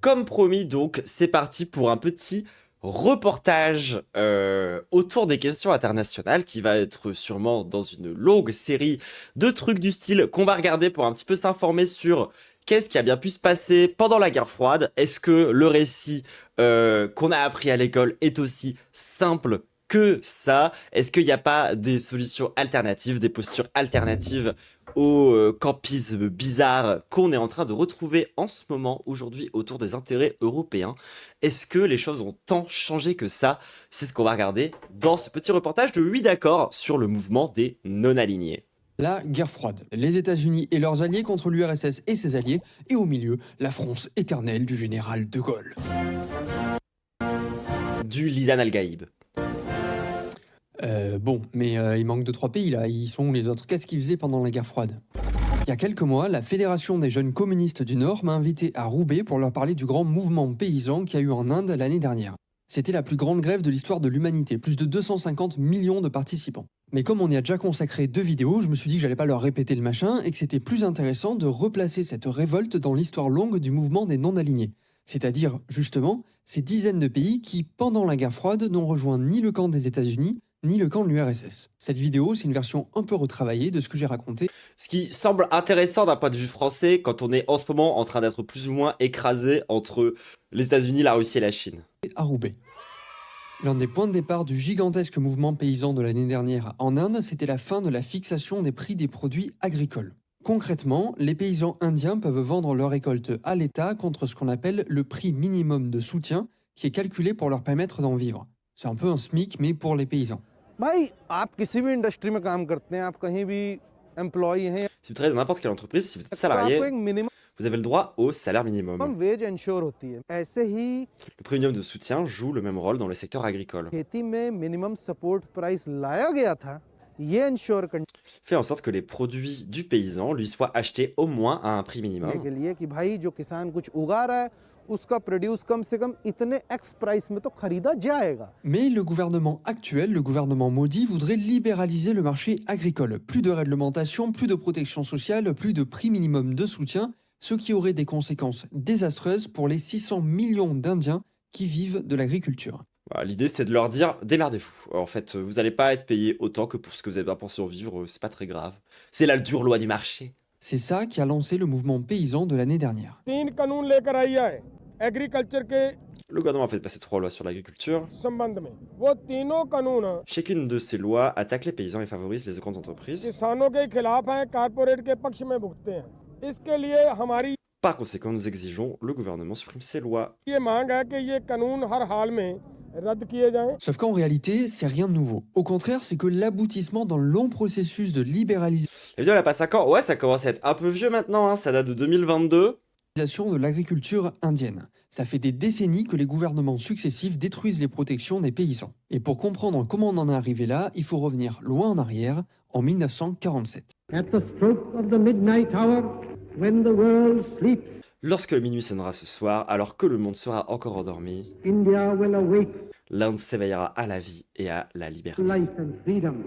Comme promis, donc, c'est parti pour un petit reportage autour des questions internationales qui va être sûrement dans une longue série de trucs du style qu'on va regarder pour un petit peu s'informer sur qu'est-ce qui a bien pu se passer pendant la guerre froide. Est-ce que le récit qu'on a appris à l'école est aussi simple que ça? Est-ce qu'il n'y a pas des solutions alternatives, des postures alternatives au campisme bizarre qu'on est en train de retrouver en ce moment, aujourd'hui, autour des intérêts européens? Est-ce que les choses ont tant changé que ça? C'est ce qu'on va regarder dans ce petit reportage de 8 d'accords sur le mouvement des non-alignés. La guerre froide, les États-Unis et leurs alliés contre l'URSS et ses alliés, et au milieu, la France éternelle du général de Gaulle. Du Lisan Al-Gaïb. Il manque 2-3 pays là, ils sont où les autres? Qu'est-ce qu'ils faisaient pendant la guerre froide? Il y a quelques mois, la Fédération des jeunes communistes du Nord m'a invité à Roubaix pour leur parler du grand mouvement paysan qu'il y a eu en Inde l'année dernière. C'était la plus grande grève de l'histoire de l'humanité, plus de 250 millions de participants. Mais comme on y a déjà consacré 2 vidéos, je me suis dit que j'allais pas leur répéter le machin et que c'était plus intéressant de replacer cette révolte dans l'histoire longue du mouvement des non-alignés. C'est-à-dire, justement, ces dizaines de pays qui, pendant la guerre froide, n'ont rejoint ni le camp des États-Unis, ni le camp de l'URSS. Cette vidéo, c'est une version un peu retravaillée de ce que j'ai raconté. Ce qui semble intéressant d'un point de vue français quand on est en ce moment en train d'être plus ou moins écrasé entre les États-Unis, la Russie et la Chine. À Roubaix. L'un des points de départ du gigantesque mouvement paysan de l'année dernière en Inde, c'était la fin de la fixation des prix des produits agricoles. Concrètement, les paysans indiens peuvent vendre leurs récoltes à l'État contre ce qu'on appelle le prix minimum de soutien, qui est calculé pour leur permettre d'en vivre. C'est un peu un SMIC, mais pour les paysans. भाई आप किसी भी इंडस्ट्री में काम करते हैं, आप कहीं भी एम्प्लॉई हैं, Si vous travaillez dans n'importe quelle entreprise, si vous êtes तो salarié, आपको एक minimum vous avez le droit au salaire minimum. Wage ensure होती है। ऐसे ही Le prix minimum de soutien joue le même rôle dans le secteur agricole. खेती में minimum support price लाया गया था, ये इंश्योर करने Fait en sorte que les produits du paysan lui soient achetés au moins à un prix minimum. के लिए कि भाई जो किसान कुछ उगा रहा है उसका प्रोड्यूस कम से कम इतने एक्स प्राइस में तो खरीदा जाएगा। Mais le gouvernement actuel, le gouvernement Modi, voudrait libéraliser le marché agricole. Plus de réglementation, plus de protection sociale, plus de prix minimum de soutien, ce qui aurait des conséquences désastreuses pour les 600 millions d'Indiens qui vivent de l'agriculture. Voilà, l'idée, c'est de leur dire démerdez-vous. En fait, vous n'allez pas être payé autant que pour ce que vous avez pas pour survivre, c'est pas très grave. C'est la dure loi du marché. C'est ça qui a lancé le mouvement paysan de l'année dernière. तीन कानून लेकर आई है एग्रीकल्चर के Le gouvernement a fait passer 3 lois sur l'agriculture. संबंध में। वो तीनों कानून Chacune de ces lois attaque les paysans et favorise les grandes entreprises. किसानों के खिलाफ हैं, कारपोरेट के पक्ष में भुगतते हैं। इसके लिए हमारी Par conséquent, nous exigeons le gouvernement supprime ces lois. ये मांग है कि ये कानून हर हाल में रद्द किए जाएं। Sauf qu'en réalité, c'est rien de nouveau. Au contraire, c'est que l'aboutissement d'un long processus de libéralisation La vidéo, elle a pas 5 ans. Ouais, ça commence à être un peu vieux maintenant, hein. Ça date de 2022. de l'agriculture indienne. Ça fait des décennies que les gouvernements successifs détruisent les protections des paysans. Et pour comprendre comment on en est arrivé là, il faut revenir loin en arrière, en 1947. At the stroke of the midnight hour, when the world sleeps, Lorsque le minuit sonnera ce soir, alors que le monde sera encore endormi, India will awake l'Inde s'éveillera à la vie et à la liberté. to life and freedom.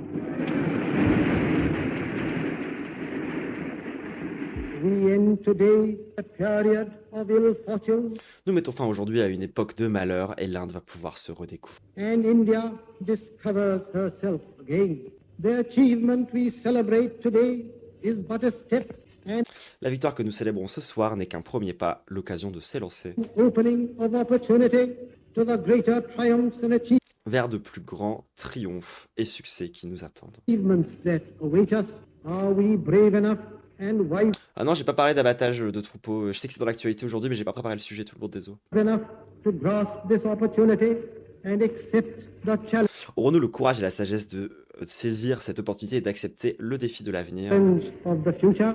We end today a period of ill fortune, Nous mettons fin aujourd'hui à une époque de malheur et l'Inde va pouvoir se redécouvrir. and India discovers herself again. The achievement we celebrate today is but a step and La victoire que nous célébrons ce soir n'est qu'un premier pas, l'occasion de s'élancer opening of opportunity to the greater triumphs and vers de plus grands triomphes et succès qui nous attendent. achievements that await us. Are we brave enough and wise Ah non, j'ai pas parlé d'abattage de troupeaux. Je sais que c'est dans l'actualité aujourd'hui, mais j'ai pas préparé le sujet, tout le monde désolé. enough to grasp this opportunity and accept the Aurons-nous le courage et la sagesse de saisir cette opportunité et d'accepter le défi de l'avenir? challenge of the future?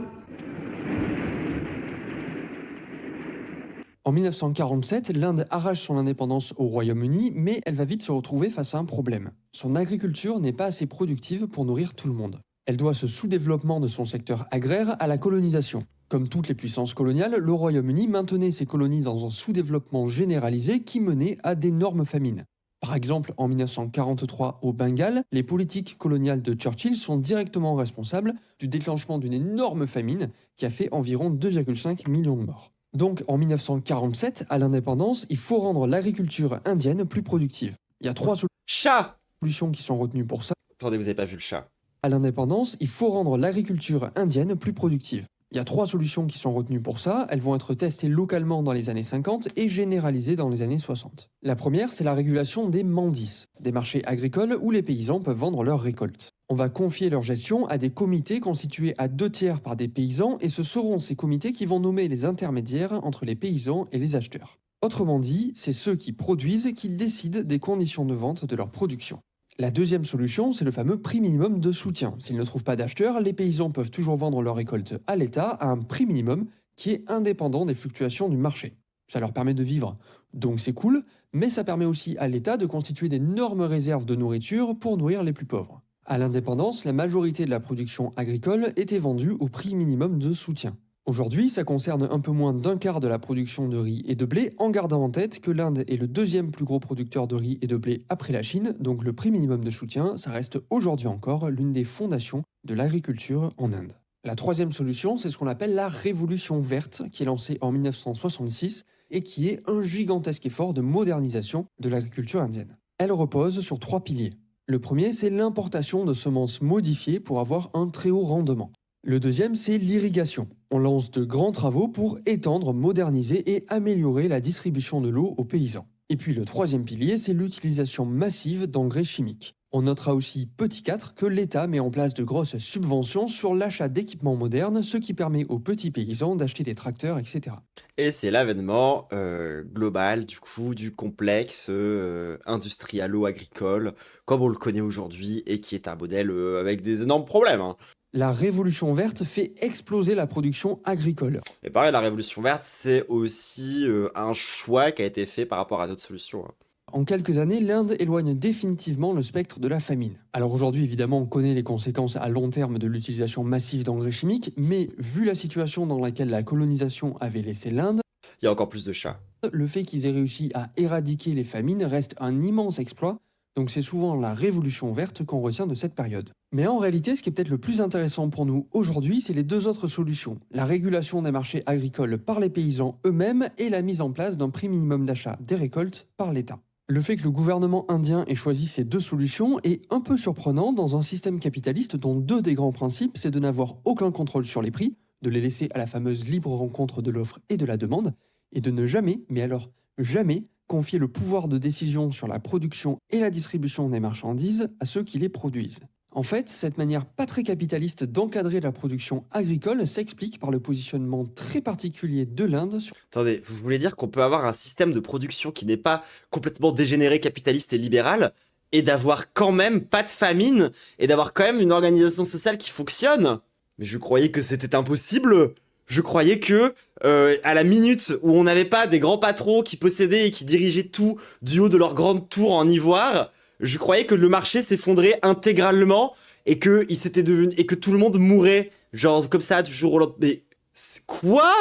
En 1947, l'Inde arrache son indépendance au Royaume-Uni, mais elle va vite se retrouver face à un problème. Son agriculture n'est pas assez productive pour nourrir tout le monde. Elle doit ce sous-développement de son secteur agraire à la colonisation. Comme toutes les puissances coloniales, le Royaume-Uni maintenait ses colonies dans un sous-développement généralisé qui menait à d'énormes famines. Par exemple, en 1943 au Bengale, les politiques coloniales de Churchill sont directement responsables du déclenchement d'une énorme famine qui a fait environ 2,5 millions de morts. Donc en 1947, à l'indépendance, il faut rendre l'agriculture indienne plus productive. Il y a 3 Chat! solutions qui sont retenues pour ça. Attendez, vous avez pas vu le chat. À l'indépendance, il faut rendre l'agriculture indienne plus productive. Il y a 3 solutions qui sont retenues pour ça. Elles vont être testées localement dans les années 50 et généralisées dans les années 60. La première, c'est la régulation des mandis, des marchés agricoles où les paysans peuvent vendre leurs récoltes. On va confier leur gestion à des comités constitués à 2/3 par des paysans et ce seront ces comités qui vont nommer les intermédiaires entre les paysans et les acheteurs. Autrement dit, c'est ceux qui produisent qui décident des conditions de vente de leur production. La deuxième solution, c'est le fameux prix minimum de soutien. S'ils ne trouvent pas d'acheteurs, les paysans peuvent toujours vendre leurs récoltes à l'État à un prix minimum qui est indépendant des fluctuations du marché. Ça leur permet de vivre, donc c'est cool, mais ça permet aussi à l'État de constituer d'énormes réserves de nourriture pour nourrir les plus pauvres. À l'indépendance, la majorité de la production agricole était vendue au prix minimum de soutien. Aujourd'hui, ça concerne un peu moins d'1/4 de la production de riz et de blé, en gardant en tête que l'Inde est le 2e plus gros producteur de riz et de blé après la Chine, donc le prix minimum de soutien, ça reste aujourd'hui encore l'une des fondations de l'agriculture en Inde. La troisième solution, c'est ce qu'on appelle la Révolution verte, qui est lancée en 1966 et qui est un gigantesque effort de modernisation de l'agriculture indienne. Elle repose sur 3 piliers. Le premier, c'est l'importation de semences modifiées pour avoir un très haut rendement. Le deuxième, c'est l'irrigation. On lance de grands travaux pour étendre, moderniser et améliorer la distribution de l'eau aux paysans. Et puis le troisième pilier, c'est l'utilisation massive d'engrais chimiques. On notera aussi, petit 4, que l'État met en place de grosses subventions sur l'achat d'équipements modernes, ce qui permet aux petits paysans d'acheter des tracteurs, etc. Et c'est l'avènement global du coup du complexe industrialo-agricole comme on le connaît aujourd'hui et qui est un modèle avec des énormes problèmes. Hein. La révolution verte fait exploser la production agricole. Et pareil, la révolution verte, c'est aussi un choix qui a été fait par rapport à d'autres solutions. Hein. En quelques années, l'Inde éloigne définitivement le spectre de la famine. Alors aujourd'hui, évidemment, on connaît les conséquences à long terme de l'utilisation massive d'engrais chimiques, mais vu la situation dans laquelle la colonisation avait laissé l'Inde, il y a encore plus de chats. Le fait qu'ils aient réussi à éradiquer les famines reste un immense exploit, donc c'est souvent la révolution verte qu'on retient de cette période. Mais en réalité, ce qui est peut-être le plus intéressant pour nous aujourd'hui, c'est les 2 autres solutions. La régulation des marchés agricoles par les paysans eux-mêmes et la mise en place d'un prix minimum d'achat des récoltes par l'État. Le fait que le gouvernement indien ait choisi ces 2 solutions est un peu surprenant dans un système capitaliste dont 2 des grands principes, c'est de n'avoir aucun contrôle sur les prix, de les laisser à la fameuse libre rencontre de l'offre et de la demande, et de ne jamais, mais alors jamais, confier le pouvoir de décision sur la production et la distribution des marchandises à ceux qui les produisent. En fait, cette manière pas très capitaliste d'encadrer la production agricole s'explique par le positionnement très particulier de l'Inde sur... Attendez, vous voulez dire qu'on peut avoir un système de production qui n'est pas complètement dégénéré, capitaliste et libéral, et d'avoir quand même pas de famine, et d'avoir quand même une organisation sociale qui fonctionne? Mais je croyais que c'était impossible. Je croyais que, à la minute où on n'avait pas des grands patrons qui possédaient et qui dirigeaient tout du haut de leur grande tour en ivoire, je croyais que le marché s'effondrait intégralement et que et que tout le monde mourait, genre comme ça du jour au lendemain. Mais quoi?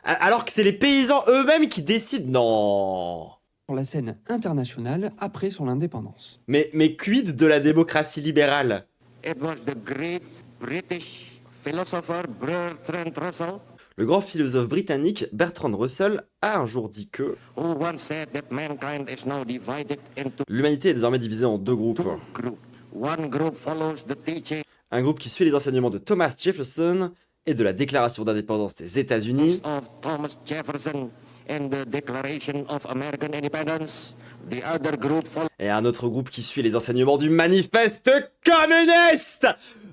Alors que c'est les paysans eux-mêmes qui décident? Non. Sur la scène internationale après son indépendance. Mais quid de la démocratie libérale? It was the great British philosopher Bertrand Russell Le grand philosophe britannique Bertrand Russell a un jour dit que who once said that mankind is now divided into l'humanité est désormais divisée en 2 groupes. 2 groups. One group follows the teaching Un groupe qui suit les enseignements de Thomas Jefferson et de la Déclaration d'indépendance des États-Unis, of Thomas Jefferson and the Declaration of American Independence. The other group follows et un autre groupe qui suit les enseignements du manifeste communiste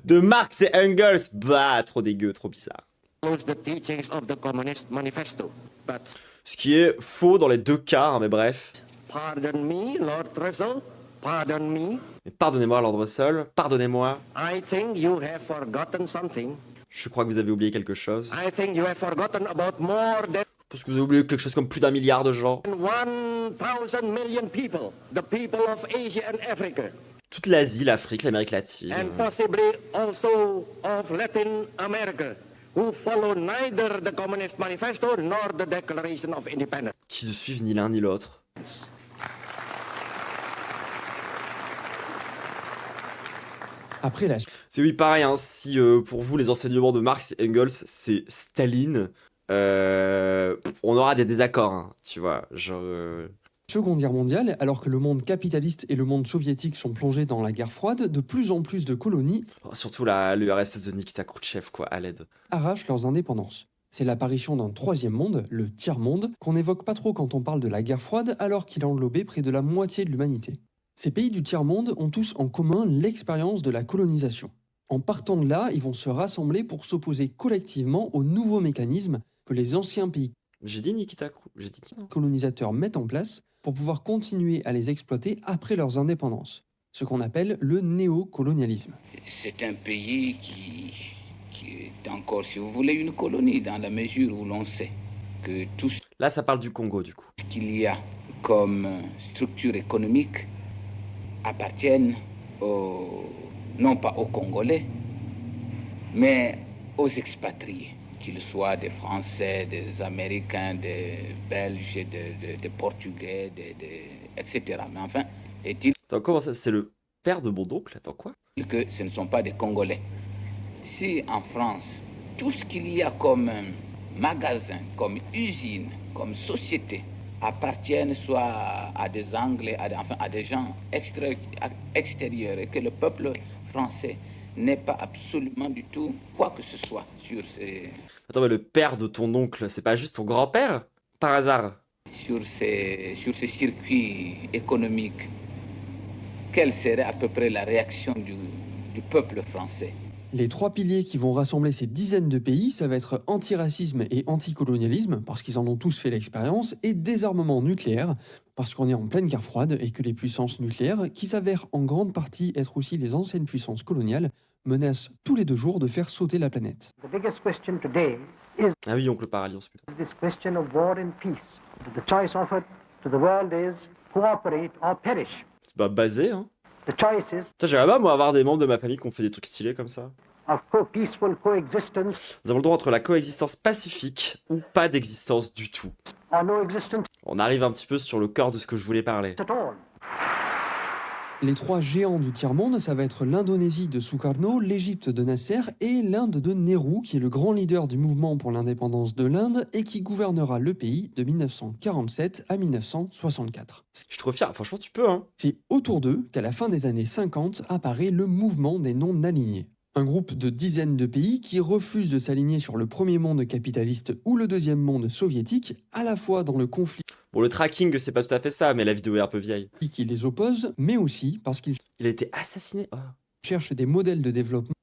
de Marx et Engels. Bah, trop dégueu, trop bizarre. the teachings of the Communist Manifesto. But Ce qui est faux dans les 2 cas, hein, mais bref. pardon me, Lord Russell, pardon me. Mais pardonnez-moi, Lord Russell, pardonnez-moi. I think you have forgotten something. Je crois que vous avez oublié quelque chose. I think you have forgotten about more than Parce que vous avez oublié quelque chose comme plus d'1 milliard de gens. 1,000 million people, the people of Asia and Africa, Toute l'Asie, l'Afrique, l'Amérique latine. and possibly also of Latin America, who follow neither the Communist Manifesto nor the Declaration of Independence. Qui ne suivent ni l'un ni l'autre. Après la C'est oui, pareil, hein, si pour vous les enseignements de Marx et Engels, c'est Staline, on aura des désaccords, hein, tu vois. Genre, Seconde Guerre mondiale, alors que le monde capitaliste et le monde soviétique sont plongés dans la guerre froide, de plus en plus de colonies surtout l'URSS de Nikita Khrouchtchev, quoi, à l'aide. arrachent leurs indépendances. C'est l'apparition d'un troisième monde, le tiers-monde, qu'on n'évoque pas trop quand on parle de la guerre froide alors qu'il a englobé près de la moitié de l'humanité. Ces pays du tiers-monde ont tous en commun l'expérience de la colonisation. En partant de là, ils vont se rassembler pour s'opposer collectivement aux nouveaux mécanismes que les anciens pays J'ai dit Nikita Khrouchtchev, j'ai dit non. colonisateurs mettent en place pour pouvoir continuer à les exploiter après leurs indépendances, ce qu'on appelle le néocolonialisme. C'est un pays qui est encore, si vous voulez, une colonie, dans la mesure où l'on sait que tout ce Là, ça parle du Congo, du coup. qu'il y a comme structure économique appartiennent non pas aux Congolais, mais aux expatriés, qu'ils soient des Français, des Américains, des Belges, des Portugais, etc. Mais enfin, est-il Attends, comment ça? C'est le père de mon oncle? Attends, quoi? que ce ne sont pas des Congolais? Si en France, tout ce qu'il y a comme magasin, comme usine, comme société, appartiennent soit à des Anglais, à des gens extérieurs, et que le peuple français n'est pas absolument du tout quoi que ce soit sur Attends, mais le père de ton oncle, c'est pas juste ton grand-père? Par hasard? ces circuits économiques, quelle serait à peu près la réaction du peuple français? Les trois piliers qui vont rassembler ces dizaines de pays, ça va être antiracisme et anticolonialisme, parce qu'ils en ont tous fait l'expérience, et désarmement nucléaire, parce qu'on est en pleine guerre froide et que les puissances nucléaires, qui s'avèrent en grande partie être aussi les anciennes puissances coloniales, menacent tous les 2 jours de faire sauter la planète. The biggest question today is Ah oui, oncle par alliance, putain. this question of war and peace. The choice offered to the world is cooperate or perish. Bah, basé, hein. The choice is Putain, j'aimerais pas, moi, avoir des membres de ma famille qui ont fait des trucs stylés comme ça. of peaceful coexistence Nous avons le droit entre la coexistence pacifique ou pas d'existence du tout. or no existence On arrive un petit peu sur le corps de ce que je voulais parler. at all. Les 3 géants du tiers-monde, ça va être l'Indonésie de Sukarno, l'Égypte de Nasser et l'Inde de Nehru, qui est le grand leader du mouvement pour l'indépendance de l'Inde et qui gouvernera le pays de 1947 à 1964. Je suis trop fier, franchement, tu peux, hein. C'est autour d'eux qu'à la fin des années 50 apparaît le mouvement des non-alignés. Un groupe de dizaines de pays qui refusent de s'aligner sur le premier monde capitaliste ou le deuxième monde soviétique, à la fois dans le conflit Bon, le tracking, c'est pas tout à fait ça, mais la vidéo est un peu vieille. qui les oppose, mais aussi parce qu'ils Il a été assassiné. Oh. cherchent des modèles de développement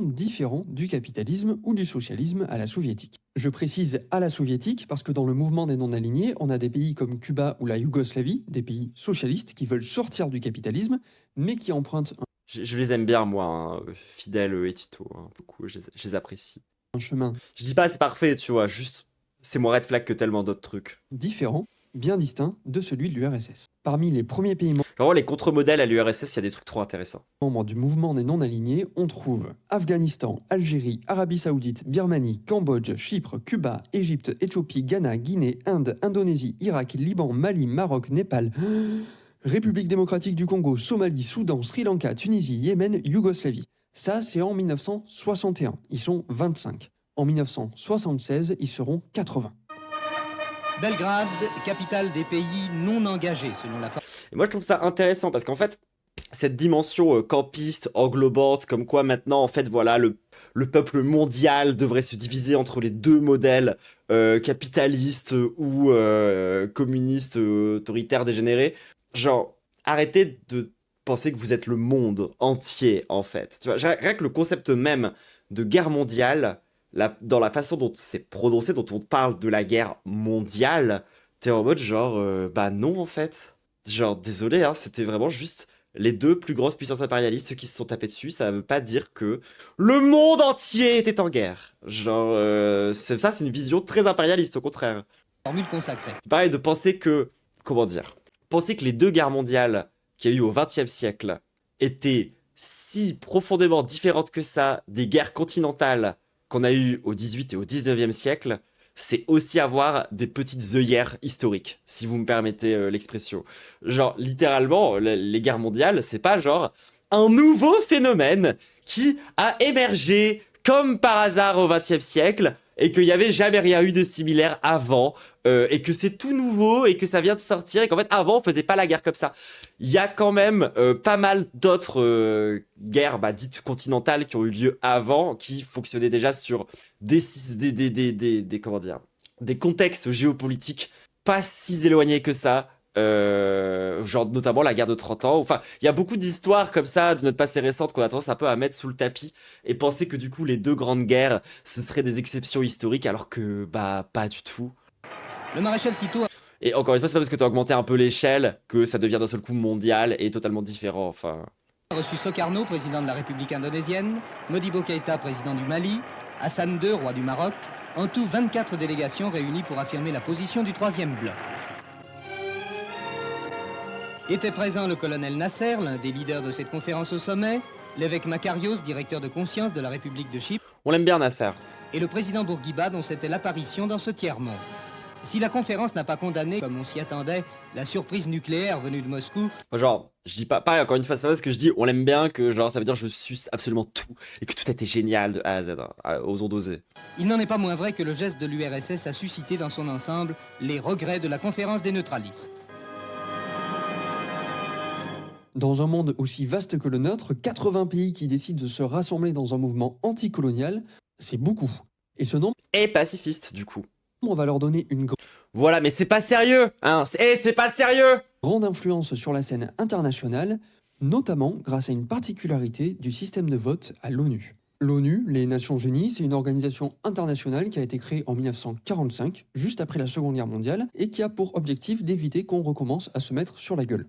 différents du capitalisme ou du socialisme à la soviétique. Je précise à la soviétique parce que dans le mouvement des non-alignés, on a des pays comme Cuba ou la Yougoslavie, des pays socialistes qui veulent sortir du capitalisme, mais qui empruntent Je les aime bien, moi, hein. Fidel et Tito, hein, beaucoup, je les apprécie. un chemin Je dis pas c'est parfait, tu vois, juste c'est moins red flag que tellement d'autres trucs. différent, bien distinct de celui de l'URSS. Parmi les premiers pays Genre, les contre-modèles à l'URSS, il y a des trucs trop intéressants. membres du mouvement des non-alignés, on trouve Afghanistan, Algérie, Arabie Saoudite, Birmanie, Cambodge, Chypre, Cuba, Égypte, Éthiopie, Ghana, Guinée, Inde, Indonésie, Irak, Liban, Mali, Maroc, Népal, République démocratique du Congo, Somalie, Soudan, Sri Lanka, Tunisie, Yémen, Yougoslavie. Ça, c'est en 1961. Ils sont 25. En 1976, ils seront 80. Belgrade, capitale des pays non engagés, selon la Et moi, je trouve ça intéressant parce qu'en fait, cette dimension campiste, englobante, comme quoi maintenant, en fait, voilà, le peuple mondial devrait se diviser entre les 2 modèles capitalistes ou communistes, autoritaires, dégénérés. Genre, arrêtez de penser que vous êtes le monde entier, en fait. Tu vois, rien que le concept même de guerre mondiale, dans la façon dont c'est prononcé, dont on parle de la guerre mondiale, t'es en mode genre, bah non, en fait. Genre, désolé, hein, c'était vraiment juste les 2 plus grosses puissances impérialistes qui se sont tapées dessus. Ça veut pas dire que le monde entier était en guerre. Genre, c'est une vision très impérialiste, au contraire. formule consacrée. Pareil, de penser que, comment dire, penser que les 2 guerres mondiales qu'il y a eu au XXe siècle étaient si profondément différentes que ça des guerres continentales qu'on a eues au XVIIIe et au XIXe siècle, c'est aussi avoir des petites œillères historiques, si vous me permettez l'expression. Genre, littéralement, les guerres mondiales, c'est pas genre un nouveau phénomène qui a émergé comme par hasard au XXe siècle et qu'il y avait jamais rien eu de similaire avant, et que c'est tout nouveau, et que ça vient de sortir, et qu'en fait, avant, on faisait pas la guerre comme ça. Il y a quand même pas mal d'autres guerres dites continentales qui ont eu lieu avant, qui fonctionnaient déjà sur comment dire, des contextes géopolitiques pas si éloignés que ça. Genre notamment la guerre de 30 ans. Enfin, il y a beaucoup d'histoires comme ça de notre passé récente qu'on a tendance un peu à mettre sous le tapis et penser que du coup les deux grandes guerres ce seraient des exceptions historiques alors que pas du tout. Le maréchal Tito Et encore une fois, c'est pas parce que tu as augmenté un peu l'échelle que ça devient d'un seul coup mondial et totalement différent. Enfin, a reçu Sokarno, président de la République indonésienne, Modibo Keïta, président du Mali, Hassan II, roi du Maroc, en tout 24 délégations réunies pour affirmer la position du troisième bloc. Était présent le colonel Nasser, l'un des leaders de cette conférence au sommet, l'évêque Makarios, directeur de conscience de la République de Chypre, on l'aime bien Nasser. et le président Bourguiba, dont c'était l'apparition dans ce tiers-monde. Si la conférence n'a pas condamné, comme on s'y attendait, la surprise nucléaire venue de Moscou, Genre, je dis pas, pareil, encore une fois, c'est pas parce que je dis on l'aime bien que genre ça veut dire je suce absolument tout et que tout a été génial de A à Z, aux ondes osées. il n'en est pas moins vrai que le geste de l'URSS a suscité dans son ensemble les regrets de la conférence des neutralistes. Dans un monde aussi vaste que le nôtre, 80 pays qui décident de se rassembler dans un mouvement anticolonial, c'est beaucoup. Et ce nombre Et pacifiste du coup. va leur donner une Voilà, mais c'est pas sérieux, hein. C'est pas sérieux. grande influence sur la scène internationale, notamment grâce à une particularité du système de vote à l'ONU. L'ONU, les Nations Unies, c'est une organisation internationale qui a été créée en 1945, juste après la Seconde Guerre mondiale, et qui a pour objectif d'éviter qu'on recommence à se mettre sur la gueule.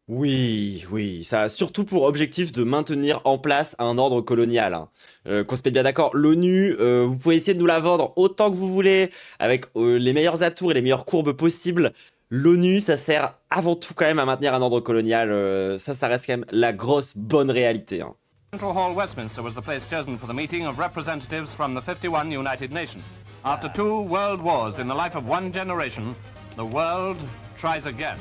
Oui, ça a surtout pour objectif de maintenir en place un ordre colonial. Hein. Qu'on se mette bien d'accord, l'ONU, vous pouvez essayer de nous la vendre autant que vous voulez, avec les meilleurs atours et les meilleures courbes possibles. L'ONU, ça sert avant tout quand même à maintenir un ordre colonial. Ça reste quand même la grosse bonne réalité. Hein. Central Hall, Westminster, was the place chosen for the meeting of representatives from the 51 United Nations. After 2 world wars in the life of one generation, the world tries again.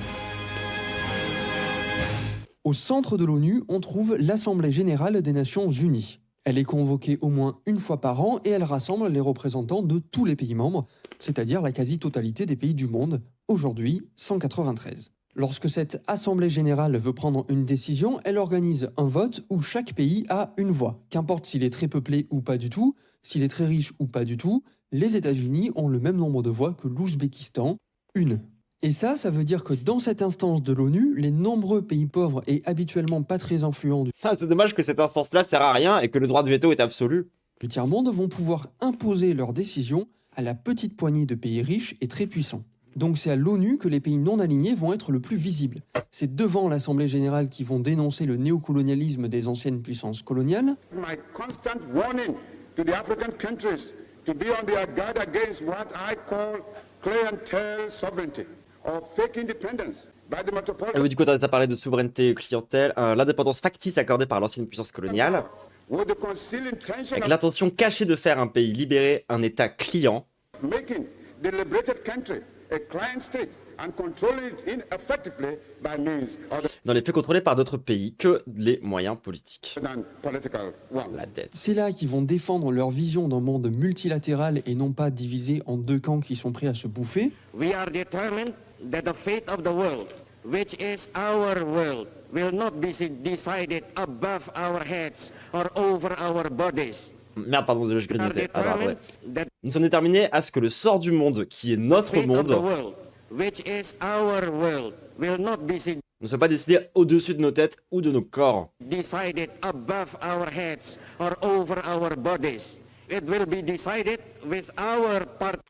Au centre de l'ONU, on trouve l'Assemblée générale des Nations Unies. Elle est convoquée au moins une fois par an et elle rassemble les représentants de tous les pays membres, c'est-à-dire la quasi-totalité des pays du monde, aujourd'hui 193. Lorsque cette Assemblée générale veut prendre une décision, elle organise un vote où chaque pays a une voix. Qu'importe s'il est très peuplé ou pas du tout, s'il est très riche ou pas du tout, les États-Unis ont le même nombre de voix que l'Ouzbékistan, une. Et ça veut dire que dans cette instance de l'ONU, les nombreux pays pauvres et habituellement pas très influents C'est dommage que cette instance-là sert à rien et que le droit de veto est absolu. du tiers-monde vont pouvoir imposer leurs décisions à la petite poignée de pays riches et très puissants. Donc c'est à l'ONU que les pays non alignés vont être le plus visibles. C'est devant l'Assemblée générale qu'ils vont dénoncer le néocolonialisme des anciennes puissances coloniales. My constant warning to the African countries to be on their guard against what I call clientele sovereignty or fake independence by the metropolitan. Du coup, tu as parlé de souveraineté clientèle, l'indépendance factice accordée par l'ancienne puissance coloniale, With the concealed intention avec of l'intention cachée de faire un pays libéré un État client. making the liberated country a client state and controlling it effectively by means other Dans les faits contrôlés par d'autres pays que les moyens politiques. than political ones. La dette. C'est là qu'ils vont défendre leur vision d'un monde multilatéral et non pas divisé en deux camps qui sont prêts à se bouffer. We are determined that the fate of the world, which is our world, will not be decided above our heads or over our bodies. Merde, pardon, je We are grignotais. Attends, determined attendez. that Nous sommes déterminés à ce que le sort du monde, qui est the notre fate of the monde, world, which is our world, will not be ne soit pas décidé au-dessus de nos têtes ou de nos corps. decided above our heads or over our bodies. It will be decided with our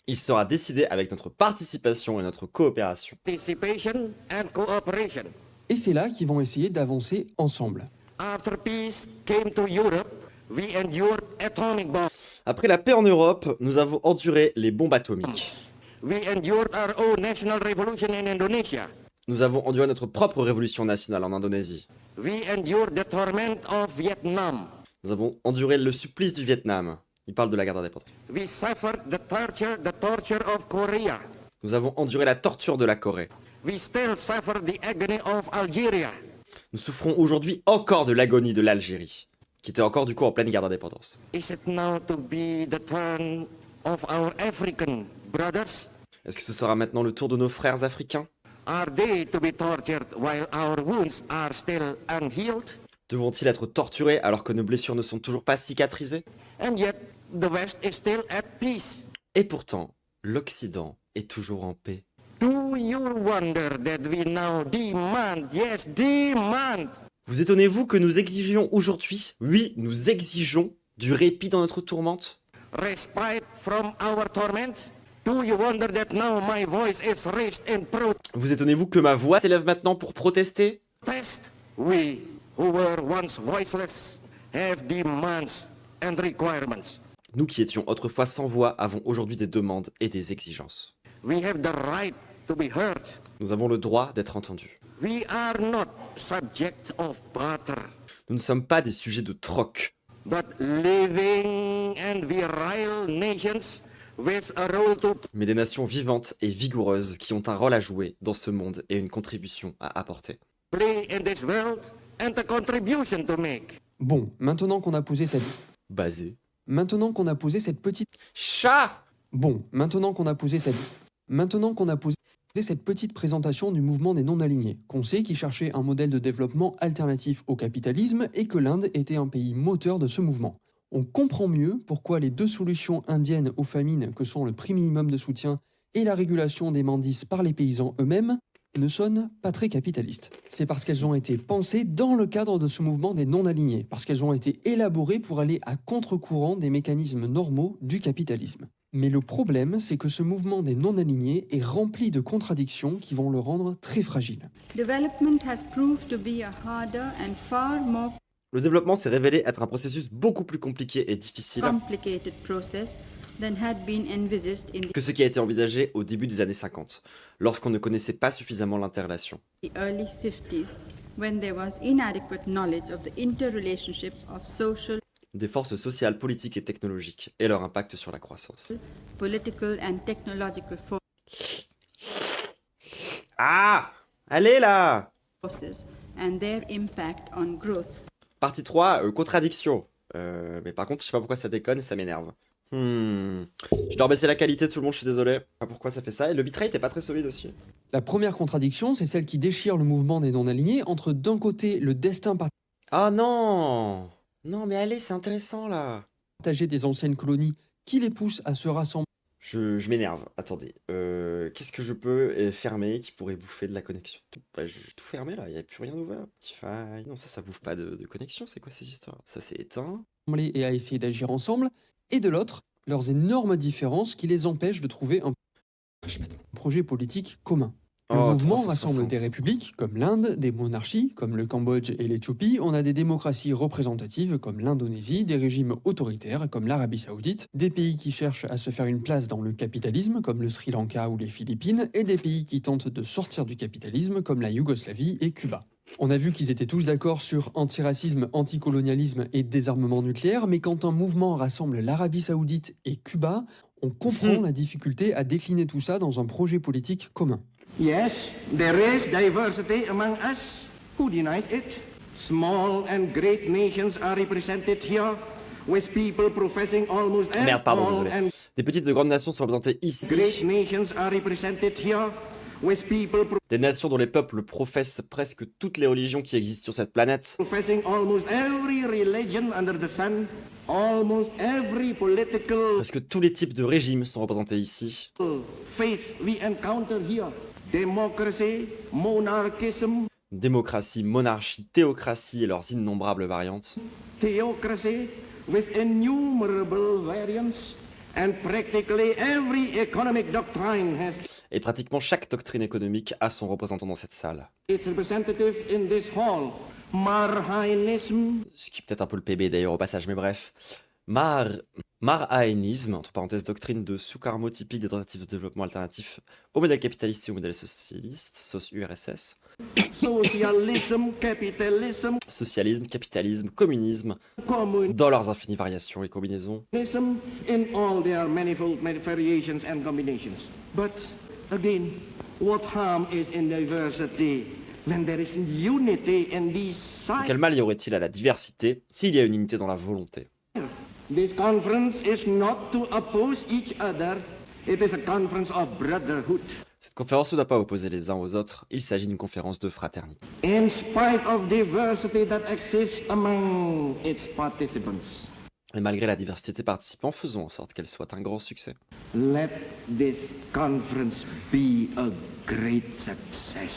Il sera décidé avec notre participation et notre coopération. participation and cooperation. Et c'est là qu'ils vont essayer d'avancer ensemble. After peace came to Europe, we endured atomic bombs. Après la paix en Europe, nous avons enduré les bombes atomiques. We endured our own national revolution in Indonesia. Nous avons enduré notre propre révolution nationale en Indonésie. We endured the torment of Vietnam. Nous avons enduré le supplice du Vietnam. Il parle de la guerre d'indépendance. We suffered the torture of Korea. Nous avons enduré la torture de la Corée. We still suffer the agony of Algeria. Nous souffrons aujourd'hui encore de l'agonie de l'Algérie, qui était encore du coup en pleine guerre d'indépendance. Is it now to be the turn of our African brothers? Est-ce que ce sera maintenant le tour de nos frères africains? Are they to be tortured while our wounds are still unhealed? Devront-ils être torturés alors que nos blessures ne sont toujours pas cicatrisées? And yet, the West is still at peace. Et pourtant, l'Occident est toujours en paix. Do you wonder that we now demand, yes, demand, Vous étonnez-vous que nous exigions aujourd'hui, oui, nous exigeons du répit dans notre tourmente? respite from our torment? Do you wonder that now my voice is raised in Vous étonnez-vous que ma voix s'élève maintenant pour protester? protest? We, who were once voiceless, have demands and requirements. Nous qui étions autrefois sans voix avons aujourd'hui des demandes et des exigences. We have the right to be heard. Nous avons le droit d'être entendus. We are not subject of barter, Nous ne sommes pas des sujets de troc, but living and virile nations with a role to mais des nations vivantes et vigoureuses qui ont un rôle à jouer dans ce monde et une contribution à apporter. play in this world and a contribution to make. Bon, maintenant qu'on a posé cette... Basé. Maintenant qu'on a posé cette petite... Chat! Bon, maintenant qu'on a posé cette... Maintenant qu'on a posé cette petite présentation du mouvement des non-alignés, qu'on sait qui cherchait un modèle de développement alternatif au capitalisme et que l'Inde était un pays moteur de ce mouvement. On comprend mieux pourquoi les deux solutions indiennes aux famines que sont le prix minimum de soutien et la régulation des mendices par les paysans eux-mêmes ne sonnent pas très capitalistes. C'est parce qu'elles ont été pensées dans le cadre de ce mouvement des non-alignés, parce qu'elles ont été élaborées pour aller à contre-courant des mécanismes normaux du capitalisme. Mais le problème, c'est que ce mouvement des non-alignés est rempli de contradictions qui vont le rendre très fragile. Development has proved to be a harder and far more Le développement s'est révélé être un processus beaucoup plus compliqué et difficile complicated process than had been envisaged in que ce qui a été envisagé au début des années 50, lorsqu'on ne connaissait pas suffisamment l'interrelation. the early 50s, when there was inadequate knowledge of the interrelationship of social, Des forces sociales, politiques et technologiques et leur impact sur la croissance. political and technological Ah! Allez là! forces and their impact on growth. Partie 3, contradiction. Mais par contre, je sais pas pourquoi ça déconne et ça m'énerve. Je dois baisser la qualité, tout le monde, je suis désolé. Je sais pas pourquoi ça fait ça. Et le bitrate est pas très solide aussi. La première contradiction, c'est celle qui déchire le mouvement des non-alignés entre d'un côté le destin Ah non! Non, mais allez, c'est intéressant là. partagé des anciennes colonies qui les pousse à se rassembler Je m'énerve. Attendez. Qu'est-ce que je peux fermer qui pourrait bouffer de la connexion? J'ai tout fermé là, il n'y a plus rien d'ouvert. Non, ça bouffe pas de connexion. C'est quoi ces histoires? Ça s'est éteint. et à essayer d'agir ensemble, et de l'autre, leurs énormes différences qui les empêchent de trouver un Je vais mettre- projet politique commun. Le Oh, mouvement 360. rassemble des républiques, comme l'Inde, des monarchies, comme le Cambodge et l'Éthiopie, on a des démocraties représentatives, comme l'Indonésie, des régimes autoritaires, comme l'Arabie Saoudite, des pays qui cherchent à se faire une place dans le capitalisme, comme le Sri Lanka ou les Philippines, et des pays qui tentent de sortir du capitalisme, comme la Yougoslavie et Cuba. On a vu qu'ils étaient tous d'accord sur antiracisme, anticolonialisme et désarmement nucléaire, mais quand un mouvement rassemble l'Arabie Saoudite et Cuba, on comprend la difficulté à décliner tout ça dans un projet politique commun. Yes, there is diversity among us. Who denies it? Small and great nations are represented here, with people professing almost Merde, pardon, all désolé. and Des petites et grandes nations sont représentées ici. great nations are represented here, with people Des nations dont les peuples professent presque toutes les religions qui existent sur cette planète. professing almost every religion under the sun, almost every political Parce que tous les types de régimes sont représentés ici. faith we encounter here. Democracy, monarchism, Démocratie, monarchie, théocratie et leurs innombrables variantes. theocracy, with innumerable variants, and practically every economic doctrine has Et pratiquement chaque doctrine économique a son représentant dans cette salle. its representative in this hall. Marhainism, Ce qui est peut-être un peu le PB d'ailleurs au passage, mais bref. Marhaénisme, entre parenthèses, doctrine de Sukarno typique des tentatives de développement alternatif au modèle capitaliste et au modèle socialiste, sauce URSS. socialism, capitalism, Socialisme, capitalisme, communisme, communism dans leurs infinies variations et combinaisons. in all their manifold variations and combinations. But again, what harm is in diversity when there is unity in these Quel mal y aurait-il à la diversité s'il y a une unité dans la volonté? This conference is not to oppose each other. It is a conference of brotherhood. Cette conférence ne doit pas opposer les uns aux autres, il s'agit d'une conférence de fraternité. In spite of diversity that exists among its participants, Et malgré la diversité des participants, faisons en sorte qu'elle soit un grand succès. let this conference be a great success.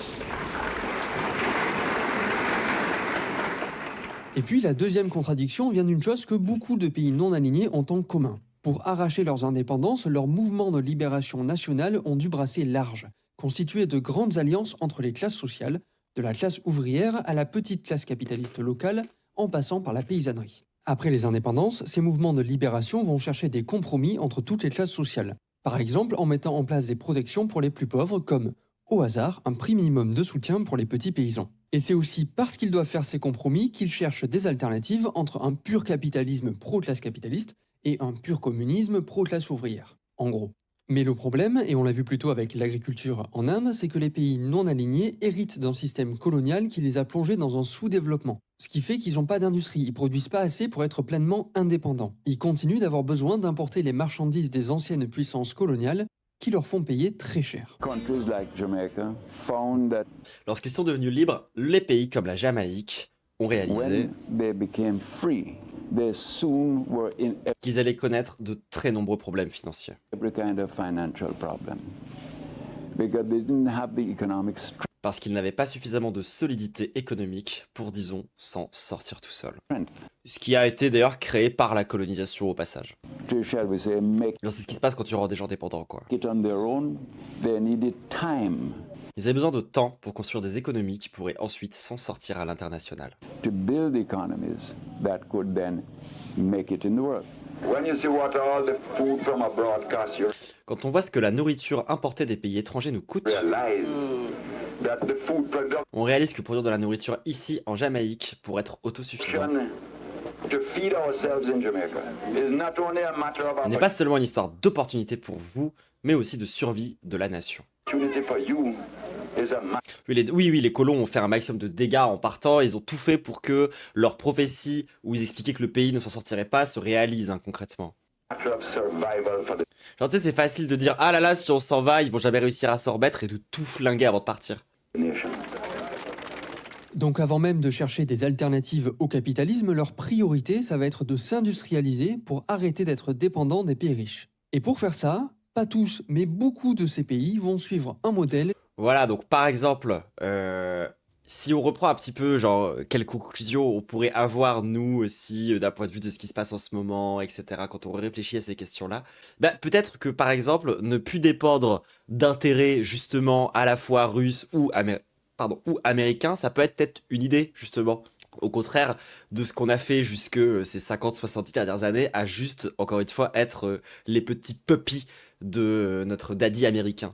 Et puis la deuxième contradiction vient d'une chose que beaucoup de pays non alignés ont en commun. Pour arracher leurs indépendances, leurs mouvements de libération nationale ont dû brasser large, constituer de grandes alliances entre les classes sociales, de la classe ouvrière à la petite classe capitaliste locale, en passant par la paysannerie. Après les indépendances, ces mouvements de libération vont chercher des compromis entre toutes les classes sociales. Par exemple, en mettant en place des protections pour les plus pauvres, comme, au hasard, un prix minimum de soutien pour les petits paysans. Et c'est aussi parce qu'ils doivent faire ces compromis qu'ils cherchent des alternatives entre un pur capitalisme pro-classe capitaliste et un pur communisme pro-classe ouvrière, en gros. Mais le problème, et on l'a vu plutôt avec l'agriculture en Inde, c'est que les pays non alignés héritent d'un système colonial qui les a plongés dans un sous-développement. Ce qui fait qu'ils n'ont pas d'industrie, ils produisent pas assez pour être pleinement indépendants. Ils continuent d'avoir besoin d'importer les marchandises des anciennes puissances coloniales qui leur font payer très cher. Lorsqu'ils sont devenus libres, les pays comme la Jamaïque ont réalisé qu'ils allaient connaître de très nombreux problèmes financiers. Parce qu'ils n'avaient pas suffisamment de solidité économique pour, disons, s'en sortir tout seuls. Ce qui a été d'ailleurs créé par la colonisation au passage. C'est ce qui se passe quand tu rends des gens dépendants, quoi. Ils avaient besoin de temps pour construire des économies qui pourraient ensuite s'en sortir à l'international. Quand on voit ce que la nourriture importée des pays étrangers nous coûte, on réalise que produire de la nourriture ici en Jamaïque pour être autosuffisant n'est pas seulement une histoire d'opportunité pour vous, mais aussi de survie de la nation. Oui, les colons ont fait un maximum de dégâts en partant, ils ont tout fait pour que leur prophétie, où ils expliquaient que le pays ne s'en sortirait pas, se réalise concrètement. Genre tu sais, c'est facile de dire « Ah là là, si on s'en va, ils vont jamais réussir à s'en remettre » et de tout flinguer avant de partir. Donc avant même de chercher des alternatives au capitalisme, leur priorité, ça va être de s'industrialiser pour arrêter d'être dépendants des pays riches. Et pour faire ça, pas tous, mais beaucoup de ces pays vont suivre un modèle. Voilà, donc par exemple, si on reprend un petit peu, genre, quelles conclusions on pourrait avoir, nous aussi, d'un point de vue de ce qui se passe en ce moment, etc., quand on réfléchit à ces questions-là, bah, peut-être que, par exemple, ne plus dépendre d'intérêts, justement, à la fois russes ou américains, ça peut être peut-être une idée, justement. Au contraire de ce qu'on a fait jusque ces 50-70 dernières années, à juste, encore une fois, être les petits puppies de notre daddy américain.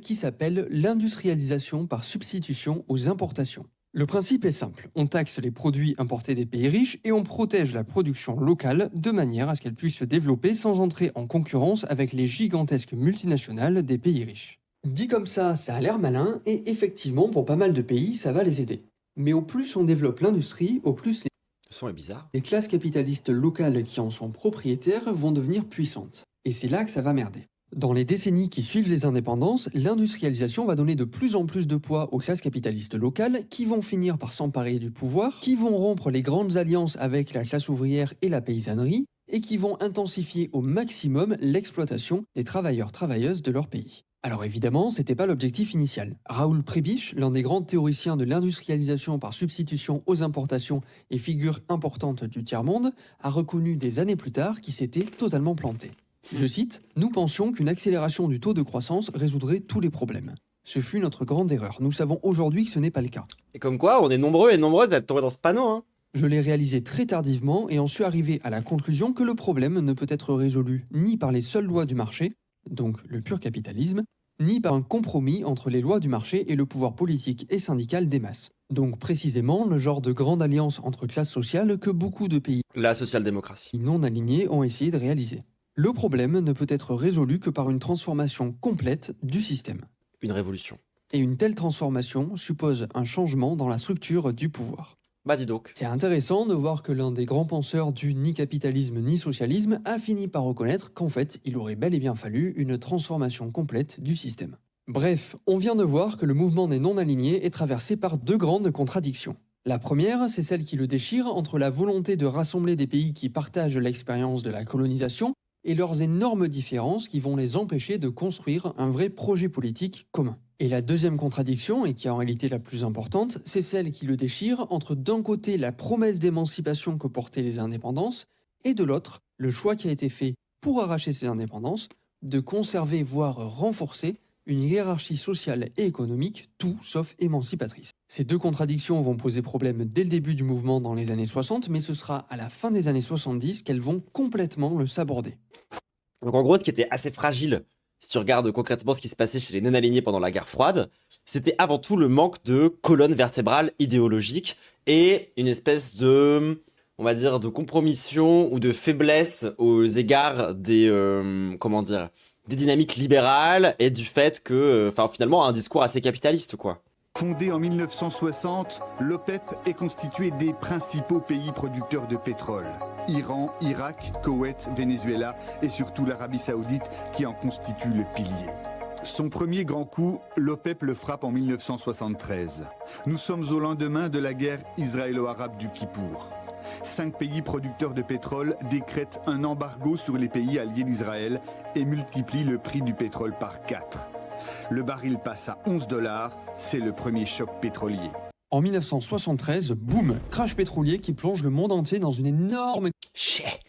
Qui s'appelle l'industrialisation par substitution aux importations. Le principe est simple, on taxe les produits importés des pays riches et on protège la production locale de manière à ce qu'elle puisse se développer sans entrer en concurrence avec les gigantesques multinationales des pays riches. Dit comme ça a l'air malin et effectivement pour pas mal de pays ça va les aider. Mais au plus on développe l'industrie, au plus Le son est bizarre. les classes capitalistes locales qui en sont propriétaires vont devenir puissantes. Et c'est là que ça va merder. Dans les décennies qui suivent les indépendances, l'industrialisation va donner de plus en plus de poids aux classes capitalistes locales qui vont finir par s'emparer du pouvoir, qui vont rompre les grandes alliances avec la classe ouvrière et la paysannerie, et qui vont intensifier au maximum l'exploitation des travailleurs-travailleuses de leur pays. Alors évidemment, c'était pas l'objectif initial. Raoul Prebisch, l'un des grands théoriciens de l'industrialisation par substitution aux importations et figure importante du tiers-monde, a reconnu des années plus tard qu'il s'était totalement planté. Je cite, « Nous pensions qu'une accélération du taux de croissance résoudrait tous les problèmes. Ce fut notre grande erreur. Nous savons aujourd'hui que ce n'est pas le cas. » Et comme quoi, on est nombreux et nombreuses à être tombés dans ce panneau, hein. Je l'ai réalisé très tardivement et en suis arrivé à la conclusion que le problème ne peut être résolu ni par les seules lois du marché, donc le pur capitalisme, ni par un compromis entre les lois du marché et le pouvoir politique et syndical des masses. Donc précisément le genre de grande alliance entre classes sociales que beaucoup de pays La social-démocratie. non alignés ont essayé de réaliser. Le problème ne peut être résolu que par une transformation complète du système. Une révolution. Et une telle transformation suppose un changement dans la structure du pouvoir. Bah dis donc. C'est intéressant de voir que l'un des grands penseurs du ni capitalisme ni socialisme a fini par reconnaître qu'en fait, il aurait bel et bien fallu une transformation complète du système. Bref, on vient de voir que le mouvement des non-alignés est traversé par deux grandes contradictions. La première, c'est celle qui le déchire entre la volonté de rassembler des pays qui partagent l'expérience de la colonisation et leurs énormes différences qui vont les empêcher de construire un vrai projet politique commun. Et la deuxième contradiction, et qui est en réalité la plus importante, c'est celle qui le déchire entre d'un côté la promesse d'émancipation que portaient les indépendances, et de l'autre, le choix qui a été fait pour arracher ces indépendances, de conserver voire renforcer une hiérarchie sociale et économique tout sauf émancipatrice. Ces deux contradictions vont poser problème dès le début du mouvement dans les années 60, mais ce sera à la fin des années 70 qu'elles vont complètement le saborder. Donc en gros, ce qui était assez fragile, si tu regardes concrètement ce qui se passait chez les non-alignés pendant la guerre froide, c'était avant tout le manque de colonne vertébrale idéologique et une espèce de, on va dire, de compromission ou de faiblesse aux égards des, des dynamiques libérales et du fait que, finalement, un discours assez capitaliste, quoi. Fondée en 1960, l'OPEP est constituée des principaux pays producteurs de pétrole. Iran, Irak, Koweït, Venezuela et surtout l'Arabie Saoudite qui en constitue le pilier. Son premier grand coup, l'OPEP le frappe en 1973. Nous sommes au lendemain de la guerre israélo-arabe du Kippour. 5 pays producteurs de pétrole décrètent un embargo sur les pays alliés d'Israël et multiplient le prix du pétrole par 4. Le baril passe à 11 $, c'est le premier choc pétrolier. En 1973, boum, crash pétrolier qui plonge le monde entier dans une énorme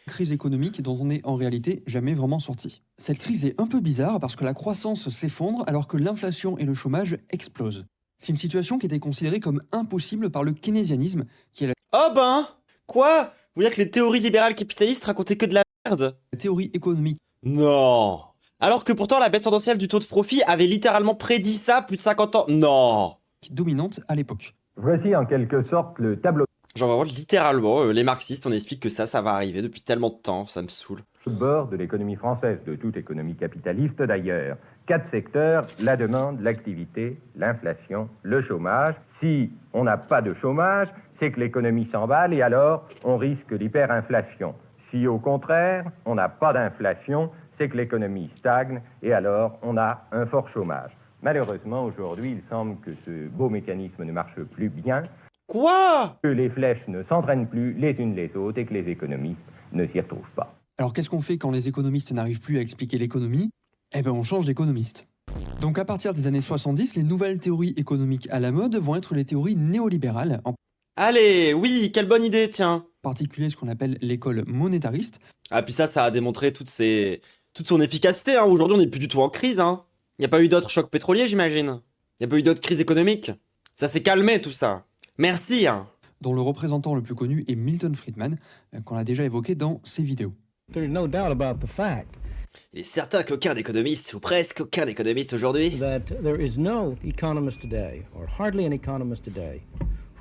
crise économique dont on n'est en réalité jamais vraiment sorti. Cette crise est un peu bizarre parce que la croissance s'effondre alors que l'inflation et le chômage explosent. C'est une situation qui était considérée comme impossible par le keynésianisme, qui est la Oh ben quoi? Vous voulez dire que les théories libérales capitalistes racontaient que de la merde? théorie économique. Non. Alors que pourtant la baisse tendancielle du taux de profit avait littéralement prédit ça plus de 50 ans. Non. Dominante à l'époque. Voici en quelque sorte le tableau Genre vraiment littéralement, les marxistes on explique que ça va arriver depuis tellement de temps, ça me saoule. de bord de l'économie française, de toute économie capitaliste d'ailleurs. 4 secteurs, la demande, l'activité, l'inflation, le chômage. Si on n'a pas de chômage, c'est que l'économie s'emballe et alors on risque l'hyperinflation. Si au contraire, on n'a pas d'inflation, c'est que l'économie stagne et alors on a un fort chômage. Malheureusement, aujourd'hui, il semble que ce beau mécanisme ne marche plus bien. Quoi? Que les flèches ne s'entraînent plus les unes les autres et que les économistes ne s'y retrouvent pas. Alors qu'est-ce qu'on fait quand les économistes n'arrivent plus à expliquer l'économie? Eh ben on change d'économiste. Donc à partir des années 70, les nouvelles théories économiques à la mode vont être les théories néolibérales, en Allez, oui, quelle bonne idée, tiens. particulier ce qu'on appelle l'école monétariste. Ah puis ça a démontré toute son efficacité, hein. Aujourd'hui on n'est plus du tout en crise, hein. Il n'y a pas eu d'autres chocs pétroliers, j'imagine. Il n'y a pas eu d'autres crises économiques. Ça s'est calmé, tout ça. Merci, hein. Dont le représentant le plus connu est Milton Friedman, qu'on a déjà évoqué dans ses vidéos. There's no doubt about the fact Il est certain qu'aucun économiste, ou presque aucun économiste aujourd'hui, that there is no economist today, or hardly an economist today,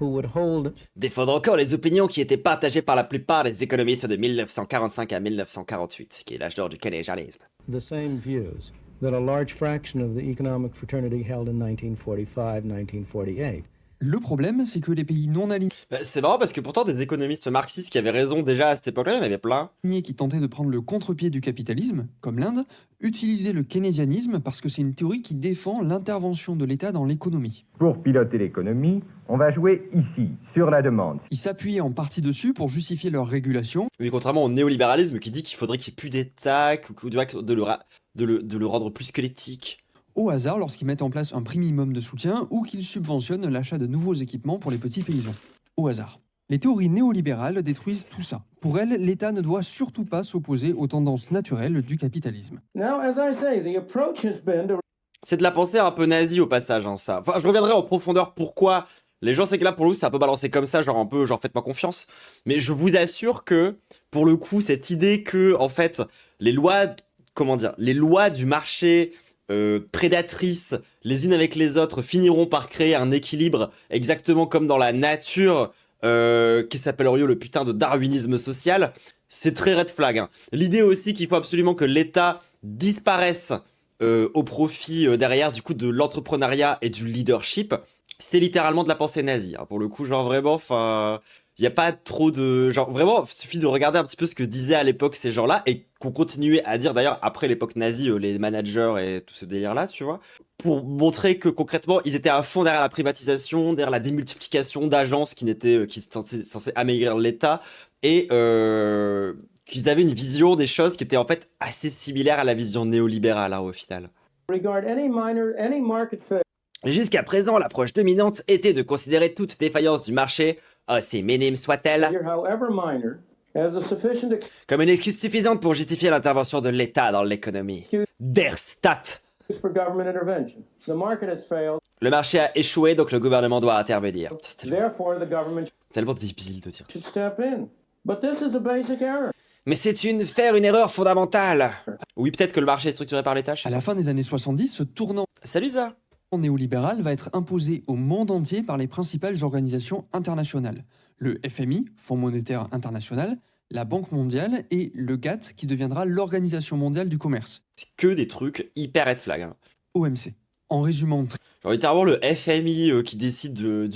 who would hold défendre encore les opinions qui étaient partagées par la plupart des économistes de 1945 à 1948, qui est l'âge d'or du keynésianisme. the same views that a large fraction of the economic fraternity held in 1945-1948. Le problème, c'est que les pays non alignés C'est marrant parce que pourtant des économistes marxistes qui avaient raison déjà à cette époque-là, il y en avait plein. qui tentaient de prendre le contre-pied du capitalisme, comme l'Inde, utilisaient le keynésianisme parce que c'est une théorie qui défend l'intervention de l'État dans l'économie. Pour piloter l'économie, on va jouer ici, sur la demande. Ils s'appuyaient en partie dessus pour justifier leur régulation. Oui, contrairement au néolibéralisme qui dit qu'il faudrait qu'il n'y ait plus d'État, de le rendre plus squelettique. Au hasard lorsqu'ils mettent en place un prix minimum de soutien ou qu'ils subventionnent l'achat de nouveaux équipements pour les petits paysans. Au hasard. Les théories néolibérales détruisent tout ça. Pour elles, l'État ne doit surtout pas s'opposer aux tendances naturelles du capitalisme. Now, as I say, the approach has been to C'est de la pensée un peu nazie au passage, hein, ça. Enfin, je reviendrai en profondeur pourquoi. Les gens, c'est que là, pour le coup, c'est un peu balancé comme ça, genre un peu, genre faites-moi confiance. Mais je vous assure que, pour le coup, cette idée que, en fait, les lois du marché prédatrices, les unes avec les autres, finiront par créer un équilibre exactement comme dans la nature, qui s'appellerait le putain de darwinisme social, c'est très red flag, hein. L'idée aussi qu'il faut absolument que l'État disparaisse au profit derrière du coup de l'entrepreneuriat et du leadership, c'est littéralement de la pensée nazie. Hein. Pour le coup, genre vraiment, enfin, il n'y a pas trop de... Genre vraiment, il suffit de regarder un petit peu ce que disaient à l'époque ces gens-là et qu'on continuait à dire d'ailleurs après l'époque nazie, les managers et tout ce délire-là, tu vois, pour montrer que concrètement, ils étaient à fond derrière la privatisation, derrière la démultiplication d'agences qui étaient censées amaigrir l'État et qu'ils avaient une vision des choses qui était en fait assez similaire à la vision néolibérale hein, au final. Jusqu'à présent, l'approche dominante était de considérer toute défaillance du marché, aussi minime soit-elle, comme une excuse suffisante pour justifier l'intervention de l'État dans l'économie. Der Staat. Le marché a échoué, donc le gouvernement doit intervenir. C'est tellement débile de dire. Mais c'est faire une erreur fondamentale. Oui, peut-être que le marché est structuré par l'État. À la fin des années 70, ce tournant néolibéral va être imposé au monde entier par les principales organisations internationales. Le FMI, Fonds monétaire international, la Banque mondiale et le GATT qui deviendra l'Organisation mondiale du commerce. C'est que des trucs hyper red flag. Hein. OMC. En résumant... Genre littéralement le FMI qui décide de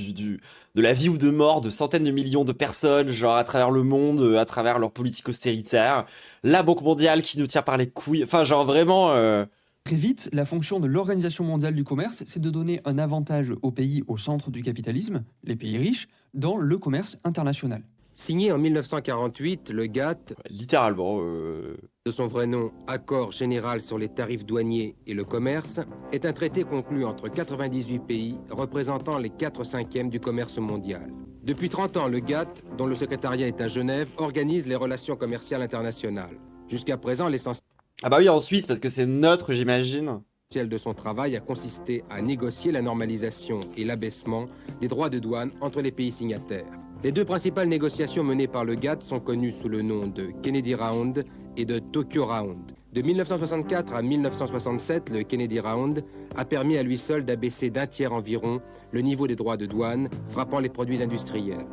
la vie ou de mort de centaines de millions de personnes, genre à travers le monde, à travers leur politique austéritaire. La Banque mondiale qui nous tient par les couilles. Enfin genre vraiment... Très vite, la fonction de l'Organisation mondiale du commerce, c'est de donner un avantage aux pays au centre du capitalisme, les pays riches, dans le commerce international. Signé en 1948, le GATT, littéralement, de son vrai nom, Accord général sur les tarifs douaniers et le commerce, est un traité conclu entre 98 pays représentant les 4/5 du commerce mondial. Depuis 30 ans, le GATT, dont le secrétariat est à Genève, organise les relations commerciales internationales. Jusqu'à présent, l'essentiel... Ah bah oui, en Suisse, parce que c'est neutre, j'imagine. De son travail a consisté à négocier la normalisation et l'abaissement des droits de douane entre les pays signataires. Les deux principales négociations menées par le GATT sont connues sous le nom de Kennedy Round et de Tokyo Round. De 1964 à 1967, le Kennedy Round a permis à lui seul d'abaisser d'un tiers environ le niveau des droits de douane frappant les produits industriels.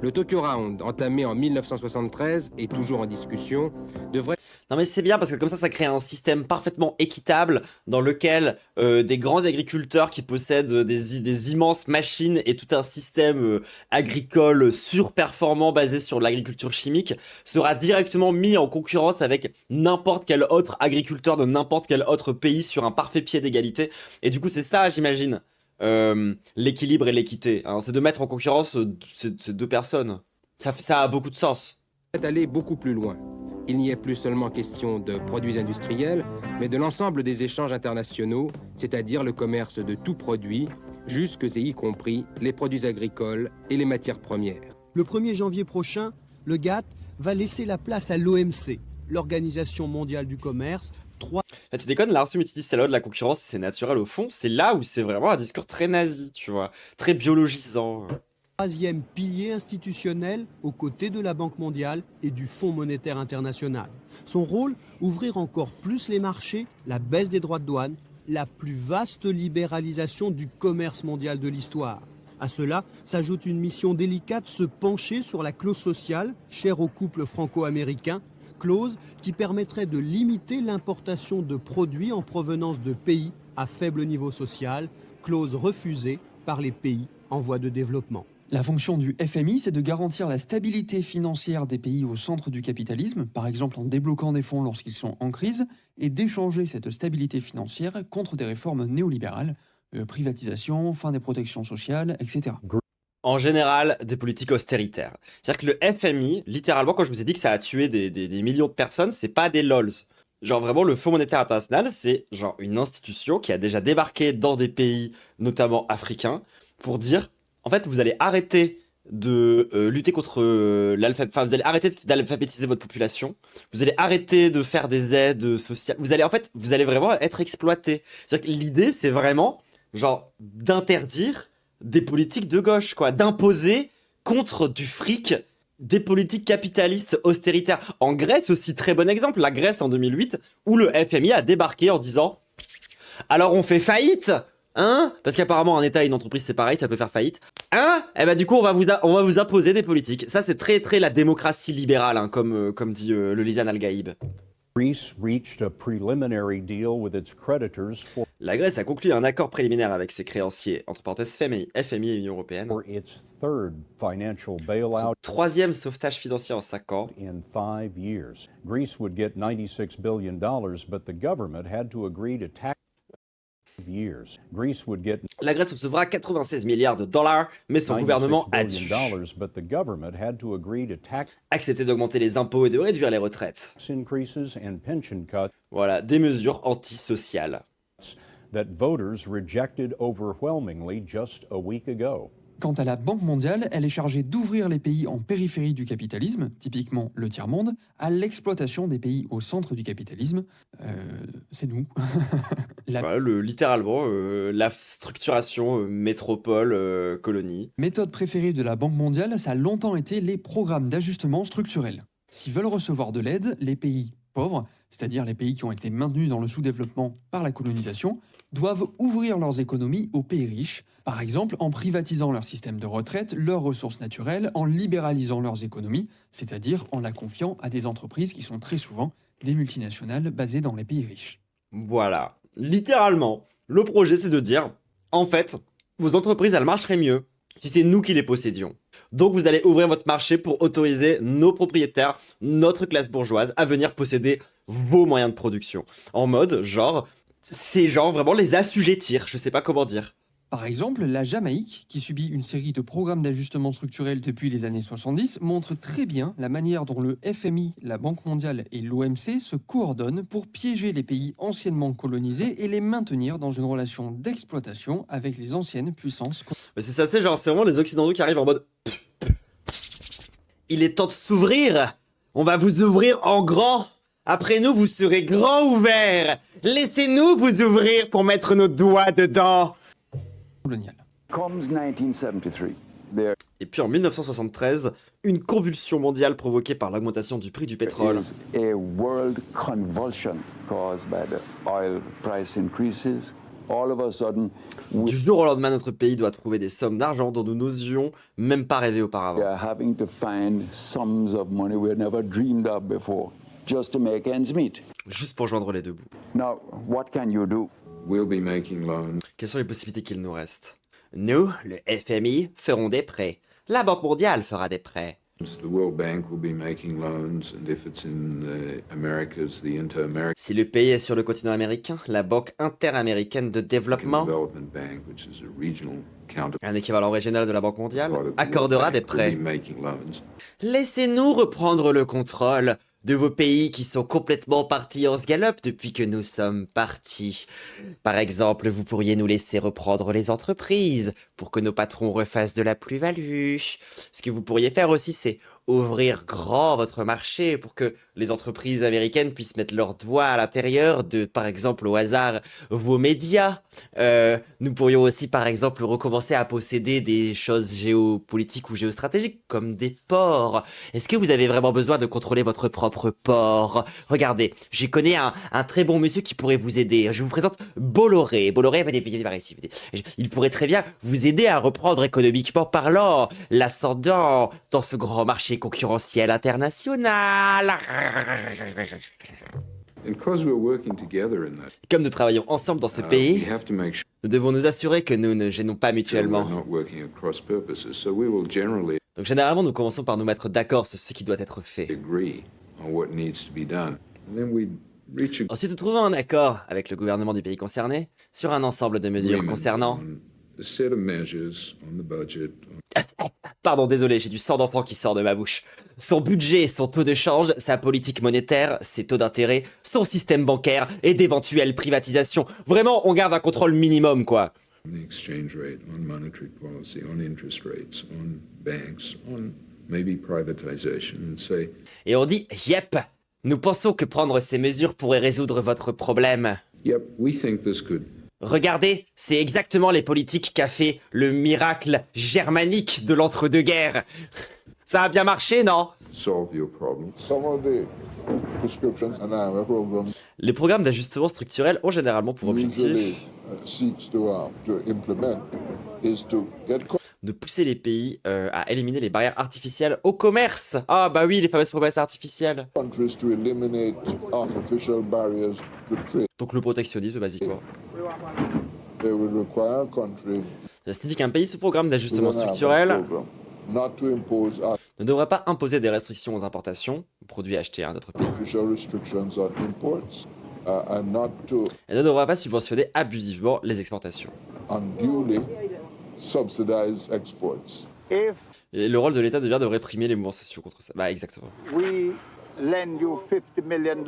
Le Tokyo Round, entamé en 1973 et toujours en discussion, devrait... Non mais c'est bien parce que comme ça crée un système parfaitement équitable dans lequel des grands agriculteurs qui possèdent des immenses machines et tout un système agricole surperformant basé sur l'agriculture chimique sera directement mis en concurrence avec n'importe quel autre agriculteur de n'importe quel autre pays sur un parfait pied d'égalité. Et du coup c'est ça j'imagine l'équilibre et l'équité. Hein. C'est de mettre en concurrence ces deux personnes. Ça a beaucoup de sens. Aller beaucoup plus loin. Il n'y est plus seulement question de produits industriels, mais de l'ensemble des échanges internationaux, c'est-à-dire le commerce de tout produit, jusque et y compris les produits agricoles et les matières premières. Le 1er janvier prochain, le GATT va laisser la place à l'OMC, l'Organisation mondiale du commerce. Là, tu déconnes, l'Ars Mutuis, c'est là de la concurrence, c'est naturel au fond. C'est là où c'est vraiment un discours très nazi, tu vois, très biologisant. Troisième pilier institutionnel aux côtés de la Banque mondiale et du Fonds monétaire international. Son rôle, ouvrir encore plus les marchés, la baisse des droits de douane, la plus vaste libéralisation du commerce mondial de l'histoire. À cela s'ajoute une mission délicate, se pencher sur la clause sociale, chère au couple franco-américain, clause qui permettrait de limiter l'importation de produits en provenance de pays à faible niveau social, clause refusée par les pays en voie de développement. La fonction du FMI, c'est de garantir la stabilité financière des pays au centre du capitalisme, par exemple en débloquant des fonds lorsqu'ils sont en crise, et d'échanger cette stabilité financière contre des réformes néolibérales, privatisation, fin des protections sociales, etc. En général, des politiques austéritaires. C'est-à-dire que le FMI, littéralement, quand je vous ai dit que ça a tué des millions de personnes, c'est pas des lols. Genre vraiment, le Fonds monétaire international, c'est genre une institution qui a déjà débarqué dans des pays, notamment africains, pour dire... En fait, vous allez arrêter de lutter contre l'alphabétisation. Enfin, vous allez arrêter d'alphabétiser votre population. Vous allez arrêter de faire des aides sociales. Vous allez vraiment être exploité. C'est-à-dire que l'idée, c'est vraiment, genre, d'interdire des politiques de gauche, quoi. D'imposer contre du fric des politiques capitalistes austéritaires. En Grèce aussi, très bon exemple. La Grèce en 2008, où le FMI a débarqué en disant « Alors on fait faillite !» Hein? Parce qu'apparemment, un État et une entreprise, c'est pareil, ça peut faire faillite. Hein? Eh ben, du coup, on va vous imposer des politiques. Ça, c'est très, très la démocratie libérale, hein, comme dit le Lisan Al-Gaïb. Greece reached a preliminary deal with its creditors for La Grèce a conclu un accord préliminaire avec ses créanciers, entre parenthèses FMI et l'Union européenne. its third financial Son bailout troisième sauvetage financier en 5 ans. in 5 years. Greece would get $96 billion, but the government had to agree to tax years. Greece would get La Grèce recevra 96 milliards de dollars, mais son gouvernement a dû but the government had to agree to tax accepter d'augmenter les impôts et de réduire les retraites. increases and pension cuts Voilà, des mesures antisociales. that voters rejected overwhelmingly just a week ago. Quant à la Banque mondiale, elle est chargée d'ouvrir les pays en périphérie du capitalisme, typiquement le tiers-monde, à l'exploitation des pays au centre du capitalisme. C'est nous. Voilà, littéralement, la structuration métropole-colonie. Méthode préférée de la Banque mondiale, ça a longtemps été les programmes d'ajustement structurel. S'ils veulent recevoir de l'aide, les pays pauvres, c'est-à-dire les pays qui ont été maintenus dans le sous-développement par la colonisation, doivent ouvrir leurs économies aux pays riches, par exemple en privatisant leur système de retraite, leurs ressources naturelles, en libéralisant leurs économies, c'est-à-dire en la confiant à des entreprises qui sont très souvent des multinationales basées dans les pays riches. Voilà. Littéralement, le projet, c'est de dire, en fait, vos entreprises, elles marcheraient mieux si c'est nous qui les possédions. Donc vous allez ouvrir votre marché pour autoriser nos propriétaires, notre classe bourgeoise, à venir posséder vos moyens de production. En mode, genre, c'est genre vraiment les assujettir, je sais pas comment dire. Par exemple, la Jamaïque, qui subit une série de programmes d'ajustement structurel depuis les années 70, montre très bien la manière dont le FMI, la Banque mondiale et l'OMC se coordonnent pour piéger les pays anciennement colonisés et les maintenir dans une relation d'exploitation avec les anciennes puissances. Mais c'est ça, tu sais, genre, c'est vraiment les Occidentaux qui arrivent en mode... Il est temps de s'ouvrir. On va vous ouvrir en grand. Après nous, vous serez grand ouvert. Laissez-nous vous ouvrir pour mettre nos doigts dedans. Et puis en 1973, une convulsion mondiale provoquée par l'augmentation du prix du pétrole. A world convulsion caused by the oil price increases. All of a sudden, du jour au lendemain, notre pays doit trouver des sommes d'argent dont nous n'osions même pas rêver auparavant. we are having to find sums of money we never dreamed of before, just to make ends meet. Juste pour joindre les deux bouts. Now, what can you do? We'll be making loans. Quelles sont les possibilités qu'il nous reste? Nous, le FMI, ferons des prêts. La Banque mondiale fera des prêts. The World Bank will be making loans, and if it's in the Americas, the Inter-American Si le pays est sur le continent américain, la Banque interaméricaine de développement, Development Bank, which is a regional counter, un équivalent régional de la Banque mondiale, accordera des will prêts. be making loans. Laissez-nous reprendre le contrôle de vos pays qui sont complètement partis en scalop depuis que nous sommes partis. Par exemple, vous pourriez nous laisser reprendre les entreprises pour que nos patrons refassent de la plus-value. Ce que vous pourriez faire aussi, c'est ouvrir grand votre marché pour que les entreprises américaines puissent mettre leurs doigts à l'intérieur de, par exemple, au hasard, vos médias. Nous pourrions aussi, par exemple, recommencer à posséder des choses géopolitiques ou géostratégiques, comme des ports. Est-ce que vous avez vraiment besoin de contrôler votre propre port? Regardez, je connais un très bon monsieur qui pourrait vous aider. Je vous présente Bolloré. Bolloré, venez par ici. Il pourrait très bien vous aider à reprendre économiquement parlant l'ascendant dans ce grand marché concurrentiel international. And because we're working together in that, Comme nous travaillons ensemble dans ce pays, we have to make sure nous devons nous assurer que nous ne gênons pas we're mutuellement. not working at cross purposes. So we will generally Donc généralement, nous commençons par nous mettre d'accord sur ce qui doit être fait. agree on what needs to be done. And then we reach a Ensuite, nous trouvons un accord avec le gouvernement du pays concerné sur un ensemble de mesures agreement concernant... on a set of measures on the budget. Pardon, désolé, j'ai du sang d'enfant qui sort de ma bouche. Son budget, son taux de change, sa politique monétaire, ses taux d'intérêt, son système bancaire et d'éventuelles privatisations. Vraiment, on garde un contrôle minimum, quoi. On the exchange rate, on monetary policy, on interest rates, on banks, on maybe privatization, and say, Et on dit, yep, nous pensons que prendre ces mesures pourrait résoudre votre problème. yep, we think this could Regardez, c'est exactement les politiques qu'a fait le miracle germanique de l'entre-deux-guerres. Ça a bien marché, non? solve your problem. Some of the prescriptions and IMF programs Les programmes d'ajustement structurel ont généralement pour usually objectif seeks to implement is to get de pousser les pays à éliminer les barrières artificielles au commerce. Ah bah oui, les fameuses promesses artificielles. Countries to eliminate artificial barriers to trade. Donc le protectionnisme, basiquement. They will require countries Ça signifie qu'un pays sous programme d'ajustement structurel not to impose ne devrait pas imposer des restrictions aux importations, aux produits achetés à un autre pays. artificial restrictions on imports and not to Et ne devrait pas subventionner abusivement les exportations. unduly subsidize exports. If Et le rôle de l'État devient de réprimer les mouvements sociaux contre ça. Bah exactement. we lend you $50 million,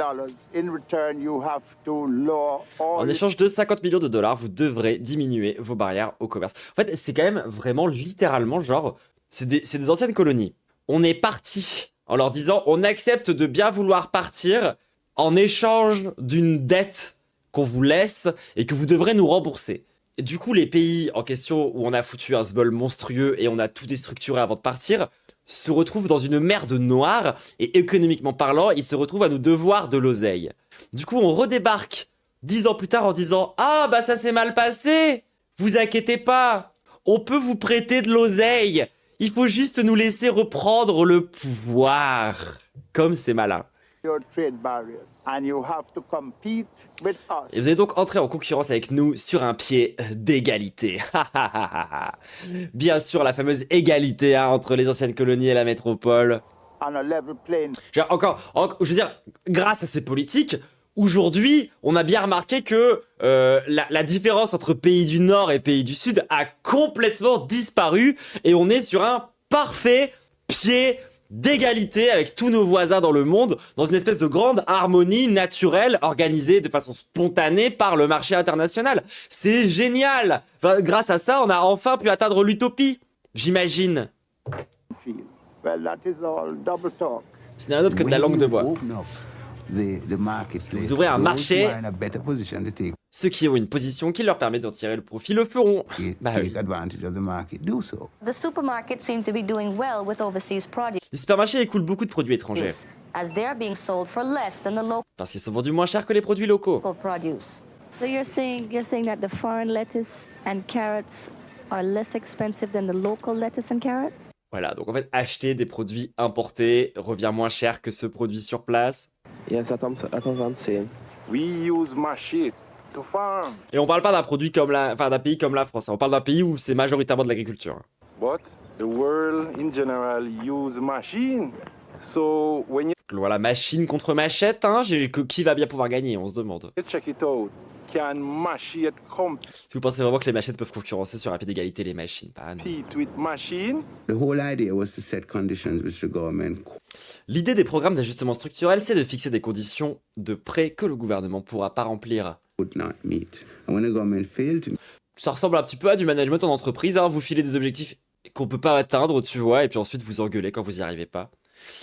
in return you have to lower all... En échange de 50 millions de dollars, vous devrez diminuer vos barrières au commerce. En fait, c'est quand même vraiment littéralement genre, c'est des anciennes colonies. On est parti en leur disant, on accepte de bien vouloir partir en échange d'une dette qu'on vous laisse et que vous devrez nous rembourser. Et du coup, les pays en question où on a foutu un sbol monstrueux et on a tout déstructuré avant de partir, se retrouvent dans une merde noire et économiquement parlant, ils se retrouvent à nous devoir de l'oseille. Du coup, on redébarque 10 ans plus tard en disant « Ah, bah ça s'est mal passé. Vous inquiétez pas. On peut vous prêter de l'oseille. Il faut juste nous laisser reprendre le pouvoir. » Comme c'est malin. your trade barriers, and you have to compete with us. Et vous allez donc entrer en concurrence avec nous sur un pied d'égalité. Bien sûr, la fameuse égalité hein, entre les anciennes colonies et la métropole. On a level playing. Je veux dire, grâce à ces politiques, aujourd'hui, on a bien remarqué que la différence entre pays du Nord et pays du Sud a complètement disparu et on est sur un parfait pied d'égalité avec tous nos voisins dans le monde, dans une espèce de grande harmonie naturelle organisée de façon spontanée par le marché international. C'est génial! Enfin, grâce à ça, on a enfin pu atteindre l'utopie, j'imagine. Well, that is all double talk. Ce n'est rien d'autre que de la langue de bois. Parce que vous ouvrez un marché, ceux qui ont une position qui leur permet d'en tirer le profit le feront. Bah oui. The supermarkets seem to be doing well with overseas produce. Les supermarchés écoulent beaucoup de produits étrangers. As they are being sold for less than the local Parce qu'ils sont vendus moins cher que les produits locaux. produce. So you're saying that the foreign lettuce and carrots are less expensive than the local lettuce and carrot? Voilà, donc en fait, acheter des produits importés revient moins cher que ce produit sur place. Yes, that's what I'm saying. We use machine to farm. Et on parle pas d'un produit comme d'un pays comme la France, hein. On parle d'un pays où c'est majoritairement de l'agriculture. But the world in general use machine. So when you Voilà, machine contre machette, hein, qui va bien pouvoir gagner, on se demande. check it out, can machine Si vous pensez vraiment que les machettes peuvent concurrencer sur un pied d'égalité les machines, pas non. compete with machine? The whole idea was to set conditions which the government L'idée des programmes d'ajustement structurel, c'est de fixer des conditions de prêt que le gouvernement pourra pas remplir. could not meet. And when the government failed to Ça ressemble un petit peu à du management en entreprise, hein. Vous filez des objectifs qu'on peut pas atteindre, tu vois, et puis ensuite vous engueulez quand vous y arrivez pas.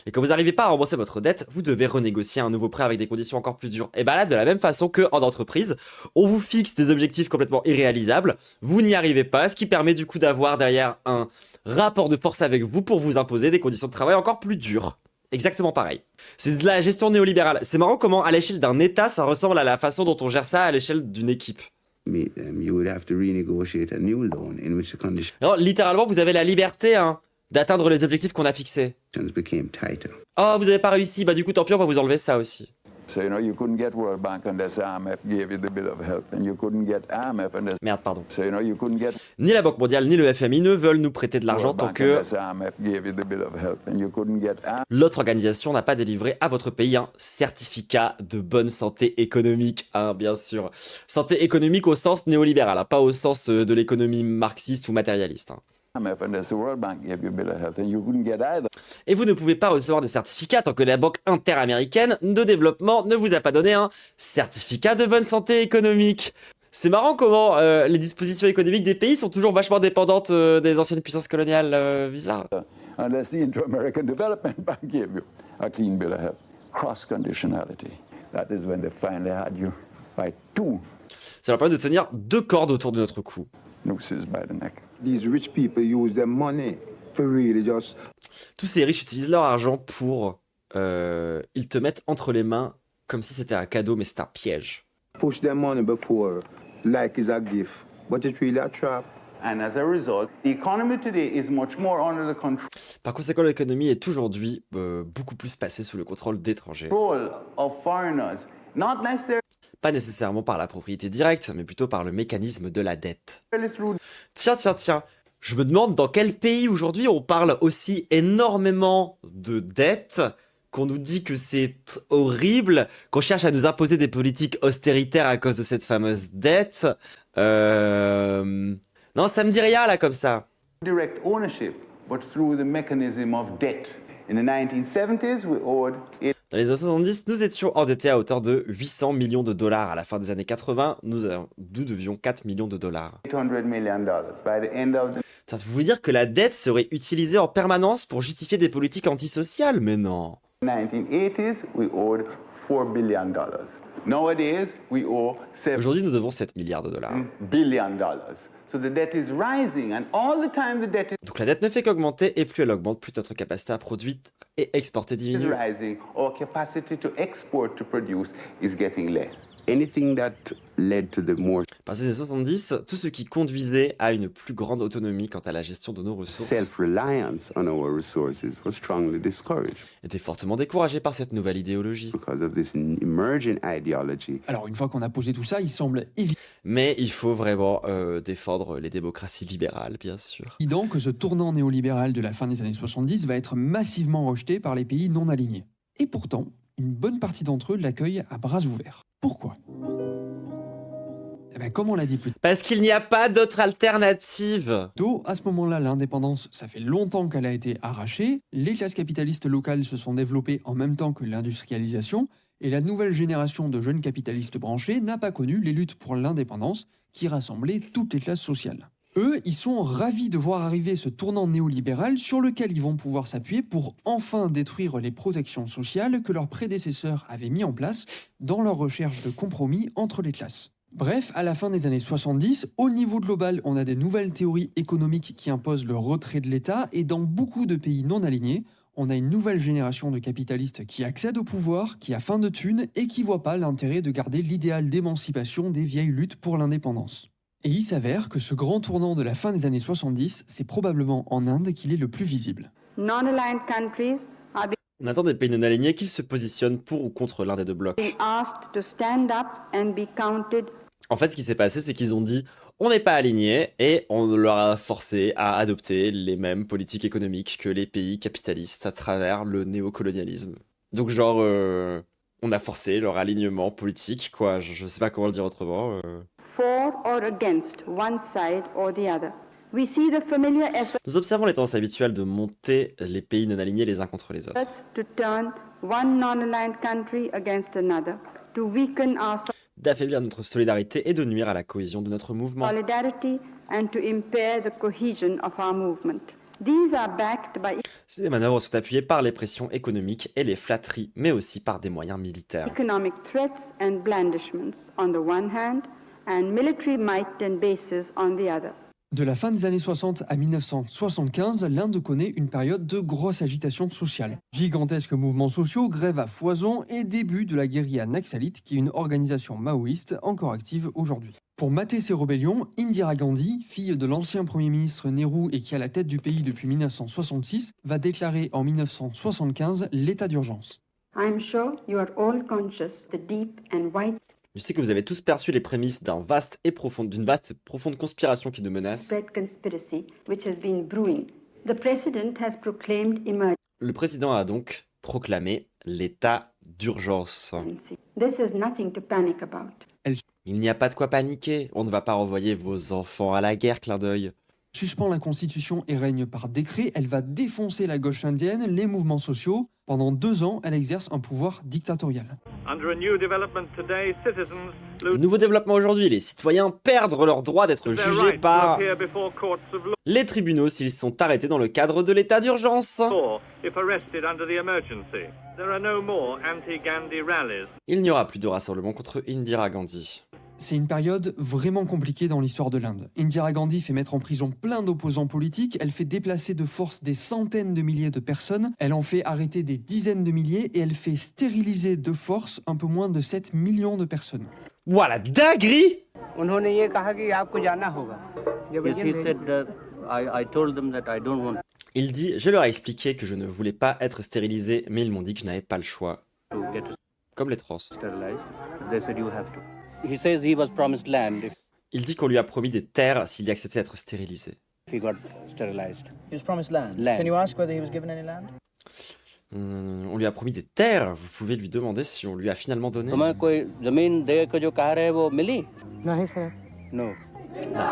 Et quand vous n'arrivez pas à rembourser votre dette, vous devez renégocier un nouveau prêt avec des conditions encore plus dures. Et bah là, de la même façon qu'en entreprise, on vous fixe des objectifs complètement irréalisables, vous n'y arrivez pas, ce qui permet du coup d'avoir derrière un rapport de force avec vous pour vous imposer des conditions de travail encore plus dures. Exactement pareil. C'est de la gestion néolibérale. C'est marrant comment à l'échelle d'un État, ça ressemble à la façon dont on gère ça à l'échelle d'une équipe. meet them, you would have to renegotiate a new loan in which the conditions Alors, littéralement, vous avez la liberté hein, d'atteindre les objectifs qu'on a fixés. became tighter. Oh, vous avez pas réussi, bah du coup, tant pis, on va vous enlever ça aussi. So, you couldn't get World Bank unless IMF gave you the bill of health, and you couldn't get IMF unless... Merde, pardon. So, you couldn't get Ni la Banque mondiale, ni le FMI ne veulent nous prêter de l'argent World tant Bank que unless IMF gave you the bill of health, and you couldn't get l'autre organisation n'a pas délivré à votre pays un certificat de bonne santé économique, hein, bien sûr. Santé économique au sens néolibéral, hein, pas au sens de l'économie marxiste ou matérialiste. Hein. IMF unless the World Bank gave you a bill of health, and you couldn't get either. Et vous ne pouvez pas recevoir des certificats tant que la Banque interaméricaine de développement ne vous a pas donné un certificat de bonne santé économique. C'est marrant comment les dispositions économiques des pays sont toujours vachement dépendantes des anciennes puissances coloniales bizarres. Unless the Inter-American Development Bank gave you a clean bill of health. Cross-conditionality. That is when they finally had you by two Ça leur permet de tenir deux cordes autour de notre cou. nooses by the neck. These rich people use their money to really just Tous ces riches utilisent leur argent pour... ils te mettent entre les mains comme si c'était un cadeau, mais c'est un piège. push their money before like it's a gift, but it's really a trap. And as a result, the economy today is much more under the Par conséquent, l'économie est aujourd'hui beaucoup plus passée sous le contrôle d'étrangers. control of foreigners, not necessarily Pas nécessairement par la propriété directe, mais plutôt par le mécanisme de la dette. through Tiens, je me demande dans quel pays aujourd'hui on parle aussi énormément de dettes, qu'on nous dit que c'est horrible, qu'on cherche à nous imposer des politiques austéritaires à cause de cette fameuse dette. Non, ça me dit rien là comme ça. direct ownership, but through the mechanism of debt. In the 1970s, we owed Dans les années 70, nous étions endettés à hauteur de 800 millions de dollars. À la fin des années 80, nous devions 4 millions de dollars. $800 million. By the end of the Ça veut dire que la dette serait utilisée en permanence pour justifier des politiques antisociales? Mais non. 1980s, we owed $4 billion. Nowadays, we owe Aujourd'hui, nous devons 7 milliards de dollars. $7 billion. So the debt is rising, and all the time the debt Donc la dette ne fait qu'augmenter, et plus elle augmente, plus notre capacité à produire et exporter is diminue. rising. Our capacity to export, to produce, is getting less. Anything that led to the more Par ces années 70, tout ce qui conduisait à une plus grande autonomie quant à la gestion de nos ressources self-reliance on our resources was strongly discouraged était fortement découragé par cette nouvelle idéologie. because of this emerging ideology. Alors une fois qu'on a posé tout ça, il semble Mais il faut vraiment défendre les démocraties libérales, bien sûr. évident que ce tournant néolibéral de la fin des années 70 va être massivement rejeté par les pays non alignés. Et pourtant, une bonne partie d'entre eux l'accueillent à bras ouverts. Pourquoi? Eh bien, comme on l'a dit plus Parce qu'il n'y a pas d'autre alternative. tôt, à ce moment-là, l'indépendance, ça fait longtemps qu'elle a été arrachée, les classes capitalistes locales se sont développées en même temps que l'industrialisation, et la nouvelle génération de jeunes capitalistes branchés n'a pas connu les luttes pour l'indépendance qui rassemblaient toutes les classes sociales. Eux, ils sont ravis de voir arriver ce tournant néolibéral sur lequel ils vont pouvoir s'appuyer pour enfin détruire les protections sociales que leurs prédécesseurs avaient mis en place dans leur recherche de compromis entre les classes. Bref, à la fin des années 70, au niveau global, on a des nouvelles théories économiques qui imposent le retrait de l'État, et dans beaucoup de pays non alignés, on a une nouvelle génération de capitalistes qui accèdent au pouvoir, qui a faim de thunes et qui voit pas l'intérêt de garder l'idéal d'émancipation des vieilles luttes pour l'indépendance. Et il s'avère que ce grand tournant de la fin des années 70, c'est probablement en Inde qu'il est le plus visible. Non-aligned countries are On attend des pays non alignés qu'ils se positionnent pour ou contre l'un des deux blocs. being asked to stand up and be counted. En fait, ce qui s'est passé, c'est qu'ils ont dit on n'est pas alignés et on leur a forcé à adopter les mêmes politiques économiques que les pays capitalistes à travers le néocolonialisme. Donc genre, on a forcé leur alignement politique, quoi. Je sais pas comment le dire autrement. For or against one side or the other. We see the familiar effort Nous observons les tendances habituelles de monter les pays non alignés les uns contre les autres. to turn one non-aligned country against another, to weaken our D'affaiblir notre solidarité et de nuire à la cohésion de notre mouvement. solidarity and to impair the cohesion of our movement. These are backed by Ces manœuvres sont appuyées par les pressions économiques et les flatteries, mais aussi par des moyens militaires. economic threats and blandishments on the one hand, and military might and bases on the other. De la fin des années 60 à 1975, l'Inde connaît une période de grosse agitation sociale. Gigantesques mouvements sociaux, grèves à foison et début de la guérilla naxalite, qui est une organisation maoïste encore active aujourd'hui. Pour mater ces rébellions, Indira Gandhi, fille de l'ancien Premier ministre Nehru et qui est à la tête du pays depuis 1966, va déclarer en 1975 l'état d'urgence. I'm sure you are all conscious the deep and wide Je sais que vous avez tous perçu les prémices d'une vaste et profonde conspiration qui nous menace. spread conspiracy which has been brewing. The president has proclaimed emergency. Le président a donc proclamé l'état d'urgence. This is nothing to panic about. Il n'y a pas de quoi paniquer, on ne va pas renvoyer vos enfants à la guerre, clin d'œil. Suspend la Constitution et règne par décret, elle va défoncer la gauche indienne, les mouvements sociaux. Pendant 2 ans, elle exerce un pouvoir dictatorial. Nouveau développement aujourd'hui, les citoyens perdent leur droit d'être jugés par les tribunaux s'ils sont arrêtés dans le cadre de l'état d'urgence. Il n'y aura plus de rassemblement contre Indira Gandhi. C'est une période vraiment compliquée dans l'histoire de l'Inde. Indira Gandhi fait mettre en prison plein d'opposants politiques, elle fait déplacer de force des centaines de milliers de personnes, elle en fait arrêter des dizaines de milliers et elle fait stériliser de force un peu moins de 7 millions de personnes. Voilà, dinguerie! Il dit, je leur ai expliqué que je ne voulais pas être stérilisé, mais ils m'ont dit que je n'avais pas le choix. Comme les trans. Il dit qu'on lui a promis des terres s'il y acceptait d'être stérilisé. On lui a promis des terres. Vous pouvez lui demander si on lui a finalement donné.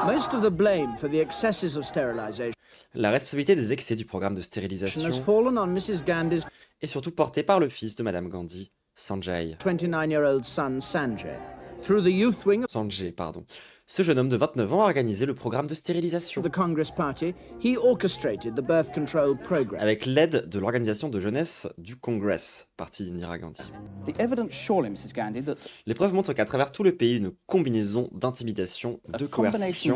Most of the blame for the excesses of sterilization La responsabilité des excès du programme de stérilisation has fallen on Mrs. Gandhi's est surtout portée par le fils de Madame Gandhi, Sanjay. 29-year-old son Sanjay. Through the youth wing of Sanjay, pardon. Ce jeune homme de 29 ans a organisé le programme de stérilisation. the Congress Party, he orchestrated the birth control program. Avec l'aide de l'organisation de jeunesse du Congress, parti d'Indira Gandhi. Les preuves montrent qu'à travers tout le pays, une combinaison d'intimidation, de coercition,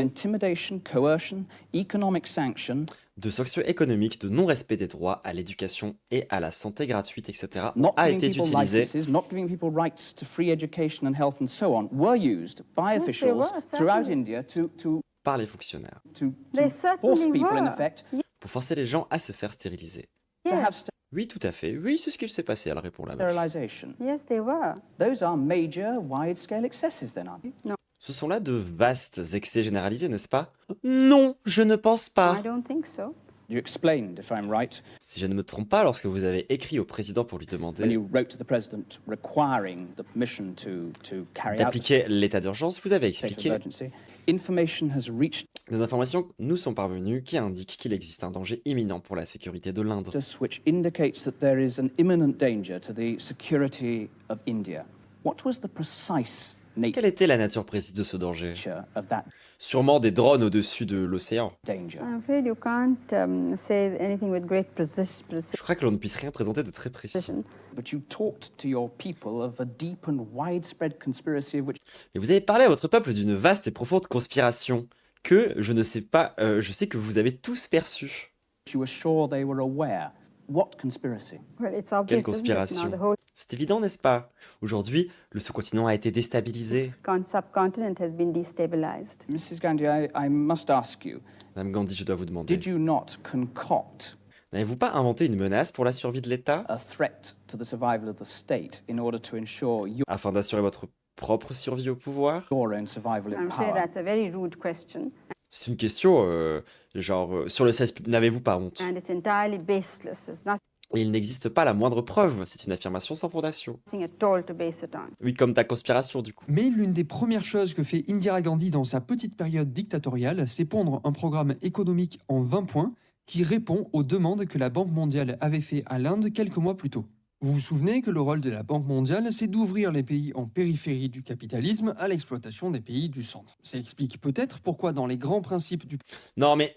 de sanctions économiques, de non-respect des droits à l'éducation et à la santé gratuite, etc., a été utilisée par les fonctionnaires pour forcer les gens à se faire stériliser. Oui, tout à fait. Oui, c'est ce qu'il s'est passé, elle répond la meuf. Yes, they were. Ce sont là de vastes excès généralisés, n'est-ce pas? Non, je ne pense pas. I don't think so. Si je ne me trompe pas, lorsque vous avez écrit au président pour lui demander d'appliquer l'état d'urgence, vous avez expliqué des informations nous sont parvenues qui indiquent qu'il existe un danger imminent pour la sécurité de l'Inde. Quelle était la nature précise de ce danger? Sûrement des drones au-dessus de l'océan. I'm afraid you can't say anything with great precision. Je crois que l'on ne puisse rien présenter de très précis. Et vous avez parlé à votre peuple d'une vaste et profonde conspiration que je ne sais pas, je sais que vous avez tous perçu. Well, it's obvious, Quelle isn't it? conspiration? Now the whole C'est évident, n'est-ce pas? Aujourd'hui, le sous-continent a été déstabilisé. subcontinent has been destabilized. Mrs. Gandhi, I must ask you, Madame Gandhi, je dois vous demander. did you not concoct N'avez-vous pas inventé une menace pour la survie de l'État a threat to the survival of the state in order to ensure afin d'assurer votre propre survie au pouvoir? your own survival in I'm afraid power? that's a very rude question, C'est une question, sur le 16, n'avez-vous pas honte? and it's entirely baseless. There's Et il n'existe pas la moindre preuve, c'est une affirmation sans fondation. nothing at all to base it on. Oui, comme ta conspiration du coup. Mais l'une des premières choses que fait Indira Gandhi dans sa petite période dictatoriale, c'est pondre un programme économique en 20 points qui répond aux demandes que la Banque mondiale avait fait à l'Inde quelques mois plus tôt. Vous vous souvenez que le rôle de la Banque mondiale, c'est d'ouvrir les pays en périphérie du capitalisme à l'exploitation des pays du centre. Ça explique peut-être pourquoi dans les grands principes du... Non mais...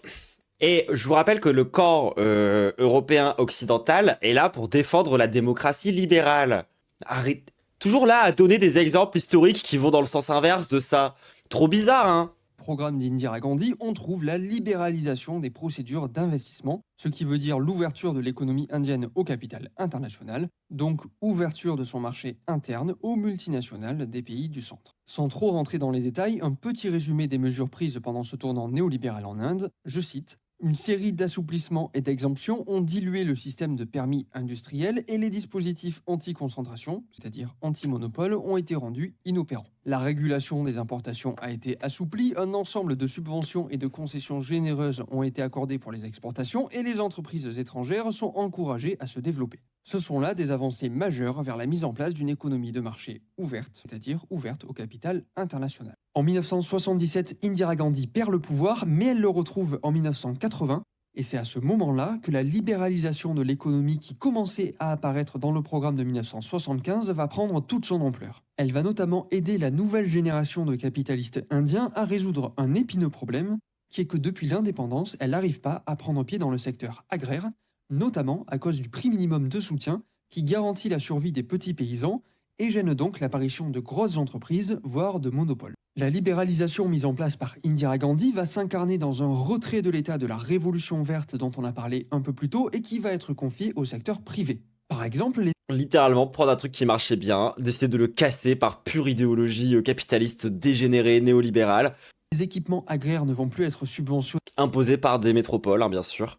Et je vous rappelle que le corps européen occidental est là pour défendre la démocratie libérale. Arrête. Toujours là à donner des exemples historiques qui vont dans le sens inverse de ça. Trop bizarre, hein? Programme d'Indira Gandhi, on trouve la libéralisation des procédures d'investissement, ce qui veut dire l'ouverture de l'économie indienne au capital international, donc ouverture de son marché interne aux multinationales des pays du centre. Sans trop rentrer dans les détails, un petit résumé des mesures prises pendant ce tournant néolibéral en Inde, je cite: une série d'assouplissements et d'exemptions ont dilué le système de permis industriel et les dispositifs anti-concentration, c'est-à-dire anti-monopole, ont été rendus inopérants. La régulation des importations a été assouplie, un ensemble de subventions et de concessions généreuses ont été accordées pour les exportations et les entreprises étrangères sont encouragées à se développer. Ce sont là des avancées majeures vers la mise en place d'une économie de marché ouverte, c'est-à-dire ouverte au capital international. En 1977, Indira Gandhi perd le pouvoir, mais elle le retrouve en 1980. Et c'est à ce moment-là que la libéralisation de l'économie qui commençait à apparaître dans le programme de 1975 va prendre toute son ampleur. Elle va notamment aider la nouvelle génération de capitalistes indiens à résoudre un épineux problème, qui est que depuis l'indépendance, elle n'arrive pas à prendre pied dans le secteur agraire, notamment à cause du prix minimum de soutien qui garantit la survie des petits paysans et gêne donc l'apparition de grosses entreprises, voire de monopoles. La libéralisation mise en place par Indira Gandhi va s'incarner dans un retrait de l'État de la révolution verte dont on a parlé un peu plus tôt et qui va être confié au secteur privé. Par exemple, littéralement prendre un truc qui marchait bien, d'essayer de le casser par pure idéologie capitaliste dégénérée, néolibérale. Les équipements agraires ne vont plus être subventionnés. Imposés par des métropoles, bien sûr.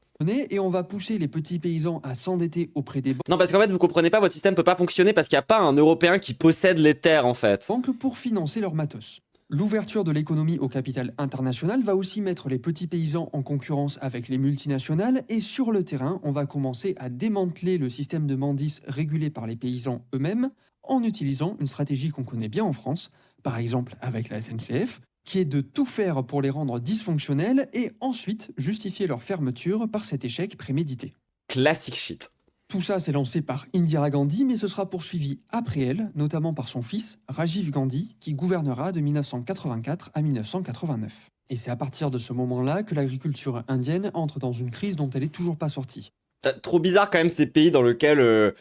Et on va pousser les petits paysans à s'endetter auprès des banques. Non, parce qu'en fait, vous comprenez pas, votre système peut pas fonctionner parce qu'il n'y a pas un Européen qui possède les terres, en fait. Banques pour financer leur matos. L'ouverture de l'économie au capital international va aussi mettre les petits paysans en concurrence avec les multinationales et sur le terrain, on va commencer à démanteler le système de Mandis régulé par les paysans eux-mêmes en utilisant une stratégie qu'on connaît bien en France, par exemple avec la SNCF, qui est de tout faire pour les rendre dysfonctionnels et ensuite justifier leur fermeture par cet échec prémédité. Classic shit. Tout ça s'est lancé par Indira Gandhi, mais ce sera poursuivi après elle, notamment par son fils, Rajiv Gandhi, qui gouvernera de 1984 à 1989. Et c'est à partir de ce moment-là que l'agriculture indienne entre dans une crise dont elle est toujours pas sortie. Trop bizarre quand même ces pays dans lesquels,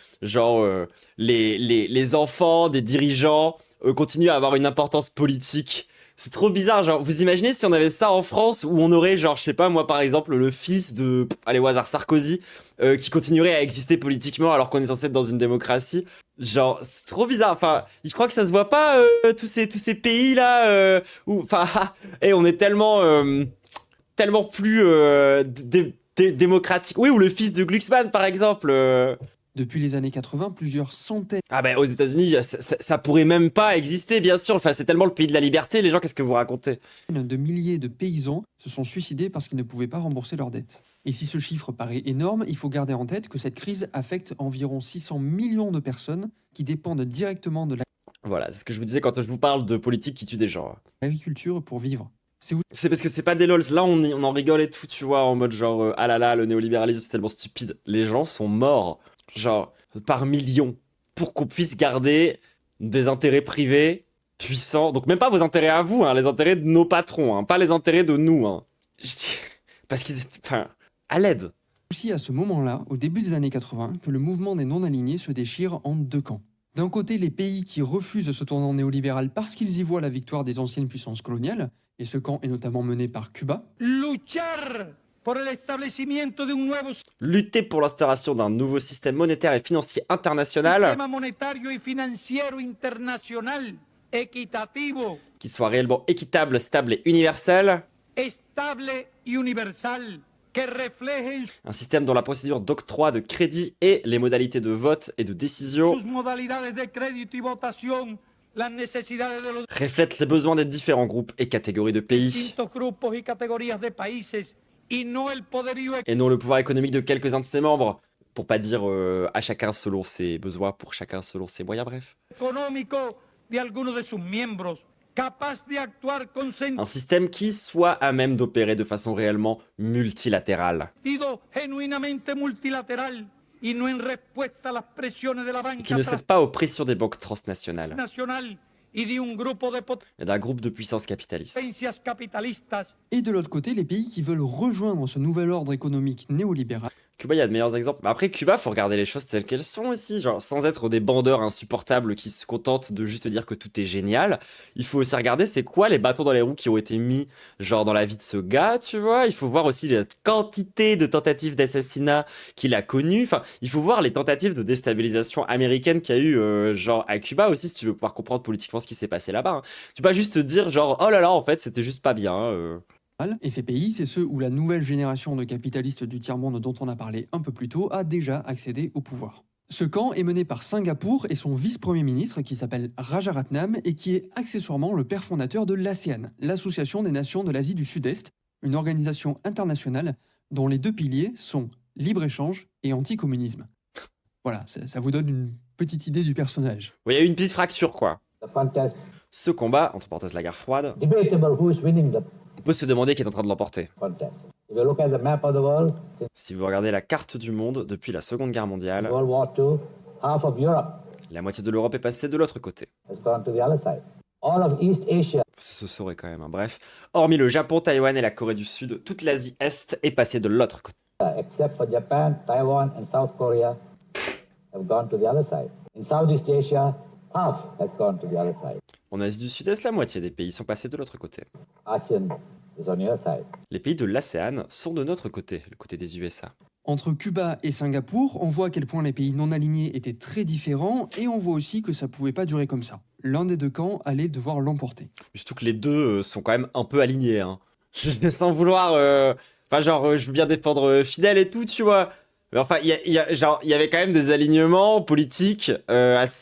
les enfants des dirigeants continuent à avoir une importance politique. C'est trop bizarre, genre, vous imaginez si on avait ça en France, où on aurait, genre, je sais pas, moi, par exemple, le fils de, allez, au hasard, Sarkozy, qui continuerait à exister politiquement alors qu'on est censé être dans une démocratie. Genre, c'est trop bizarre, enfin, je crois que ça se voit pas, tous ces pays-là, où, enfin, et on est tellement plus démocratique. Oui, ou le fils de Glucksmann, par exemple. Depuis les années 80, plusieurs centaines... Ah ben aux États-Unis, ça pourrait même pas exister, bien sûr. Enfin, c'est tellement le pays de la liberté, les gens, qu'est-ce que vous racontez? De milliers de paysans se sont suicidés parce qu'ils ne pouvaient pas rembourser leurs dettes. Et si ce chiffre paraît énorme, il faut garder en tête que cette crise affecte environ 600 millions de personnes qui dépendent directement de Voilà, c'est ce que je vous disais quand je vous parle de politique qui tue des gens. l'agriculture pour vivre. C'est parce que c'est pas des lols. Là, on en rigole et tout, tu vois, en mode genre, ah là là, le néolibéralisme, c'est tellement stupide. Les gens sont morts. Genre, par millions, pour qu'on puisse garder des intérêts privés puissants. Donc même pas vos intérêts à vous, hein, les intérêts de nos patrons, hein, pas les intérêts de nous. Hein. Parce qu'ils étaient... Enfin, à l'aide. Aussi à ce moment-là, au début des années 80, que le mouvement des non-alignés se déchire en deux camps. D'un côté, les pays qui refusent ce tournant néolibéral parce qu'ils y voient la victoire des anciennes puissances coloniales, et ce camp est notamment mené par Cuba. Lutter pour l'instauration d'un nouveau système monétaire et financier international qui soit réellement équitable, stable et universel. Un système dont la procédure d'octroi de crédit et les modalités de vote et de décision reflètent les besoins des différents groupes et catégories de pays. Et non le pouvoir économique de quelques-uns de ses membres, pour pas dire à chacun selon ses besoins, pour chacun selon ses moyens, bref. Un système qui soit à même d'opérer de façon réellement multilatérale. Qui ne cède pas aux pressions des banques transnationales et d'un groupe de puissance capitaliste. Et de l'autre côté, les pays qui veulent rejoindre ce nouvel ordre économique néolibéral. Cuba, il y a de meilleurs exemples. Mais après, Cuba, faut regarder les choses telles qu'elles sont aussi. Genre, sans être des bandeurs insupportables qui se contentent de juste dire que tout est génial. Il faut aussi regarder c'est quoi les bâtons dans les roues qui ont été mis, genre, dans la vie de ce gars, tu vois. Il faut voir aussi la quantité de tentatives d'assassinat qu'il a connues. Enfin, il faut voir les tentatives de déstabilisation américaine qu'il y a eu, genre, à Cuba aussi, si tu veux pouvoir comprendre politiquement ce qui s'est passé là-bas. Hein. Tu peux pas juste te dire, genre, oh là là, en fait, c'était juste pas bien. Et ces pays, c'est ceux où la nouvelle génération de capitalistes du tiers-monde dont on a parlé un peu plus tôt a déjà accédé au pouvoir. Ce camp est mené par Singapour et son vice-premier ministre qui s'appelle Rajaratnam et qui est accessoirement le père fondateur de l'ASEAN, l'Association des Nations de l'Asie du Sud-Est, une organisation internationale dont les deux piliers sont libre-échange et anticommunisme. Voilà, ça vous donne une petite idée du personnage. Oui, il y a eu une petite fracture, quoi. Ce combat, entre parenthèses la guerre froide, on peut se demander qui est en train de l'emporter. Si vous regardez la carte du monde depuis la Seconde Guerre mondiale, la moitié de l'Europe est passée de l'autre côté. Ce saurait quand même, hein. Bref. Hormis le Japon, Taïwan et la Corée du Sud, toute l'Asie Est est passée de l'autre côté. Except for Japan, Taiwan and South Korea have gone to the other side. In Southeast Asia, half has gone to the other side. En Asie du Sud-Est, la moitié des pays sont passés de l'autre côté. ASEAN is on your side. Les pays de l'ASEAN sont de notre côté, le côté des USA. Entre Cuba et Singapour, on voit à quel point les pays non alignés étaient très différents et on voit aussi que ça pouvait pas durer comme ça. L'un des deux camps allait devoir l'emporter. Surtout que les deux sont quand même un peu alignés, hein. Sans vouloir... Enfin, genre, je veux bien défendre Fidel et tout, tu vois. Mais enfin, il y avait quand même des alignements politiques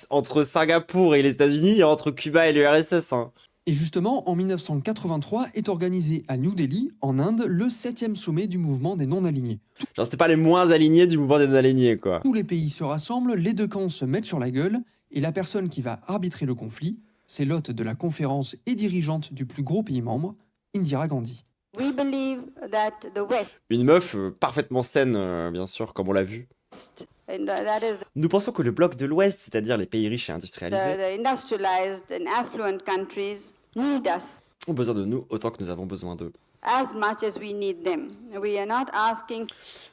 entre Singapour et les États-Unis et entre Cuba et l'URSS, hein. Et justement, en 1983 est organisé à New Delhi, en Inde, le 7e sommet du mouvement des non-alignés. Genre, c'était pas les moins alignés du mouvement des non-alignés, quoi. Tous les pays se rassemblent, les deux camps se mettent sur la gueule, et la personne qui va arbitrer le conflit, c'est l'hôte de la conférence et dirigeante du plus gros pays membre, Indira Gandhi. We believe that the West, Une meuf parfaitement saine, bien sûr, comme on l'a vu. and that is Nous pensons que le bloc de l'Ouest, c'est-à-dire les pays riches et industrialisés, the industrialized and affluent countries, need us ont besoin de nous autant que nous avons besoin d'eux. as much as we need them. We are not asking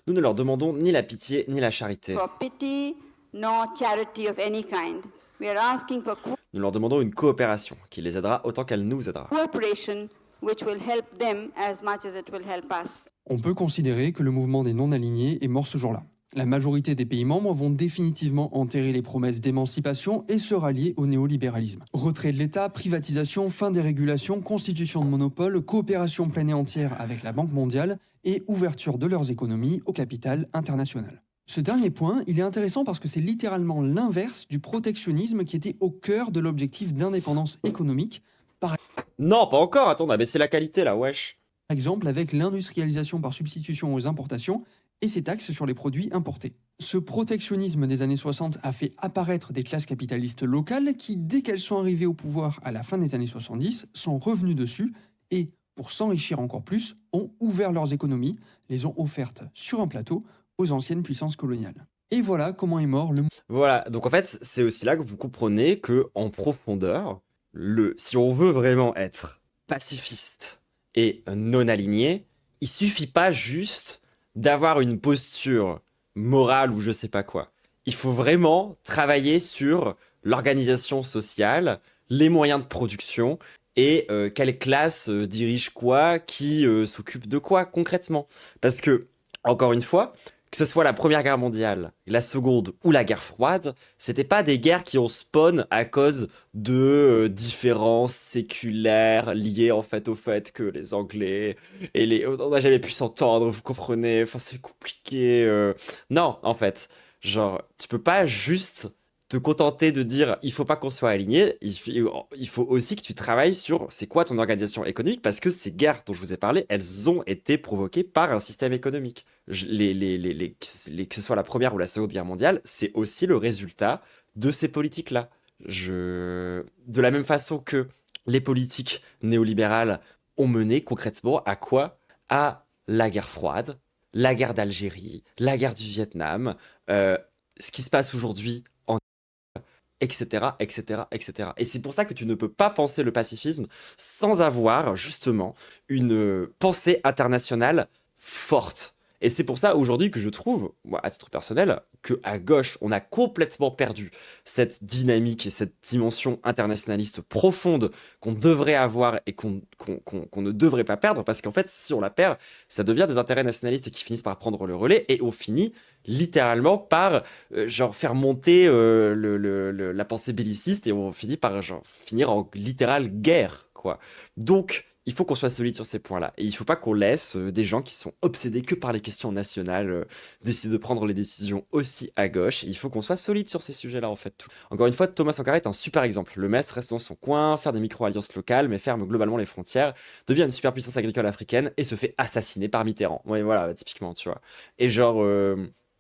Nous ne leur demandons ni la pitié ni la charité. for pity nor charity of any kind. We are asking for Nous leur demandons une coopération qui les aidera autant qu'elle nous aidera. cooperation which will help them as much as it will help us. On peut considérer que le mouvement des non-alignés est mort ce jour-là. La majorité des pays membres vont définitivement enterrer les promesses d'émancipation et se rallier au néolibéralisme. Retrait de l'État, privatisation, fin des régulations, constitution de monopole, coopération pleine et entière avec la Banque mondiale et ouverture de leurs économies au capital international. Ce dernier point, il est intéressant parce que c'est littéralement l'inverse du protectionnisme qui était au cœur de l'objectif d'indépendance économique. Par Non, pas encore, attends, on a baissé la qualité là, wesh. exemple avec l'industrialisation par substitution aux importations et ses taxes sur les produits importés. Ce protectionnisme des années 60 a fait apparaître des classes capitalistes locales qui, dès qu'elles sont arrivées au pouvoir à la fin des années 70, sont revenues dessus et, pour s'enrichir encore plus, ont ouvert leurs économies, les ont offertes sur un plateau aux anciennes puissances coloniales. Et voilà comment est mort le... Voilà, donc en fait, c'est aussi là que vous comprenez que en profondeur, si on veut vraiment être pacifiste et non aligné, il suffit pas juste d'avoir une posture morale ou je sais pas quoi. Il faut vraiment travailler sur l'organisation sociale, les moyens de production et quelle classe dirige quoi, qui s'occupe de quoi concrètement. Parce que, encore une fois, que ce soit la Première Guerre mondiale, la Seconde ou la Guerre froide, c'était pas des guerres qui ont spawn à cause de différences séculaires liées en fait au fait que les Anglais et on n'a jamais pu s'entendre, vous comprenez, enfin c'est compliqué. Non, en fait, genre, tu peux pas juste te contenter de dire il faut pas qu'on soit aligné, il faut aussi que tu travailles sur c'est quoi ton organisation économique parce que ces guerres dont je vous ai parlé, elles ont été provoquées par un système économique. Que ce soit la Première ou la Seconde Guerre mondiale, c'est aussi le résultat de ces politiques-là. De la même façon que les politiques néolibérales ont mené concrètement à quoi? À la guerre froide, la guerre d'Algérie, la guerre du Vietnam, ce qui se passe aujourd'hui etc., etc., etc. Et c'est pour ça que tu ne peux pas penser le pacifisme sans avoir justement une pensée internationale forte. Et c'est pour ça aujourd'hui que je trouve, moi à titre personnel, qu'à gauche, on a complètement perdu cette dynamique et cette dimension internationaliste profonde qu'on devrait avoir et qu'on ne devrait pas perdre, parce qu'en fait, si on la perd, ça devient des intérêts nationalistes qui finissent par prendre le relais, et on finit littéralement par genre faire monter la pensée belliciste, et on finit par genre finir en littérale guerre, quoi. Donc, il faut qu'on soit solide sur ces points-là. Et il ne faut pas qu'on laisse des gens qui sont obsédés que par les questions nationales décider de prendre les décisions aussi à gauche. Et il faut qu'on soit solide sur ces sujets-là, en fait. Encore une fois, Thomas Sankara est un super exemple. Le maître reste dans son coin, faire des micro-alliances locales, mais ferme globalement les frontières, devient une superpuissance agricole africaine et se fait assassiner par Mitterrand. Ouais, voilà, typiquement, tu vois. Et genre,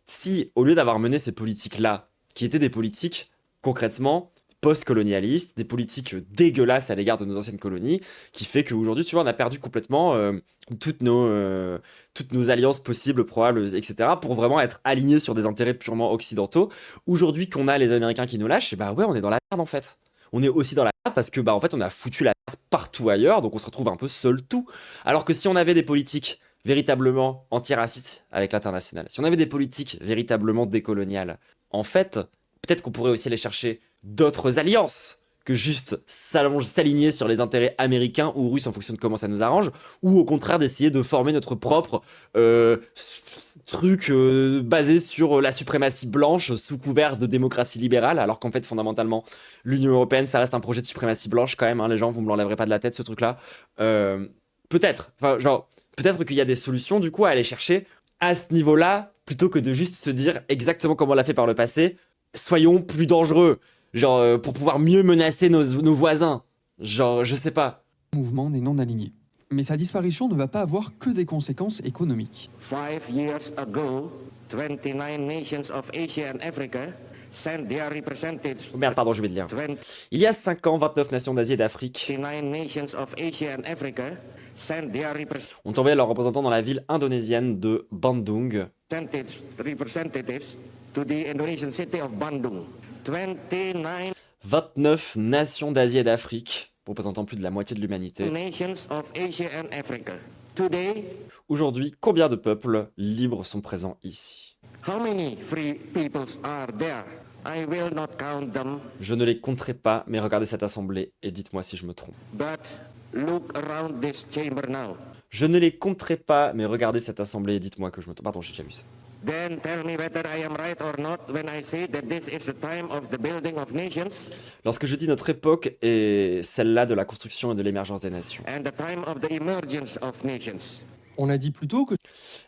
si, au lieu d'avoir mené ces politiques-là, qui étaient des politiques, concrètement, post-colonialistes, des politiques dégueulasses à l'égard de nos anciennes colonies, qui fait qu'aujourd'hui, tu vois, on a perdu complètement toutes nos alliances possibles, probables, etc., pour vraiment être alignés sur des intérêts purement occidentaux. Aujourd'hui, qu'on a les Américains qui nous lâchent, et bah ouais, on est dans la merde, en fait. On est aussi dans la merde parce que, bah, en fait, on a foutu la merde partout ailleurs, donc on se retrouve un peu seul tout. Alors que si on avait des politiques véritablement antiracistes avec l'international, si on avait des politiques véritablement décoloniales, en fait, peut-être qu'on pourrait aussi aller chercher d'autres alliances que juste s'aligner sur les intérêts américains ou russes en fonction de comment ça nous arrange, ou au contraire d'essayer de former notre propre truc basé sur la suprématie blanche sous couvert de démocratie libérale, alors qu'en fait fondamentalement l'Union européenne ça reste un projet de suprématie blanche quand même, hein, les gens vous me l'enlèverez pas de la tête ce truc là. Peut-être qu'il y a des solutions du coup à aller chercher à ce niveau là plutôt que de juste se dire exactement comme on l'a fait par le passé, soyons plus dangereux. Genre, pour pouvoir mieux menacer nos voisins. Genre, je sais pas. Mouvement des non-alignés. Mais sa disparition ne va pas avoir que des conséquences économiques. 5 years ago, 29 nations of Asia and Africa sent their representatives. Oh merde, pardon, je vais te lire. Il y a 5 ans, 29 nations d'Asie et d'Afrique ont envoyé leurs représentants dans la ville indonésienne de Bandung. Representatives to the Indonesian city of Bandung. 29 nations d'Asie et d'Afrique, représentant plus de la moitié de l'humanité. Aujourd'hui, combien de peuples libres sont présents ici? Je ne les compterai pas, mais regardez cette assemblée et dites-moi si je me trompe. Je ne les compterai pas, mais regardez cette assemblée et dites-moi que je me trompe. Pardon, j'ai déjà vu ça. Then tell me whether I am right or not when I say that this is the time of the building of nations. Lorsque je dis notre époque est celle-là de la construction et de l'émergence des nations. And the time of the emergence of nations. On l'a dit plus tôt que...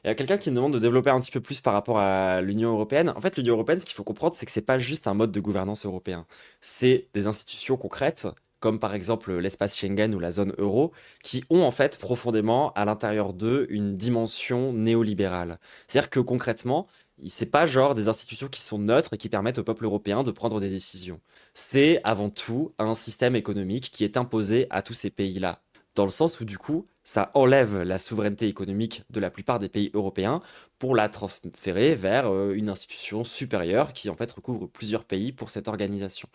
Il y a quelqu'un qui me demande de développer un petit peu plus par rapport à l'Union européenne. En fait, l'Union européenne, ce qu'il faut comprendre, c'est que c'est pas juste un mode de gouvernance européen. C'est des institutions concrètes, comme par exemple l'espace Schengen ou la zone euro, qui ont en fait profondément à l'intérieur d'eux une dimension néolibérale. C'est-à-dire que concrètement, c'est pas genre des institutions qui sont neutres et qui permettent au peuple européen de prendre des décisions. C'est avant tout un système économique qui est imposé à tous ces pays-là. Dans le sens où du coup, ça enlève la souveraineté économique de la plupart des pays européens pour la transférer vers une institution supérieure qui en fait recouvre plusieurs pays pour cette organisation.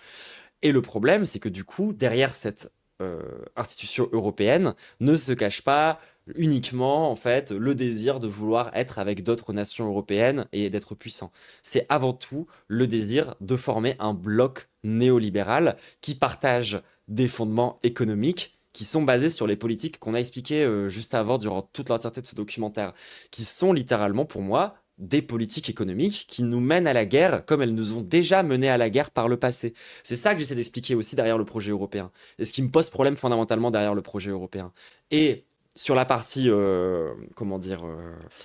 Et le problème, c'est que du coup, derrière cette institution européenne, ne se cache pas uniquement en fait le désir de vouloir être avec d'autres nations européennes et d'être puissant. C'est avant tout le désir de former un bloc néolibéral qui partage des fondements économiques qui sont basés sur les politiques qu'on a expliquées juste avant durant toute l'entièreté de ce documentaire, qui sont littéralement pour moi des politiques économiques qui nous mènent à la guerre comme elles nous ont déjà menés à la guerre par le passé. C'est ça que j'essaie d'expliquer aussi derrière le projet européen. Et ce qui me pose problème fondamentalement derrière le projet européen. Et sur la partie,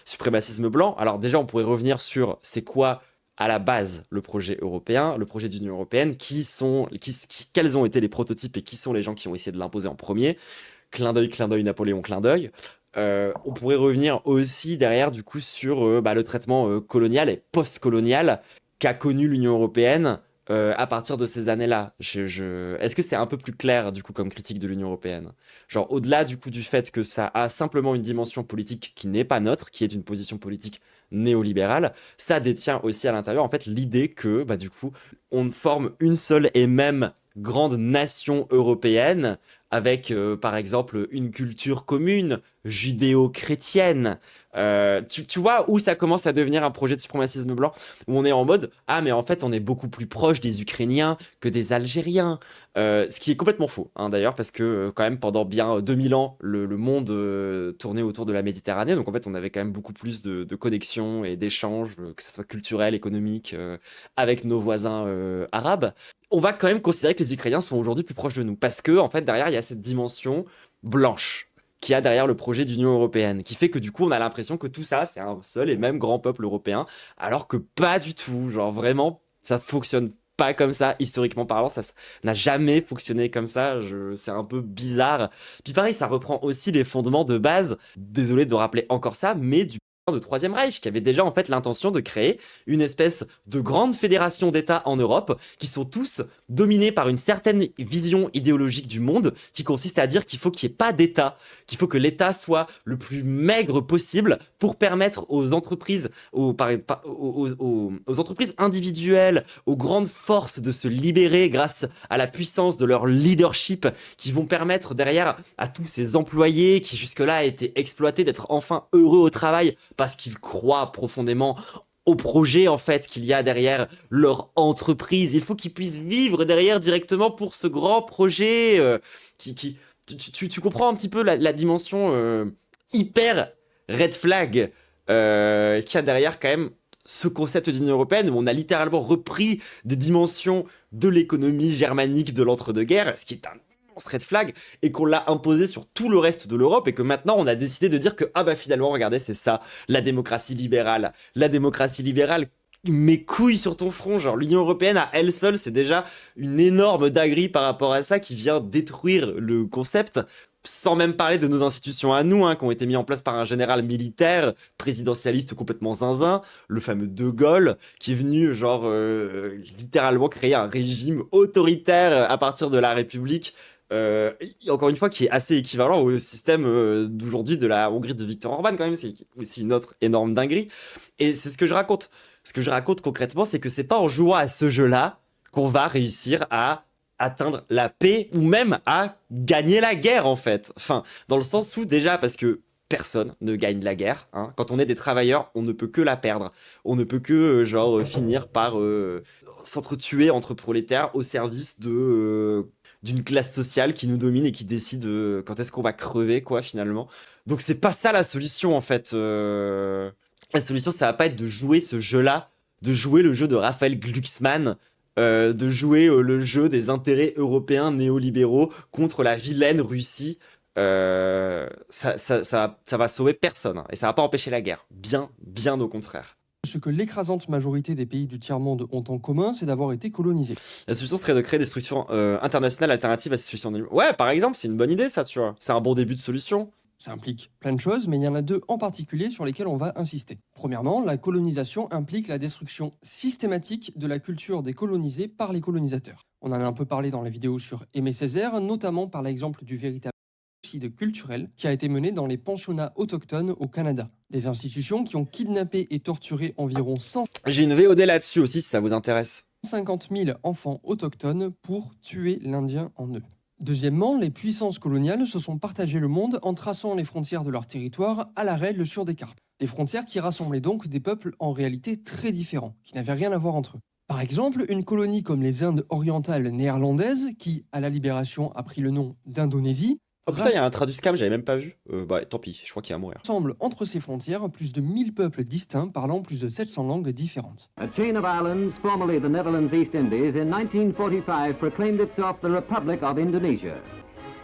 suprémacisme blanc, alors déjà on pourrait revenir sur c'est quoi à la base le projet européen, le projet d'Union européenne, quels ont été les prototypes et qui sont les gens qui ont essayé de l'imposer en premier. Clin d'œil, Napoléon, clin d'œil. On pourrait revenir aussi derrière du coup sur le traitement colonial et post-colonial qu'a connu l'Union européenne à partir de ces années-là. Est-ce que c'est un peu plus clair du coup comme critique de l'Union européenne? Genre au-delà du coup du fait que ça a simplement une dimension politique qui n'est pas neutre, qui est une position politique néolibérale, ça détient aussi à l'intérieur en fait l'idée que du coup on forme une seule et même grande nation européenne avec par exemple une culture commune judéo-chrétienne. Tu vois où ça commence à devenir un projet de suprémacisme blanc, où on est en mode ah mais en fait on est beaucoup plus proche des Ukrainiens que des Algériens, ce qui est complètement faux hein, d'ailleurs parce que quand même pendant bien 2000 ans le monde tournait autour de la Méditerranée, donc en fait on avait quand même beaucoup plus de connexions et d'échanges, que ce soit culturel, économique, avec nos voisins arabes. On va quand même considérer que les Ukrainiens sont aujourd'hui plus proches de nous parce que en fait derrière il y a cette dimension blanche qu'il y a derrière le projet d'Union européenne, qui fait que du coup on a l'impression que tout ça c'est un seul et même grand peuple européen, alors que pas du tout, genre vraiment ça fonctionne pas comme ça, historiquement parlant, ça n'a jamais fonctionné comme ça, c'est un peu bizarre. Puis pareil, ça reprend aussi les fondements de base, désolé de rappeler encore ça, mais du de Troisième Reich, qui avait déjà en fait l'intention de créer une espèce de grande fédération d'États en Europe, qui sont tous dominés par une certaine vision idéologique du monde, qui consiste à dire qu'il faut qu'il n'y ait pas d'État, qu'il faut que l'État soit le plus maigre possible pour permettre aux entreprises, aux entreprises individuelles, aux grandes forces de se libérer grâce à la puissance de leur leadership, qui vont permettre derrière à tous ces employés qui jusque-là étaient exploités d'être enfin heureux au travail, parce qu'ils croient profondément au projet en fait qu'il y a derrière leur entreprise. Il faut qu'ils puissent vivre derrière directement pour ce grand projet tu comprends un petit peu la dimension hyper red flag qu'il y a derrière quand même ce concept d'Union européenne où on a littéralement repris des dimensions de l'économie germanique de l'entre-deux-guerres, ce qui est un immense red flag, et qu'on l'a imposé sur tout le reste de l'Europe, et que maintenant on a décidé de dire que ah bah finalement regardez c'est ça, la démocratie libérale. La démocratie libérale, mes couilles sur ton front, genre l'Union européenne à elle seule c'est déjà une énorme dinguerie par rapport à ça qui vient détruire le concept. Sans même parler de nos institutions à nous, qui ont été mis en place par un général militaire, présidentialiste complètement zinzin, le fameux De Gaulle, qui est venu, genre, littéralement créer un régime autoritaire à partir de la République, encore une fois, qui est assez équivalent au système d'aujourd'hui de la Hongrie de Viktor Orban, quand même, c'est aussi une autre énorme dinguerie. Et c'est ce que je raconte. Ce que je raconte concrètement, c'est que c'est pas en jouant à ce jeu-là qu'on va réussir à atteindre la paix ou même à gagner la guerre en fait. Enfin, dans le sens où déjà parce que personne ne gagne la guerre. Quand on est des travailleurs, on ne peut que la perdre. On ne peut que finir par s'entretuer entre prolétaires au service d'une classe sociale qui nous domine et qui décide quand est-ce qu'on va crever quoi finalement. Donc c'est pas ça la solution en fait. La solution ça va pas être de jouer ce jeu-là, de jouer le jeu de Raphaël Glucksmann. De jouer le jeu des intérêts européens néolibéraux contre la vilaine Russie, ça va sauver personne et ça va pas empêcher la guerre. Bien au contraire. Ce que l'écrasante majorité des pays du tiers-monde ont en commun, c'est d'avoir été colonisés. La solution serait de créer des structures internationales alternatives à ces solutions. Ouais, par exemple, c'est une bonne idée ça, tu vois. C'est un bon début de solution. Ça implique plein de choses, mais il y en a deux en particulier sur lesquelles on va insister. Premièrement, la colonisation implique la destruction systématique de la culture des colonisés par les colonisateurs. On en a un peu parlé dans la vidéo sur Aimé Césaire, notamment par l'exemple du véritable génocide culturel qui a été mené dans les pensionnats autochtones au Canada. Des institutions qui ont kidnappé et torturé environ 150 J'ai une VOD là-dessus aussi si ça vous intéresse. 000 enfants autochtones pour tuer l'Indien en eux. Deuxièmement, les puissances coloniales se sont partagées le monde en traçant les frontières de leur territoire à la règle sur des cartes. Des frontières qui rassemblaient donc des peuples en réalité très différents, qui n'avaient rien à voir entre eux. Par exemple, une colonie comme les Indes orientales néerlandaises, qui, à la libération, a pris le nom d'Indonésie, oh putain, il y a un traducam, j'avais même pas vu. Bah tant pis, je crois qu'il va mourir. Rassemble entre ses frontières plus de 1000 peuples distincts parlant plus de 700 langues différentes. A chain of islands, formerly the Netherlands East Indies, in 1945 proclaimed itself the Republic of Indonesia.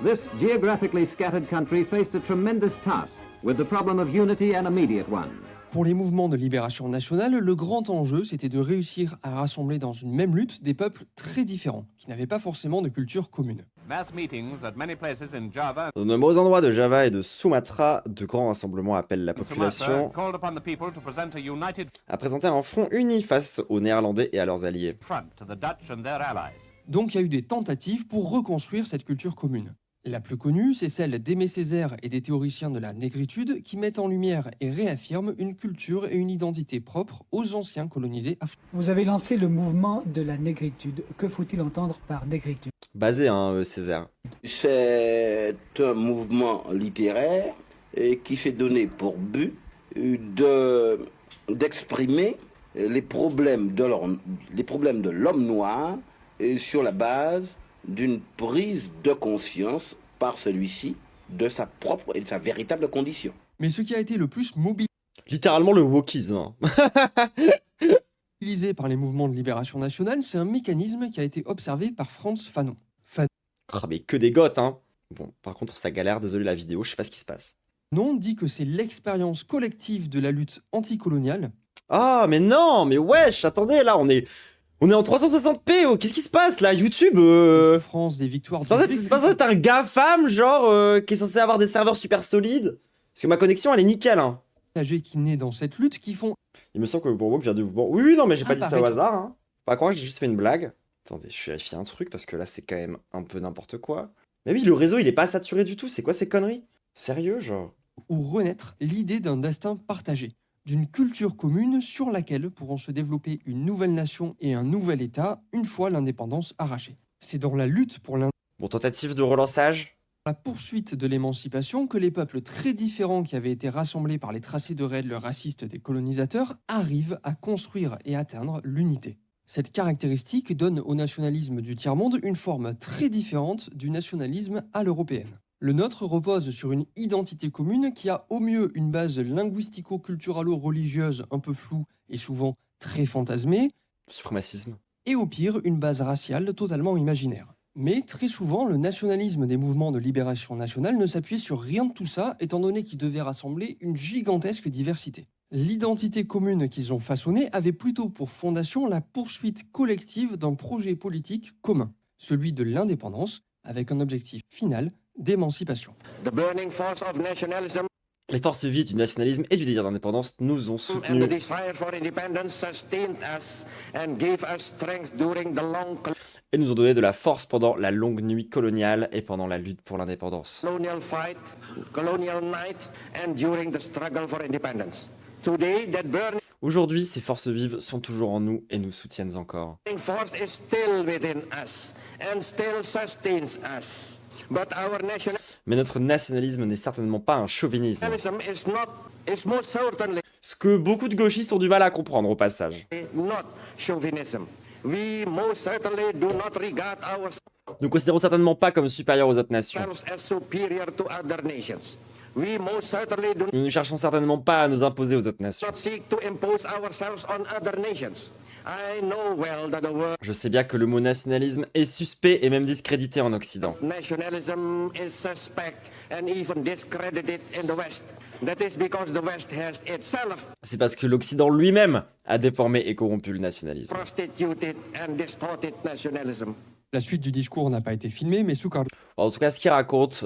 This geographically scattered country faced a tremendous task, with the problem of unity an immediate one. Pour les mouvements de libération nationale, le grand enjeu, c'était de réussir à rassembler dans une même lutte des peuples très différents, qui n'avaient pas forcément de culture commune. Dans de nombreux endroits de Java et de Sumatra, de grands rassemblements appellent la population à présenter un front uni face aux Néerlandais et à leurs alliés. Donc il y a eu des tentatives pour reconstruire cette culture commune. La plus connue, c'est celle d'Aimé Césaire et des théoriciens de la négritude qui mettent en lumière et réaffirment une culture et une identité propres aux anciens colonisés africains. Vous avez lancé le mouvement de la négritude. Que faut-il entendre par négritude? Basé, Césaire. C'est un mouvement littéraire qui s'est donné pour but d'exprimer les problèmes de l'homme noir sur la base d'une prise de conscience par celui-ci de sa propre et de sa véritable condition. Mais ce qui a été le plus mobilisé... Littéralement le wokisme. Utilisé par les mouvements de libération nationale, c'est un mécanisme qui a été observé par Frantz Fanon. Mais que des goths, Bon, par contre, ça galère, désolé la vidéo, je sais pas ce qui se passe. Fanon dit que c'est l'expérience collective de la lutte anticoloniale. Ah, mais non, mais wesh, attendez, là, on est en 360p, oh, qu'est-ce qui se passe là, YouTube France des victoires. C'est pas ça d'être un GAFAM, genre, qui est censé avoir des serveurs super solides? Parce que ma connexion, elle est nickel, Qui naît dans cette lutte, qui font... Il me semble que le Bourbouk vient du mouvement... Oui, non, mais j'ai pas dit ça au hasard, Pas croire que j'ai juste fait une blague. Attendez, je vérifie un truc, parce que là, c'est quand même un peu n'importe quoi. Mais oui, le réseau, il est pas saturé du tout, c'est quoi ces conneries? Sérieux, genre? Ou renaître l'idée d'un destin partagé, d'une culture commune sur laquelle pourront se développer une nouvelle nation et un nouvel État une fois l'indépendance arrachée. C'est dans la lutte pour Bon, tentative de relançage. La poursuite de l'émancipation que les peuples très différents qui avaient été rassemblés par les tracés de règles racistes des colonisateurs arrivent à construire et atteindre l'unité. Cette caractéristique donne au nationalisme du tiers-monde une forme très différente du nationalisme à l'européenne. Le nôtre repose sur une identité commune qui a au mieux une base linguistico-culturalo-religieuse un peu floue et souvent très fantasmée, Suprémacisme. et au pire une base raciale totalement imaginaire. Mais très souvent, le nationalisme des mouvements de libération nationale ne s'appuyait sur rien de tout ça, étant donné qu'il devait rassembler une gigantesque diversité. L'identité commune qu'ils ont façonnée avait plutôt pour fondation la poursuite collective d'un projet politique commun, celui de l'indépendance, avec un objectif final d'émancipation. The burning force of nationalism Les forces vives du nationalisme et du désir d'indépendance nous ont and the soutenus desire for independence sustained us and gave us strength during the long et nous ont donné de la force pendant la longue nuit coloniale et pendant la lutte pour l'indépendance. colonial fight, colonial night, and during the struggle for independence. Today, that burning Aujourd'hui, ces forces vives sont toujours en nous et nous soutiennent encore. force is still within us and still sustains us. But our Mais notre nationalisme n'est certainement pas un chauvinisme. nationalism is most certainly Ce que beaucoup de gauchistes ont du mal à comprendre au passage. not chauvinism. We most certainly do not regard ourselves Nous considérons certainement pas comme supérieurs aux autres nations. as superior to other nations. We most certainly do Nous ne cherchons certainement pas à nous imposer aux autres nations. not seek to impose ourselves on other nations. I know well that the word Je sais bien que le mot nationalisme est suspect et même discrédité en Occident. nationalism is suspect and even discredited in the West. That is because the West has itself C'est parce que l'Occident lui-même a déformé et corrompu le nationalisme. prostituted and distorted nationalism. La suite du discours n'a pas été filmée, mais Sukarno En tout cas, ce qu'il raconte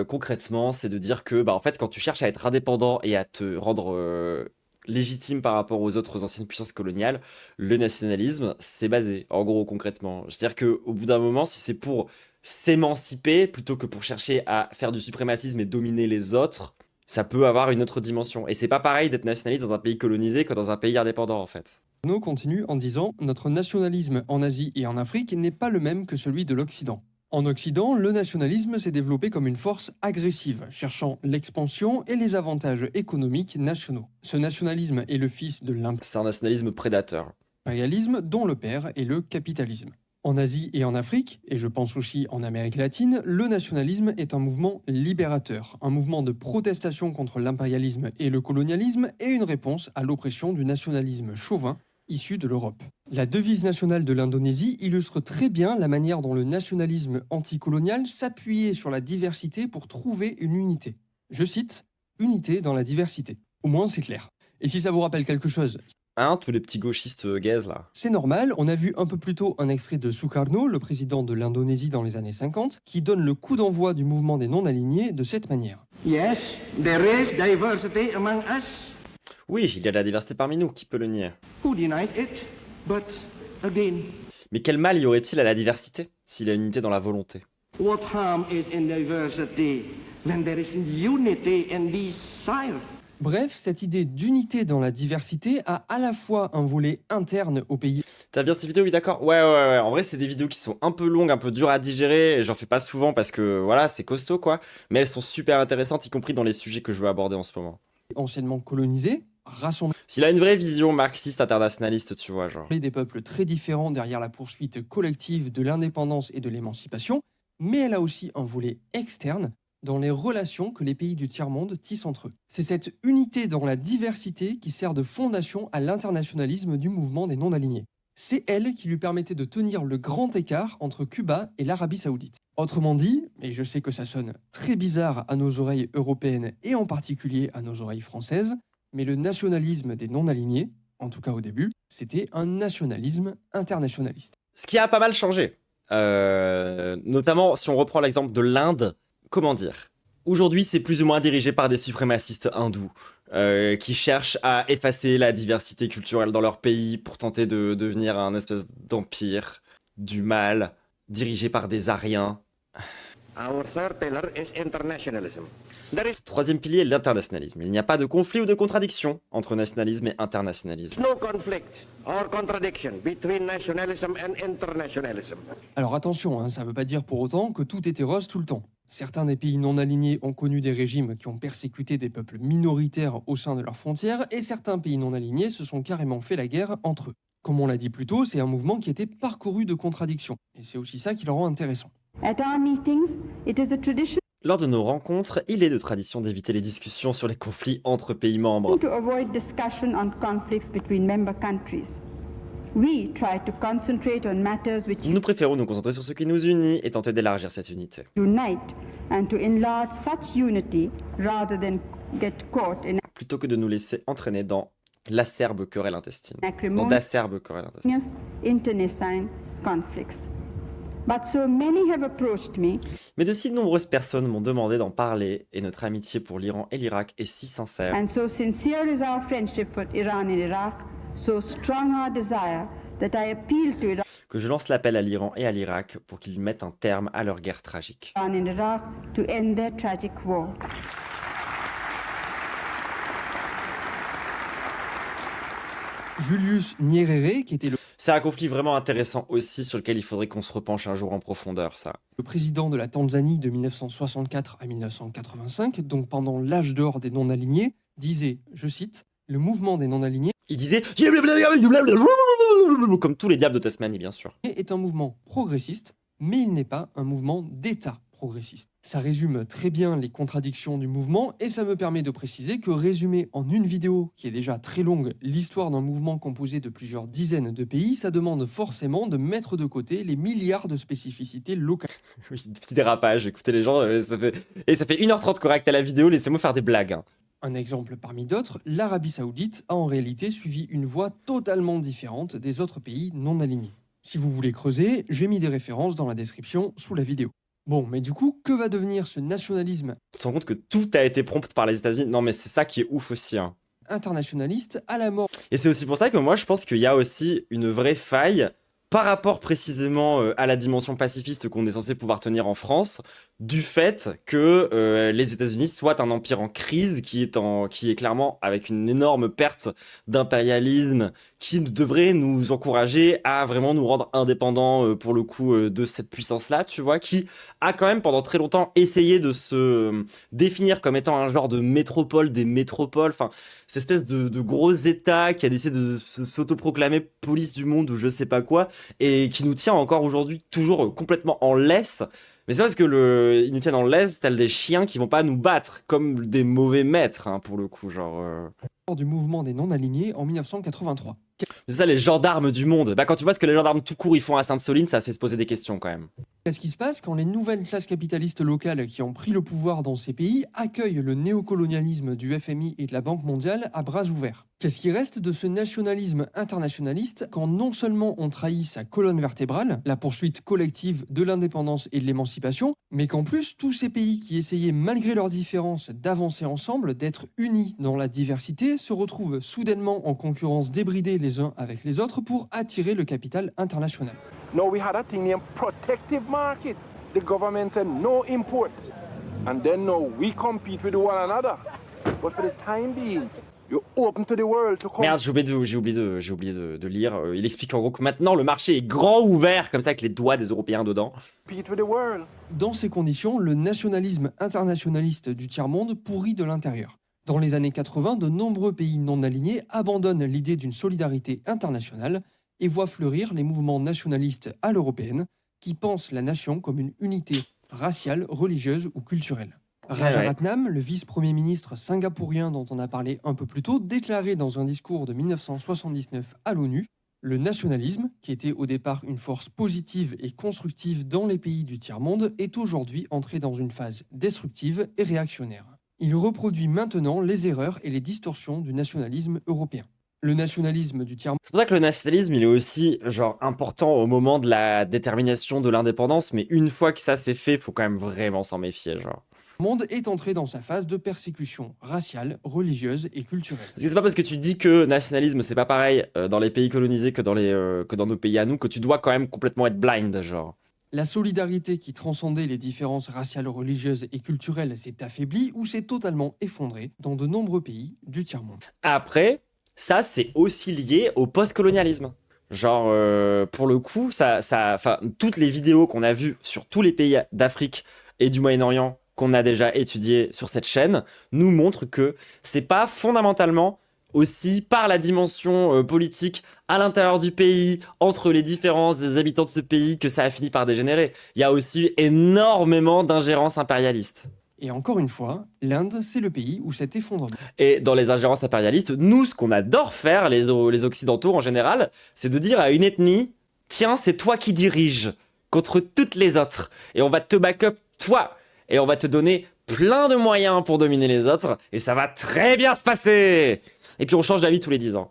concrètement, c'est de dire que, en fait, quand tu cherches à être indépendant et à te rendre légitime par rapport aux autres anciennes puissances coloniales, le nationalisme, c'est basé, en gros, concrètement. C'est-à-dire qu'au bout d'un moment, si c'est pour s'émanciper, plutôt que pour chercher à faire du suprémacisme et dominer les autres, ça peut avoir une autre dimension. Et c'est pas pareil d'être nationaliste dans un pays colonisé que dans un pays indépendant, en fait. continue en disant « Notre nationalisme en Asie et en Afrique n'est pas le même que celui de l'Occident. En Occident, le nationalisme s'est développé comme une force agressive, cherchant l'expansion et les avantages économiques nationaux. Ce nationalisme est le fils de C'est un nationalisme prédateur. l'impérialisme dont le père est le capitalisme. En Asie et en Afrique, et je pense aussi en Amérique latine, le nationalisme est un mouvement libérateur, un mouvement de protestation contre l'impérialisme et le colonialisme et une réponse à l'oppression du nationalisme chauvin issu de l'Europe. La devise nationale de l'Indonésie illustre très bien la manière dont le nationalisme anticolonial s'appuyait sur la diversité pour trouver une unité. Je cite « unité dans la diversité ». Au moins c'est clair. Et si ça vous rappelle quelque chose, Hein, tous les petits gauchistes gays, là. c'est normal, on a vu un peu plus tôt un extrait de Sukarno, le président de l'Indonésie dans les années 50, qui donne le coup d'envoi du mouvement des non-alignés de cette manière. Yes, there is diversity among us. Oui, il y a de la diversité parmi nous, qui peut le nier? Who denies it? But again, Mais quel mal y aurait-il à la diversité, s'il y a une unité dans la volonté? what harm is in diversity when there is unity in desire? Bref, cette idée d'unité dans la diversité a à la fois un volet interne au pays. T'as bien ces vidéos, oui, d'accord. Ouais. En vrai, c'est des vidéos qui sont un peu longues, un peu dures à digérer. Et j'en fais pas souvent parce que, voilà, c'est costaud, quoi. Mais elles sont super intéressantes, y compris dans les sujets que je veux aborder en ce moment. Anciennement colonisés, rassemblés S'il a une vraie vision marxiste internationaliste, tu vois, genre. des peuples très différents derrière la poursuite collective de l'indépendance et de l'émancipation, mais elle a aussi un volet externe dans les relations que les pays du tiers-monde tissent entre eux. C'est cette unité dans la diversité qui sert de fondation à l'internationalisme du mouvement des non-alignés. C'est elle qui lui permettait de tenir le grand écart entre Cuba et l'Arabie Saoudite. Autrement dit, et je sais que ça sonne très bizarre à nos oreilles européennes et en particulier à nos oreilles françaises, mais le nationalisme des non-alignés, en tout cas au début, c'était un nationalisme internationaliste. Ce qui a pas mal changé. Notamment, si on reprend l'exemple de l'Inde, comment dire? Aujourd'hui, c'est plus ou moins dirigé par des suprémacistes hindous qui cherchent à effacer la diversité culturelle dans leur pays pour tenter de devenir un espèce d'empire du mal, dirigé par des Aryens. Our third pillar is internationalism. There is Troisième pilier, l'internationalisme. Il n'y a pas de conflit ou de contradiction entre nationalisme et internationalisme. no conflict or contradiction between nationalism and internationalism. Alors attention, ça ne veut pas dire pour autant que tout était rose tout le temps. Certains des pays non alignés ont connu des régimes qui ont persécuté des peuples minoritaires au sein de leurs frontières, et certains pays non alignés se sont carrément fait la guerre entre eux. Comme on l'a dit plus tôt, c'est un mouvement qui était parcouru de contradictions, et c'est aussi ça qui le rend intéressant. At our meetings, it is a tradition Lors de nos rencontres, il est de tradition d'éviter les discussions sur les conflits entre pays membres. to avoid discussion on conflicts between member countries. We try to concentrate on matters which Nous préférons nous concentrer sur ce qui nous unit et tenter d'élargir cette unité. unite and to enlarge such unity rather than get caught in Plutôt que de nous laisser entraîner dans l'acerbe querelle intestine. Dans acrimonious d'acerbes querelles intestines. internecine conflicts. But so many have approached me Mais de si nombreuses personnes m'ont demandé d'en parler et notre amitié pour l'Iran et l'Irak est si sincère and so sincere is our friendship for Iran and Iraq, so strong our desire that I appeal to Iran que je lance l'appel à l'Iran et à l'Irak pour qu'ils mettent un terme à leur guerre tragique. and Iraq to end their tragic war. Julius Nyerere, qui était C'est un conflit vraiment intéressant aussi sur lequel il faudrait qu'on se repenche un jour en profondeur, ça. le président de la Tanzanie de 1964 à 1985, donc pendant l'âge d'or des non-alignés, disait, je cite, « Le mouvement des non-alignés Il disait comme tous les diables de Tasmanie, bien sûr. est un mouvement progressiste, mais il n'est pas un mouvement d'État progressiste. » Ça résume très bien les contradictions du mouvement et ça me permet de préciser que résumer en une vidéo, qui est déjà très longue, l'histoire d'un mouvement composé de plusieurs dizaines de pays, ça demande forcément de mettre de côté les milliards de spécificités locales. Oui, petit dérapage, écoutez les gens, ça fait 1h30 correct à la vidéo, laissez-moi faire des blagues. Hein. Un exemple parmi d'autres, l'Arabie Saoudite a en réalité suivi une voie totalement différente des autres pays non alignés. Si vous voulez creuser, j'ai mis des références dans la description sous la vidéo. Bon, mais du coup, que va devenir ce nationalisme Tu te rends compte que tout a été prompt par les États-Unis? Non mais c'est ça qui est ouf aussi. Hein. internationaliste à la mort? Et c'est aussi pour ça que moi je pense qu'il y a aussi une vraie faille par rapport précisément à la dimension pacifiste qu'on est censé pouvoir tenir en France, du fait que les États-Unis soient un empire en crise qui est clairement avec une énorme perte d'impérialisme qui devrait nous encourager à vraiment nous rendre indépendants pour le coup de cette puissance-là, tu vois, qui a quand même pendant très longtemps essayé de se définir comme étant un genre de métropole des métropoles, enfin cette espèce de gros État qui a décidé de s'autoproclamer police du monde ou je sais pas quoi, et qui nous tient encore aujourd'hui toujours complètement en laisse. Mais c'est parce que ils nous tiennent en laisse tels des chiens qui vont pas nous battre comme des mauvais maîtres, hein, pour le coup, genre. Du mouvement des non-alignés en 1983. C'est ça, les gendarmes du monde. Bah, quand tu vois ce que les gendarmes tout court ils font à Sainte-Soline, ça fait se poser des questions quand même. Qu'est-ce qui se passe quand les nouvelles classes capitalistes locales qui ont pris le pouvoir dans ces pays accueillent le néocolonialisme du FMI et de la Banque mondiale à bras ouverts? Qu'est-ce qui reste de ce nationalisme internationaliste quand non seulement on trahit sa colonne vertébrale, la poursuite collective de l'indépendance et de l'émancipation, mais qu'en plus tous ces pays qui essayaient malgré leurs différences d'avancer ensemble, d'être unis dans la diversité, se retrouvent soudainement en concurrence débridée les uns avec les autres pour attirer le capital international. Now we had a thing named protective market. The government said no import. And then now we compete with one another. But for the time being, you're open to the world to come. Merde, j'ai oublié de lire. Il explique en gros que maintenant le marché est grand ouvert, comme ça avec les doigts des Européens dedans. Compete with the world. Dans ces conditions, le nationalisme internationaliste du tiers-monde pourrit de l'intérieur. Dans les années 80, de nombreux pays non alignés abandonnent l'idée d'une solidarité internationale et voient fleurir les mouvements nationalistes à l'européenne qui pensent la nation comme une unité raciale, religieuse ou culturelle. Rajaratnam, le vice-premier ministre singapourien dont on a parlé un peu plus tôt, déclarait dans un discours de 1979 à l'ONU « Le nationalisme, qui était au départ une force positive et constructive dans les pays du tiers-monde, est aujourd'hui entré dans une phase destructive et réactionnaire. Il reproduit maintenant les erreurs et les distorsions du nationalisme européen. » Le nationalisme du tiers-monde. C'est pour ça que le nationalisme, il est aussi genre important au moment de la détermination de l'indépendance, mais une fois que ça c'est fait, faut quand même vraiment s'en méfier, genre. Le monde est entré dans sa phase de persécution raciale, religieuse et culturelle. Parce que c'est pas parce que tu dis que nationalisme c'est pas pareil dans les pays colonisés que dans nos pays à nous que tu dois quand même complètement être blind, genre. La solidarité qui transcendait les différences raciales, religieuses et culturelles s'est affaiblie ou s'est totalement effondrée dans de nombreux pays du tiers-monde. Après, ça, c'est aussi lié au post-colonialisme. Genre, pour le coup, toutes les vidéos qu'on a vues sur tous les pays d'Afrique et du Moyen-Orient qu'on a déjà étudié sur cette chaîne nous montrent que c'est pas fondamentalement aussi par la dimension politique à l'intérieur du pays, entre les différences des habitants de ce pays, que ça a fini par dégénérer. Il y a aussi énormément d'ingérences impérialistes. Et encore une fois, l'Inde, c'est le pays où cet effondrement. Et dans les ingérences impérialistes, nous, ce qu'on adore faire, les Occidentaux en général, c'est de dire à une ethnie, tiens, c'est toi qui diriges contre toutes les autres. Et on va te back-up, toi. Et on va te donner plein de moyens pour dominer les autres. Et ça va très bien se passer. Et puis on change d'avis tous les 10 ans.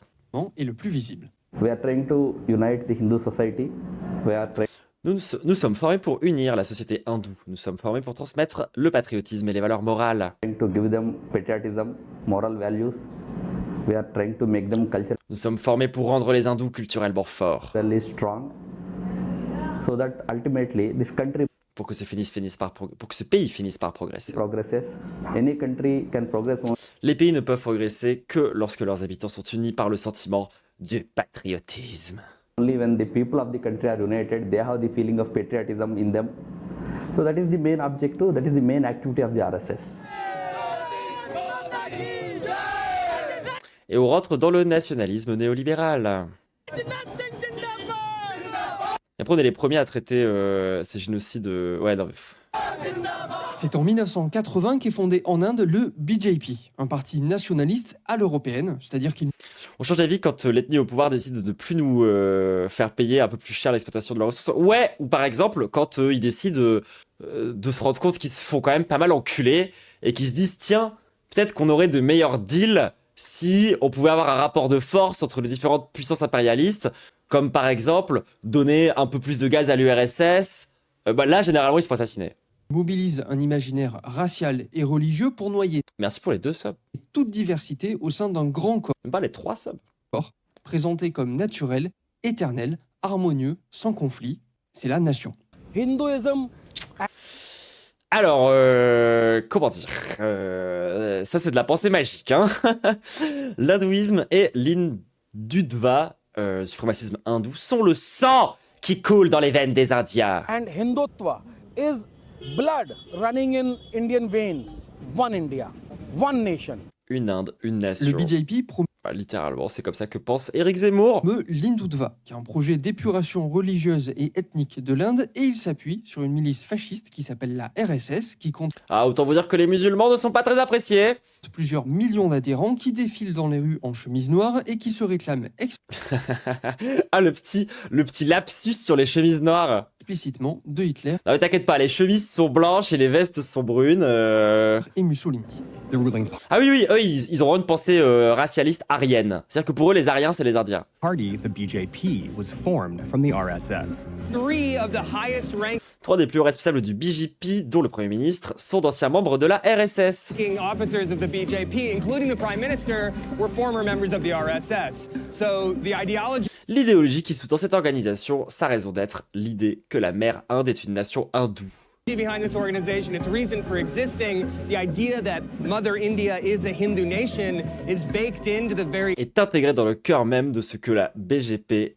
Et le plus visible. We are trying to unite the Hindu society. Nous sommes formés pour unir la société hindoue. Nous sommes formés pour transmettre le patriotisme et les valeurs morales. To give them patriotism, moral values. We are trying to make them culturally Nous sommes formés pour rendre les hindous culturellement forts. strong, so that ultimately this country Pour que ce pays finisse par progresser. progresses. Any country can progress only Les pays ne peuvent progresser que lorsque leurs habitants sont unis par le sentiment du patriotisme. when the people of the country are united. They have the feeling of patriotism in them. So that is the main objective. That is the main activity of the RSS. Et on rentre dans le nationalisme néolibéral. Et après, on est les premiers à traiter ces génocides. Ouais, non, mais... C'est en 1980 qu'est fondé en Inde le BJP, un parti nationaliste à l'européenne, c'est-à-dire qu'il... On change d'avis quand l'ethnie au pouvoir décide de ne plus nous faire payer un peu plus cher l'exploitation de leurs ressources. Ouais, ou par exemple, quand ils décident de se rendre compte qu'ils se font quand même pas mal enculer et qu'ils se disent, tiens, peut-être qu'on aurait de meilleurs deals si on pouvait avoir un rapport de force entre les différentes puissances impérialistes, comme par exemple donner un peu plus de gaz à l'URSS. Là, généralement, ils se font assassiner. Mobilise un imaginaire racial et religieux pour noyer Merci pour les 2 subs. toute diversité au sein d'un grand corps. Même pas les 3 subs. Présenté comme naturel, éternel, harmonieux, sans conflit, c'est la nation. Hinduism. Alors, comment dire ça, c'est de la pensée magique. Hein. L'hindouisme et l'hindutva, suprémacisme hindou, sont le sang qui coule dans les veines des Indiens. And Hindutva is blood running in Indian veins. One India, one nation. Une Inde, une nation. Le BJP promeut littéralement, c'est comme ça que pense Éric Zemmour. l'Hindutva, qui est un projet d'épuration religieuse et ethnique de l'Inde, et il s'appuie sur une milice fasciste qui s'appelle la RSS, qui compte autant vous dire que les musulmans ne sont pas très appréciés. Plusieurs millions d'adhérents qui défilent dans les rues en chemise noire et qui se réclament le petit lapsus sur les chemises noires. Explicitement de Hitler. Non mais t'inquiète pas, les chemises sont blanches et les vestes sont brunes. Et Mussolini. Ah oui, eux, ils ont vraiment une pensée racialiste arienne. C'est-à-dire que pour eux, les Ariens, c'est les Indiens. Party, the BJP, was formed from the RSS. 3 des plus hauts responsables du BJP, dont le Premier ministre, sont d'anciens membres de la RSS. Officers of the BJP, including the Prime Minister, were former members of the RSS. So the ideology... L'idéologie qui sous-tend cette organisation, sa raison d'être, l'idée que la mère Inde est une nation hindoue. behind this organization, its reason for existing, the idea that Mother India is a Hindu nation is baked into the very... est intégré dans le cœur même de ce que la BJP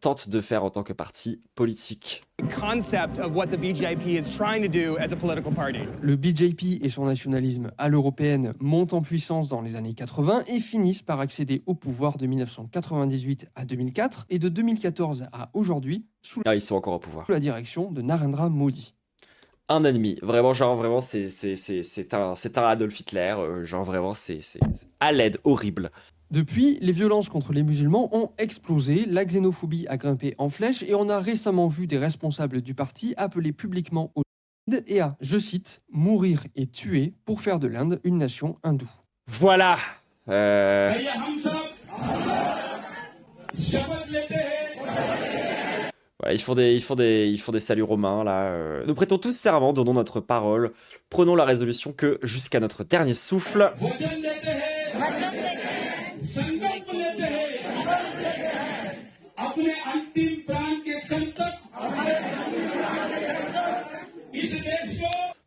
tente de faire en tant que parti politique. concept of what the BJP is trying to do as a political party. Le BJP et son nationalisme à l'européenne montent en puissance dans les années 80 et finissent par accéder au pouvoir de 1998 à 2004 et de 2014 à aujourd'hui sous ils sont encore au pouvoir. la direction de Narendra Modi. Un ennemi, vraiment, c'est un Adolf Hitler, c'est à l'aide, horrible. Depuis, les violences contre les musulmans ont explosé, la xénophobie a grimpé en flèche et on a récemment vu des responsables du parti appeler publiquement au génocide et à, je cite, mourir et tuer pour faire de l'Inde une nation hindoue. Voilà. Voilà, ils font des saluts romains là. Nous prêtons tous serment, donnons notre parole, prenons la résolution que jusqu'à notre dernier souffle.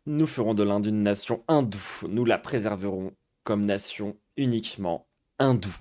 Nous ferons de l'Inde une nation hindoue. Nous la préserverons comme nation uniquement hindoue.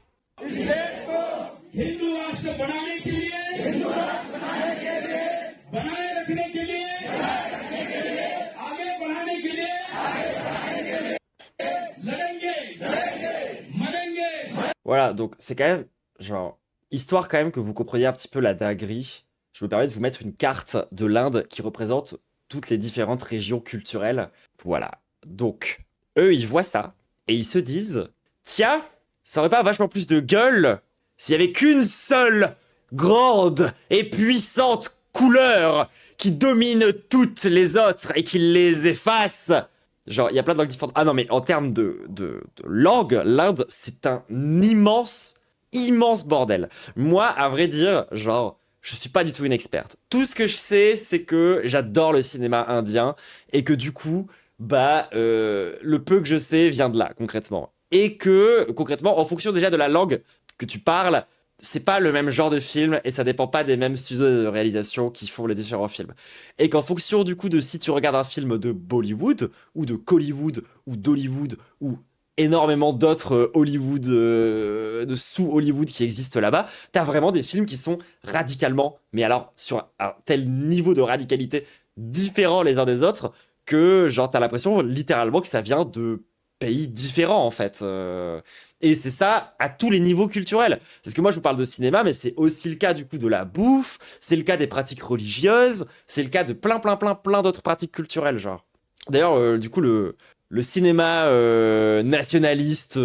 Voilà, donc c'est quand même, genre, histoire quand même que vous compreniez un petit peu la dinguerie, je me permets de vous mettre une carte de l'Inde qui représente toutes les différentes régions culturelles. Voilà, donc, eux, ils voient ça, et ils se disent, tiens, ça aurait pas vachement plus de gueule s'il y avait qu'une seule grande et puissante couleur qui domine toutes les autres et qui les efface. Genre, il y a plein de langues différentes. Ah non, mais en termes de langue, l'Inde, c'est un immense bordel. Moi, à vrai dire, genre, je suis pas du tout une experte. Tout ce que je sais, c'est que j'adore le cinéma indien et que du coup, le peu que je sais vient de là, concrètement. Et que, concrètement, en fonction déjà de la langue que tu parles, c'est pas le même genre de film et ça dépend pas des mêmes studios de réalisation qui font les différents films. Et qu'en fonction du coup de si tu regardes un film de Bollywood ou de Collywood ou d'Hollywood ou énormément d'autres Hollywood, de sous-Hollywood qui existent là-bas, t'as vraiment des films qui sont radicalement, mais alors sur un tel niveau de radicalité différents les uns des autres que genre t'as l'impression littéralement que ça vient de pays différents en fait. Et c'est ça à tous les niveaux culturels. Parce que moi je vous parle de cinéma, mais c'est aussi le cas du coup de la bouffe, c'est le cas des pratiques religieuses, c'est le cas de plein d'autres pratiques culturelles genre. D'ailleurs du coup le cinéma nationaliste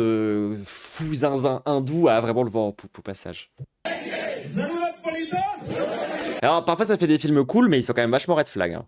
fou zinzin hindou a vraiment le vent en poupe au passage. Alors parfois ça fait des films cool, mais ils sont quand même vachement red flag. Hein.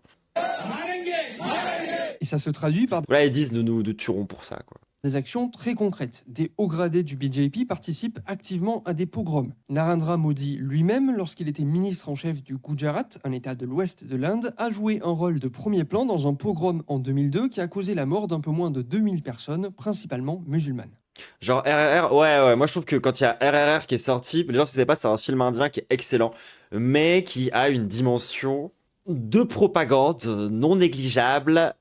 Et ça se traduit par voilà, ils disent nous tuerons pour ça quoi. Des actions très concrètes. Des hauts gradés du BJP participent activement à des pogroms. Narendra Modi lui-même, lorsqu'il était ministre en chef du Gujarat, un état de l'ouest de l'Inde, a joué un rôle de premier plan dans un pogrom en 2002 qui a causé la mort d'un peu moins de 2000 personnes, principalement musulmanes. Genre RRR, ouais, moi je trouve que quand il y a RRR qui est sorti, les gens, si vous savez pas, c'est un film indien qui est excellent, mais qui a une dimension de propagande non négligeable,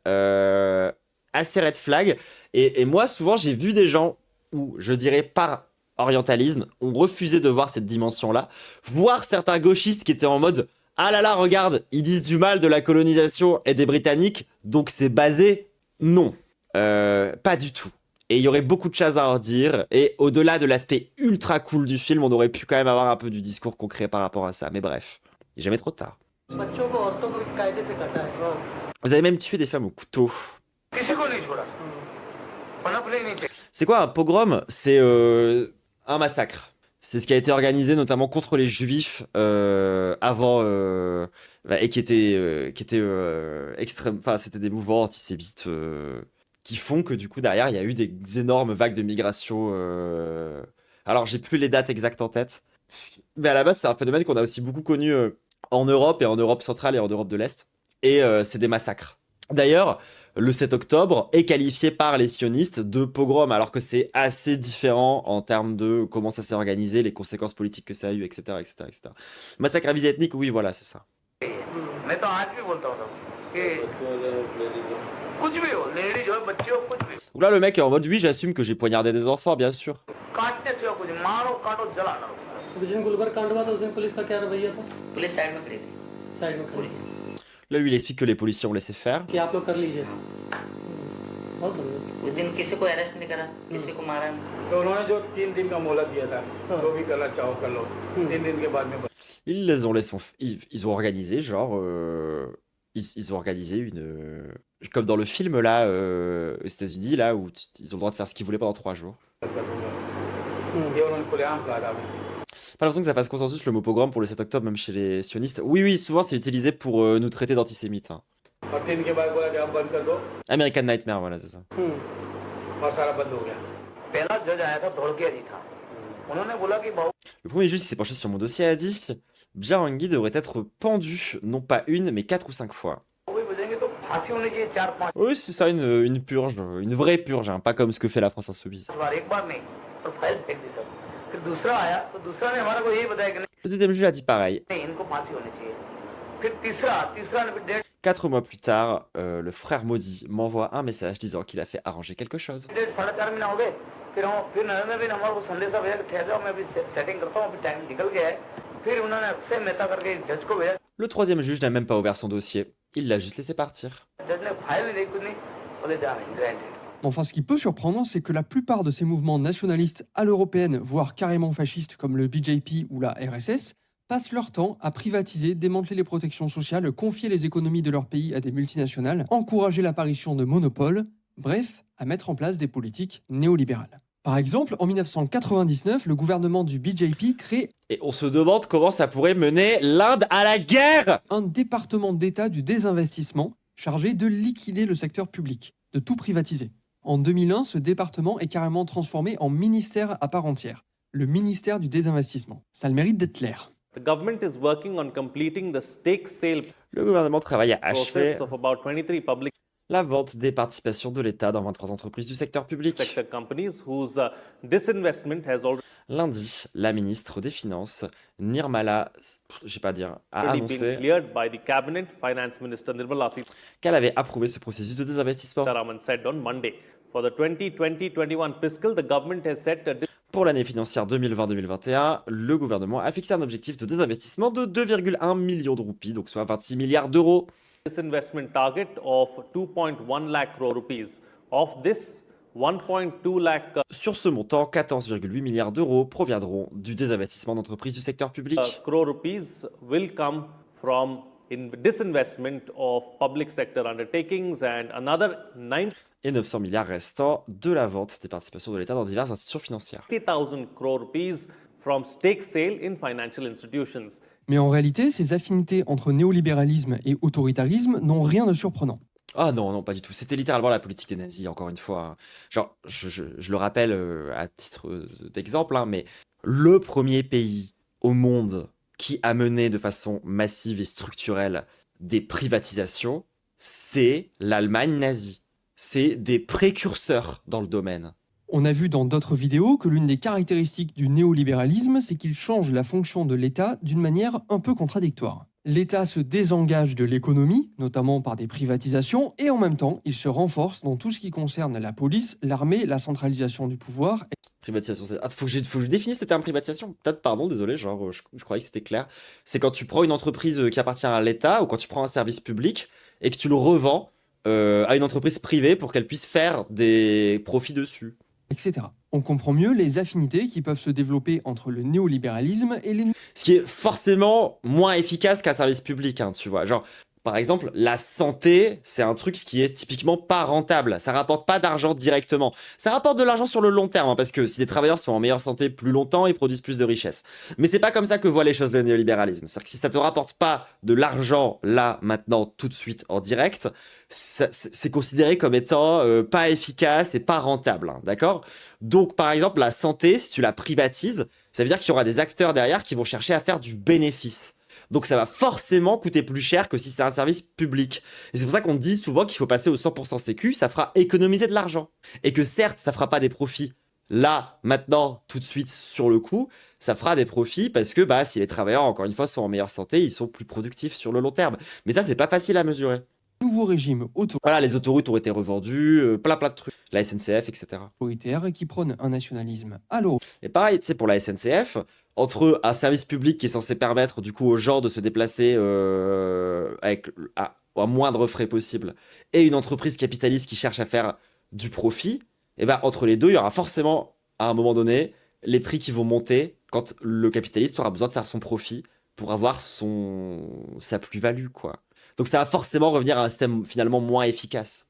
assez red flag. Et moi, souvent, j'ai vu des gens où, je dirais, par orientalisme, ont refusé de voir cette dimension-là. Voir certains gauchistes qui étaient en mode « Ah là là, regarde, ils disent du mal de la colonisation et des Britanniques, donc c'est basé. » Non, pas du tout. Et il y aurait beaucoup de choses à en dire. Et au-delà de l'aspect ultra cool du film, on aurait pu quand même avoir un peu du discours concret par rapport à ça. Mais bref, il n'est jamais trop tard. Vous avez même tué des femmes au couteau. C'est quoi un pogrom? C'est un massacre. C'est ce qui a été organisé notamment contre les juifs avant et qui était extrême. Enfin, c'était des mouvements antisémites qui font que du coup derrière il y a eu des énormes vagues de migration. Alors j'ai plus les dates exactes en tête, mais à la base c'est un phénomène qu'on a aussi beaucoup connu en Europe et en Europe centrale et en Europe de l'Est. Et c'est des massacres. D'ailleurs, le 7 octobre est qualifié par les sionistes de pogrom, alors que c'est assez différent en termes de comment ça s'est organisé, les conséquences politiques que ça a eu, etc. Massacre à visée ethnique, oui, voilà, c'est ça. Donc là, le mec est en mode, oui, j'assume que j'ai poignardé des enfants, bien sûr. Là, lui, il explique que les policiers ont laissé faire. Ils les ont laissé, ils ont organisé, genre, ils ont organisé une, comme dans le film là, aux États-Unis, là où ils ont le droit de faire ce qu'ils voulaient pendant 3 jours. Pas l'impression que ça fasse consensus le mot pogrom pour le 7 octobre, même chez les sionistes. Oui, souvent c'est utilisé pour nous traiter d'antisémites. Hein. American Nightmare, voilà, c'est ça. Le premier juge qui s'est penché sur mon dossier a dit « Bjorhangi devrait être pendu, non pas 1, mais 4 ou 5 fois. » Oui, c'est ça, une purge, une vraie purge, hein, pas comme ce que fait la France Insoumise. Le deuxième juge a dit pareil. 4 mois plus tard, le frère Modi m'envoie un message disant qu'il a fait arranger quelque chose. Le troisième juge n'a même pas ouvert son dossier, il l'a juste laissé partir. Mais enfin, ce qui peut surprendre, c'est que la plupart de ces mouvements nationalistes à l'européenne, voire carrément fascistes comme le BJP ou la RSS, passent leur temps à privatiser, démanteler les protections sociales, confier les économies de leur pays à des multinationales, encourager l'apparition de monopoles, bref, à mettre en place des politiques néolibérales. Par exemple, en 1999, le gouvernement du BJP crée... Et on se demande comment ça pourrait mener l'Inde à la guerre! Un département d'État du désinvestissement chargé de liquider le secteur public, de tout privatiser. En 2001, ce département est carrément transformé en ministère à part entière, le ministère du désinvestissement. Ça a le mérite d'être clair. The government is working on completing the stake sale Le gouvernement travaille à achever process of about 23 public la vente des participations de l'État dans 23 entreprises du secteur public. sector companies whose disinvestment has already Lundi, la ministre des Finances, Nirmala, je sais pas dire, a been annoncé cleared by the cabinet. Finance Minister Nirmala qu'elle avait approuvé ce processus de désinvestissement. Sitharaman said on Monday, for the 2020-21 fiscal, the government has set a Pour l'année financière 2020-2021, le gouvernement a fixé un objectif de désinvestissement de 2,1 millions de roupies, donc soit 26 milliards d'euros. disinvestment target of 2.1 lakh crore rupees. Of this, 1.2 lakh Sur ce montant, 14,8 milliards d'euros proviendront du désinvestissement d'entreprises du secteur public. crore rupees will come from disinvestment of public sector undertakings and another 90,000 Et 900 milliards restants de la vente des participations de l'État dans diverses institutions financières. crore rupees from stake sale in financial institutions. Mais en réalité, ces affinités entre néolibéralisme et autoritarisme n'ont rien de surprenant. Ah non, non, pas du tout. C'était littéralement la politique des nazis, encore une fois. Genre, je le rappelle à titre d'exemple, hein, mais le premier pays au monde qui a mené de façon massive et structurelle des privatisations, c'est l'Allemagne nazie. C'est des précurseurs dans le domaine. On a vu dans d'autres vidéos que l'une des caractéristiques du néolibéralisme, c'est qu'il change la fonction de l'État d'une manière un peu contradictoire. L'État se désengage de l'économie, notamment par des privatisations, et en même temps, il se renforce dans tout ce qui concerne la police, l'armée, la centralisation du pouvoir. Privatisation, c'est... Ah, faut que je définisse ce terme privatisation. Peut-être, pardon, désolé, genre, je croyais que c'était clair. C'est quand tu prends une entreprise qui appartient à l'État, ou quand tu prends un service public, et que tu le revends à une entreprise privée pour qu'elle puisse faire des profits dessus. Etc. On comprend mieux les affinités qui peuvent se développer entre le néolibéralisme et les... Ce qui est forcément moins efficace qu'un service public, hein, tu vois. Genre, par exemple, la santé, c'est un truc qui est typiquement pas rentable. Ça rapporte pas d'argent directement. Ça rapporte de l'argent sur le long terme, hein, parce que si les travailleurs sont en meilleure santé plus longtemps, ils produisent plus de richesses. Mais c'est pas comme ça que voit les choses le néolibéralisme. C'est-à-dire que si ça te rapporte pas de l'argent là, maintenant, tout de suite, en direct, c'est considéré comme étant pas efficace et pas rentable, hein, d'accord ? Donc, par exemple, la santé, si tu la privatises, ça veut dire qu'il y aura des acteurs derrière qui vont chercher à faire du bénéfice. Donc ça va forcément coûter plus cher que si c'est un service public. Et c'est pour ça qu'on dit souvent qu'il faut passer au 100% sécu, ça fera économiser de l'argent. Et que certes, ça fera pas des profits là, maintenant, tout de suite, sur le coup, ça fera des profits parce que si les travailleurs, encore une fois, sont en meilleure santé, ils sont plus productifs sur le long terme. Mais ça, c'est pas facile à mesurer. Nouveau régime Voilà, les autoroutes ont été revendues, plein de trucs. La SNCF, etc. autoritaire qui prône un nationalisme à l'eau. Et pareil, tu sais, pour la SNCF, entre un service public qui est censé permettre du coup aux gens de se déplacer à moindre frais possible et une entreprise capitaliste qui cherche à faire du profit, et entre les deux, il y aura forcément, à un moment donné, les prix qui vont monter quand le capitaliste aura besoin de faire son profit pour avoir sa plus-value, quoi. Donc ça va forcément revenir à un système finalement moins efficace.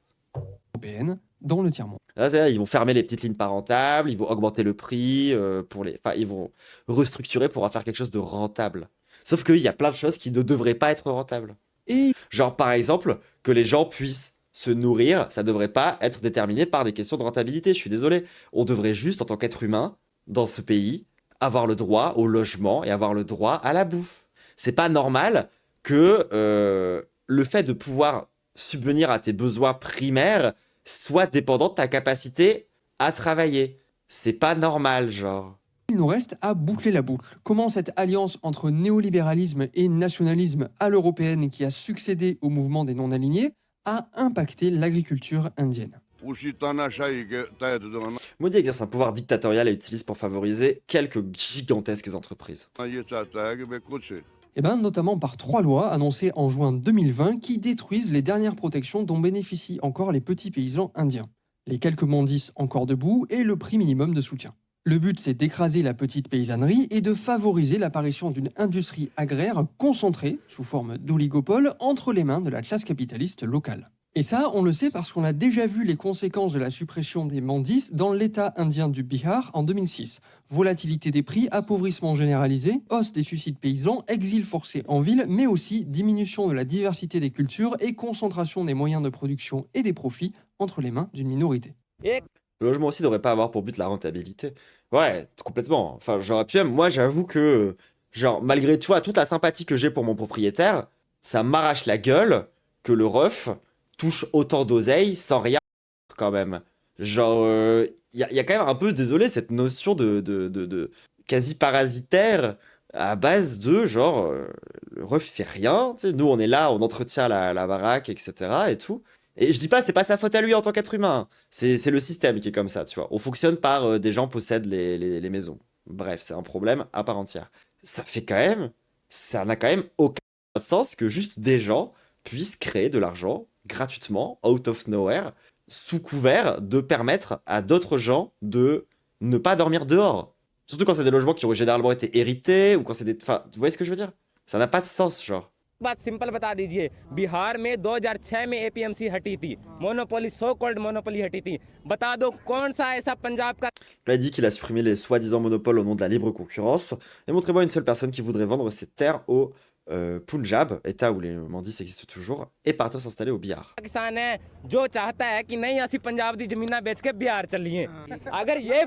Européenne dans le tiers-monde. Là, ils vont fermer les petites lignes pas rentables, ils vont augmenter le prix, ils vont restructurer pour en faire quelque chose de rentable. Sauf qu'il y a plein de choses qui ne devraient pas être rentables. Genre par exemple, que les gens puissent se nourrir, ça ne devrait pas être déterminé par des questions de rentabilité, je suis désolé. On devrait juste, en tant qu'être humain, dans ce pays, avoir le droit au logement et avoir le droit à la bouffe. C'est pas normal que le fait de pouvoir subvenir à tes besoins primaires soit dépendant de ta capacité à travailler. C'est pas normal, genre. Il nous reste à boucler la boucle. Comment cette alliance entre néolibéralisme et nationalisme à l'européenne qui a succédé au mouvement des non-alignés a impacté l'agriculture indienne. Modi exerce un pouvoir dictatorial et utilise pour favoriser quelques gigantesques entreprises. Notamment par 3 lois annoncées en juin 2020 qui détruisent les dernières protections dont bénéficient encore les petits paysans indiens. les quelques mandis encore debout et le prix minimum de soutien. Le but, c'est d'écraser la petite paysannerie et de favoriser l'apparition d'une industrie agraire concentrée, sous forme d'oligopole, entre les mains de la classe capitaliste locale. Et ça, on le sait parce qu'on a déjà vu les conséquences de la suppression des mandis dans l'État indien du Bihar en 2006. Volatilité des prix, appauvrissement généralisé, hausse des suicides paysans, exil forcé en ville, mais aussi diminution de la diversité des cultures et concentration des moyens de production et des profits entre les mains d'une minorité. Le logement aussi ne devrait pas avoir pour but la rentabilité. Ouais, complètement. Enfin, j'aurais pu même, moi j'avoue que, genre, malgré toute la sympathie que j'ai pour mon propriétaire, ça m'arrache la gueule que le ref touche autant d'oseille sans rien quand même. Genre, y a quand même un peu, désolé, cette notion de quasi parasitaire à base de, genre, le ref fait rien, tu sais, nous on est là, on entretient la baraque, etc. et tout. Et je dis pas, c'est pas sa faute à lui en tant qu'être humain. C'est le système qui est comme ça, tu vois. On fonctionne par des gens possèdent les maisons. Bref, c'est un problème à part entière. Ça n'a quand même aucun sens que juste des gens puissent créer de l'argent gratuitement, out of nowhere, sous couvert de permettre à d'autres gens de ne pas dormir dehors. Surtout quand c'est des logements qui ont généralement été hérités, ou quand c'est des... Enfin, vous voyez ce que je veux dire? Ça n'a pas de sens, genre. बात सिंपल बता दीजिए बिहार में 2006 में एपीएमसी हटी थी monopoly so called monopoly हटी थी बता दो कौन सा ऐसा पंजाब का Il a dit qu'il a supprimé les soi-disant monopoles au nom de la libre concurrence. Et montrez-moi une seule personne qui voudrait vendre ses terres au Punjab, état où les mandis existent toujours, et partir s'installer au Bihar. किसान है जो चाहता है कि नहीं ਅਸੀਂ पंजाब दी जमीना बेच के बिहार चलिए अगर ये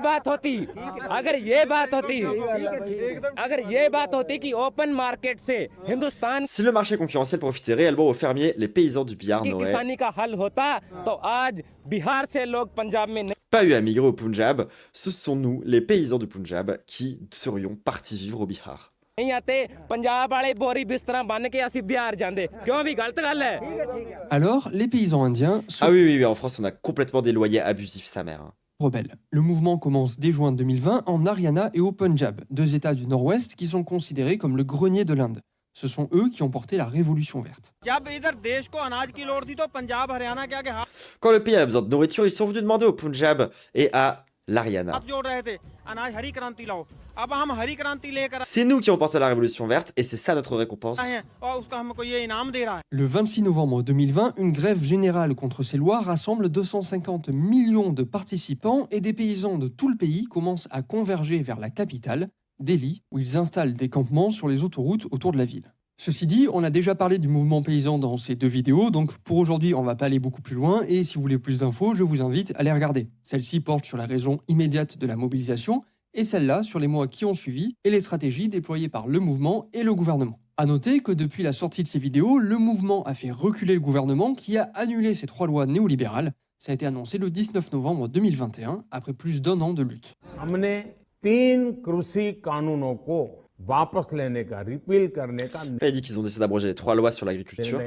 बात होती कि ओपन मार्केट से Hindustan Si le marché concurrentiel profitait réellement aux fermiers, les paysans du Bihar की n'auraient किसानी का हल होता तो आज बिहार से लोग पंजाब में pas eu à migrer au Punjab. Ce sont nous, les paysans du Punjab, qui serions partis vivre au Bihar. नहीं आते पंजाब वाले बोरी बिस्तरा बन के ਅਸੀਂ बिहार ਜਾਂਦੇ क्यों भी गलत गल है Alors, les paysans indiens se Ah oui, en France, on a complètement des loyers abusifs, sa mère. Hein. rebellent. Le mouvement commence dès juin 2020 en Haryana et au Punjab, deux états du nord-ouest qui sont considérés comme le grenier de l'Inde. Ce sont eux qui ont porté la révolution verte. Quand le pays a besoin de nourriture, ils sont venus demander au Punjab et à l'Haryana. C'est nous qui avons porté la révolution verte et c'est ça notre récompense. Le 26 novembre 2020, une grève générale contre ces lois rassemble 250 millions de participants et des paysans de tout le pays commencent à converger vers la capitale, Delhi, où ils installent des campements sur les autoroutes autour de la ville. Ceci dit, on a déjà parlé du mouvement paysan dans ces deux vidéos, donc pour aujourd'hui, on va pas aller beaucoup plus loin, et si vous voulez plus d'infos, je vous invite à les regarder. Celle-ci porte sur la raison immédiate de la mobilisation, et celle-là sur les mois qui ont suivi, et les stratégies déployées par le mouvement et le gouvernement. A noter que depuis la sortie de ces vidéos, le mouvement a fait reculer le gouvernement qui a annulé ces 3 lois néolibérales. Ça a été annoncé le 19 novembre 2021, après plus d'1 an de lutte. Il a dit qu'ils ont décidé d'abroger les 3 lois sur l'agriculture.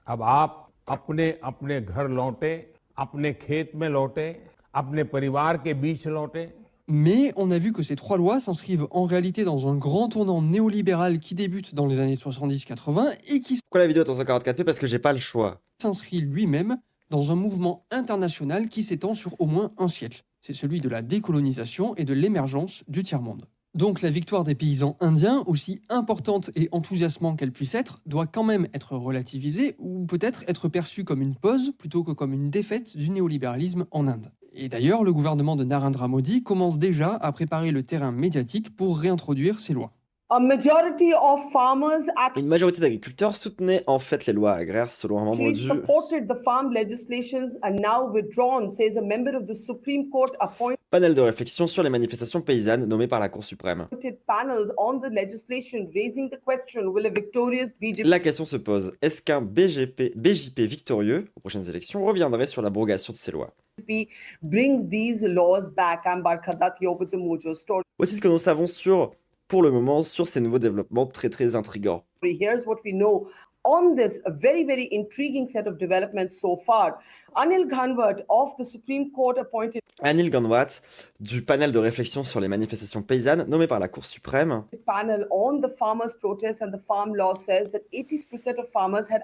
अब आप अपने अपने घर लौटे, अपने खेत में लौटे, अपने परिवार के बीच लौटे. Mais on a vu que ces 3 lois s'inscrivent en réalité dans un grand tournant néolibéral qui débute dans les années 70-80 et qui Pourquoi la vidéo est en 144p? Parce que j'ai pas le choix. S'inscrit lui-même dans un mouvement international qui s'étend sur au moins un siècle. C'est celui de la décolonisation et de l'émergence du tiers-monde. Donc la victoire des paysans indiens, aussi importante et enthousiasmante qu'elle puisse être, doit quand même être relativisée ou peut-être être perçue comme une pause plutôt que comme une défaite du néolibéralisme en Inde. Et d'ailleurs, le gouvernement de Narendra Modi commence déjà à préparer le terrain médiatique pour réintroduire ces lois. Une majorité d'agriculteurs soutenaient en fait les lois agraires selon un membre du panel de réflexion sur les manifestations paysannes nommé par la Cour suprême. La question se pose, est-ce qu'un BJP victorieux aux prochaines élections reviendrait sur l'abrogation de ces lois? Voici ce que nous savons pour le moment sur ces nouveaux développements très intrigants. Here's what we know on this very intriguing set of developments so far. Anil Ghanwat of the Supreme Court appointed Anil Ghanwat du panel de réflexion sur les manifestations paysannes nommé par la Cour suprême. Panel on the farmers' protests and the farm law says that 80% of farmers had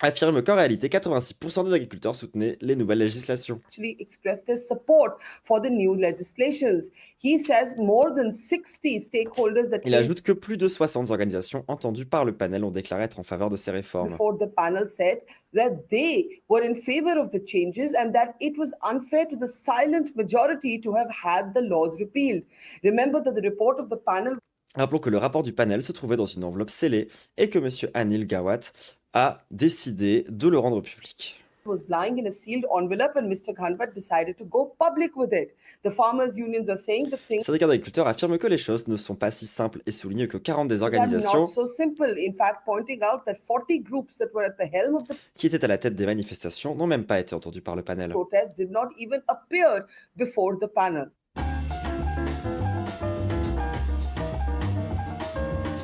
affirme qu'en réalité, 86% des agriculteurs soutenaient les nouvelles législations. Actually expressed their support for the new legislations. He says more than 60 stakeholders that Il ajoute que plus de 60 organisations entendues par le panel ont déclaré être en faveur de ces réformes. before the panel said that they were in favor of the changes and that it was unfair to the silent majority to have had the laws repealed. Remember that the report of the panel Rappelons que le rapport du panel se trouvait dans une enveloppe scellée et que M. Anil Gawat a décidé de le rendre public. was lying in a sealed envelope and Mr. Ghanwat decided to go public with it. The farmers' unions are saying that Le things syndicat d'agriculteurs affirme que les choses ne sont pas si simples et souligne que 40 des are organisations not so simple. In fact, pointing out that 40 groups that were at the helm of the qui étaient à la tête des manifestations n'ont même pas été entendues par le panel. protest did not even appear before the panel.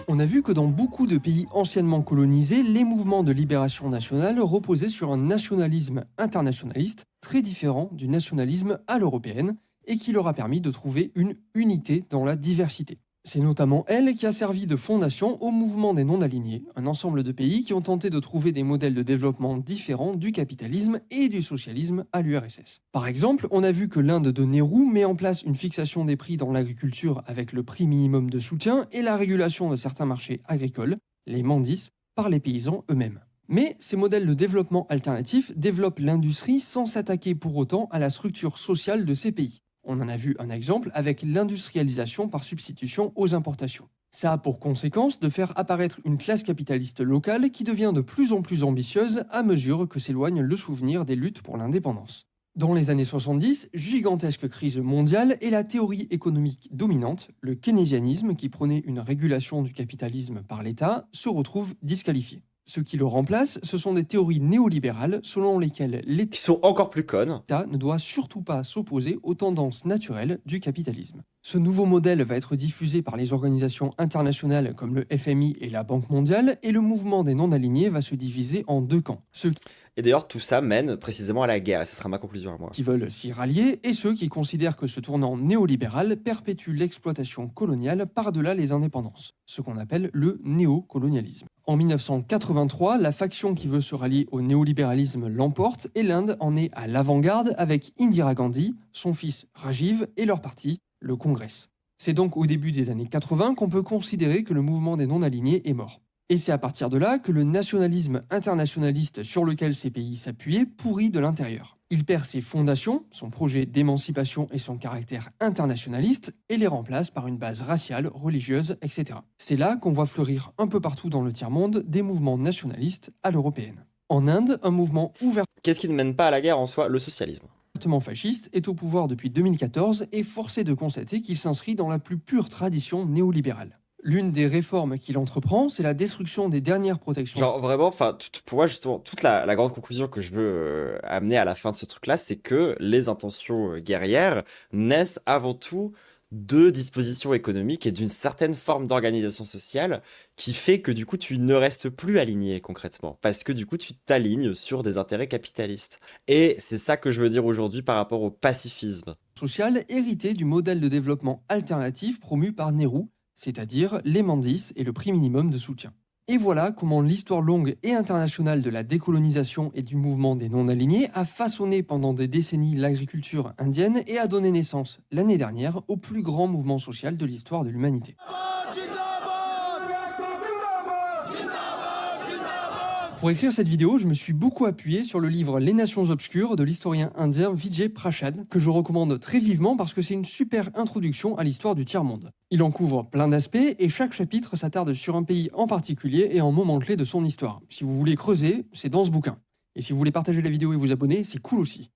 On a vu que dans beaucoup de pays anciennement colonisés, les mouvements de libération nationale reposaient sur un nationalisme internationaliste très différent du nationalisme à l'européenne et qui leur a permis de trouver une unité dans la diversité. C'est notamment elle qui a servi de fondation au mouvement des non-alignés, un ensemble de pays qui ont tenté de trouver des modèles de développement différents du capitalisme et du socialisme à l'URSS. Par exemple, on a vu que l'Inde de Nehru met en place une fixation des prix dans l'agriculture avec le prix minimum de soutien et la régulation de certains marchés agricoles, les mandis, par les paysans eux-mêmes. Mais ces modèles de développement alternatifs développent l'industrie sans s'attaquer pour autant à la structure sociale de ces pays. On en a vu un exemple avec l'industrialisation par substitution aux importations. Ça a pour conséquence de faire apparaître une classe capitaliste locale qui devient de plus en plus ambitieuse à mesure que s'éloigne le souvenir des luttes pour l'indépendance. Dans les années 70, gigantesque crise mondiale et la théorie économique dominante, le keynésianisme qui prônait une régulation du capitalisme par l'État, se retrouve disqualifié. Ce qui le remplace, ce sont des théories néolibérales selon lesquelles l'État Qui sont encore plus connes. ne doit surtout pas s'opposer aux tendances naturelles du capitalisme. Ce nouveau modèle va être diffusé par les organisations internationales comme le FMI et la Banque mondiale, et le mouvement des non-alignés va se diviser en deux camps. Ceux Et d'ailleurs, tout ça mène précisément à la guerre, et ce sera ma conclusion à moi. qui veulent s'y rallier et ceux qui considèrent que ce tournant néolibéral perpétue l'exploitation coloniale par-delà les indépendances, ce qu'on appelle le néocolonialisme. En 1983, la faction qui veut se rallier au néolibéralisme l'emporte et l'Inde en est à l'avant-garde avec Indira Gandhi, son fils Rajiv et leur parti, le Congress. C'est donc au début des années 80 qu'on peut considérer que le mouvement des non-alignés est mort. Et c'est à partir de là que le nationalisme internationaliste sur lequel ces pays s'appuyaient pourrit de l'intérieur. Il perd ses fondations, son projet d'émancipation et son caractère internationaliste, et les remplace par une base raciale, religieuse, etc. C'est là qu'on voit fleurir un peu partout dans le tiers-monde des mouvements nationalistes à l'européenne. En Inde, un mouvement Qu'est-ce qui ne mène pas à la guerre en soi? Le socialisme. ouvertement fasciste est au pouvoir depuis 2014 et forcé de constater qu'il s'inscrit dans la plus pure tradition néolibérale. L'une des réformes qu'il entreprend, c'est la destruction des dernières protections. Genre vraiment, enfin, pour moi justement, toute la grande conclusion que je veux amener à la fin de ce truc-là, c'est que les intentions guerrières naissent avant tout de dispositions économiques et d'une certaine forme d'organisation sociale qui fait que du coup tu ne restes plus aligné concrètement parce que du coup tu t'alignes sur des intérêts capitalistes. Et c'est ça que je veux dire aujourd'hui par rapport au pacifisme. Sociale héritée du modèle de développement alternatif promu par Nehru, c'est-à-dire les mandis et le prix minimum de soutien. Et voilà comment l'histoire longue et internationale de la décolonisation et du mouvement des non-alignés a façonné pendant des décennies l'agriculture indienne et a donné naissance l'année dernière au plus grand mouvement social de l'histoire de l'humanité. Pour écrire cette vidéo, je me suis beaucoup appuyé sur le livre Les Nations obscures de l'historien indien Vijay Prashad, que je recommande très vivement parce que c'est une super introduction à l'histoire du tiers-monde. Il en couvre plein d'aspects et chaque chapitre s'attarde sur un pays en particulier et un moment clé de son histoire. Si vous voulez creuser, c'est dans ce bouquin. Et si vous voulez partager la vidéo et vous abonner, c'est cool aussi.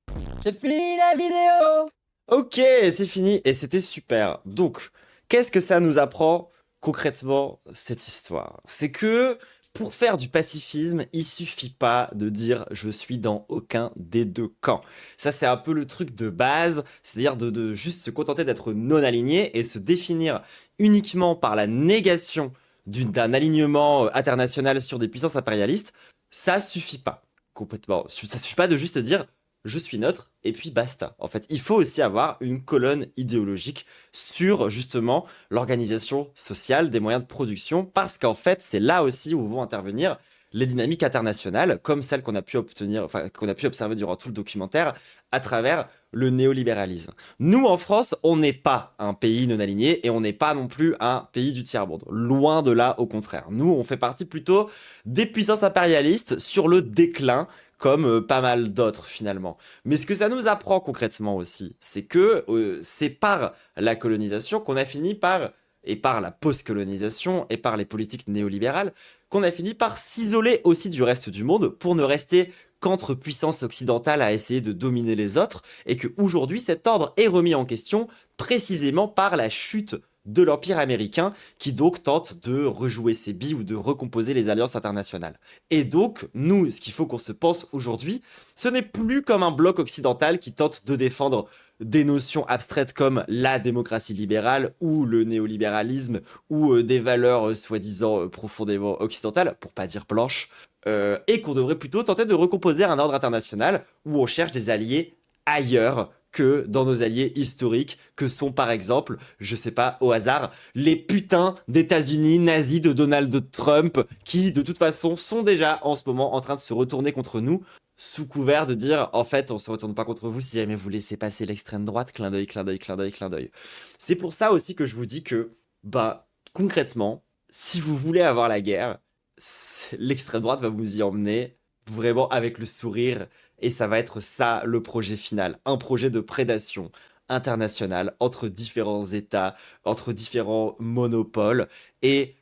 J'ai fini la vidéo. Ok, c'est fini et c'était super. Donc, qu'est-ce que ça nous apprend concrètement cette histoire? C'est que pour faire du pacifisme, il suffit pas de dire « je suis dans aucun des deux camps ». Ça, c'est un peu le truc de base, c'est-à-dire de juste se contenter d'être non-aligné et se définir uniquement par la négation d'un alignement international sur des puissances impérialistes. Ça suffit pas complètement. Ça suffit pas de juste dire « je suis neutre » et puis basta. En fait, il faut aussi avoir une colonne idéologique sur justement l'organisation sociale des moyens de production parce qu'en fait, c'est là aussi où vont intervenir les dynamiques internationales, comme celles qu'on a pu observer durant tout le documentaire, à travers le néolibéralisme. Nous, en France, on n'est pas un pays non aligné et on n'est pas non plus un pays du tiers-monde. Loin de là, au contraire. Nous, on fait partie plutôt des puissances impérialistes sur le déclin, comme pas mal d'autres finalement. Mais ce que ça nous apprend concrètement aussi, c'est que c'est par la colonisation qu'on a fini par, et par la post-colonisation, et par les politiques néolibérales, qu'on a fini par s'isoler aussi du reste du monde pour ne rester qu'entre puissances occidentales à essayer de dominer les autres, et qu'aujourd'hui cet ordre est remis en question précisément par la chute de l'Empire américain qui donc tente de rejouer ses billes ou de recomposer les alliances internationales. Et donc, nous, ce qu'il faut qu'on se pense aujourd'hui, ce n'est plus comme un bloc occidental qui tente de défendre des notions abstraites comme la démocratie libérale ou le néolibéralisme ou des valeurs soi-disant profondément occidentales, pour pas dire blanches, et qu'on devrait plutôt tenter de recomposer un ordre international où on cherche des alliés ailleurs que dans nos alliés historiques, que sont par exemple, je sais pas, au hasard, les putains d'États-Unis nazis de Donald Trump, qui de toute façon sont déjà en ce moment en train de se retourner contre nous, sous couvert de dire, en fait, on se retourne pas contre vous si jamais vous laissez passer l'extrême droite, clin d'œil, clin d'œil, clin d'œil, clin d'œil. C'est pour ça aussi que je vous dis que, concrètement, si vous voulez avoir la guerre, l'extrême droite va vous y emmener vraiment avec le sourire, et ça va être ça le projet final, un projet de prédation internationale entre différents États, entre différents monopoles, et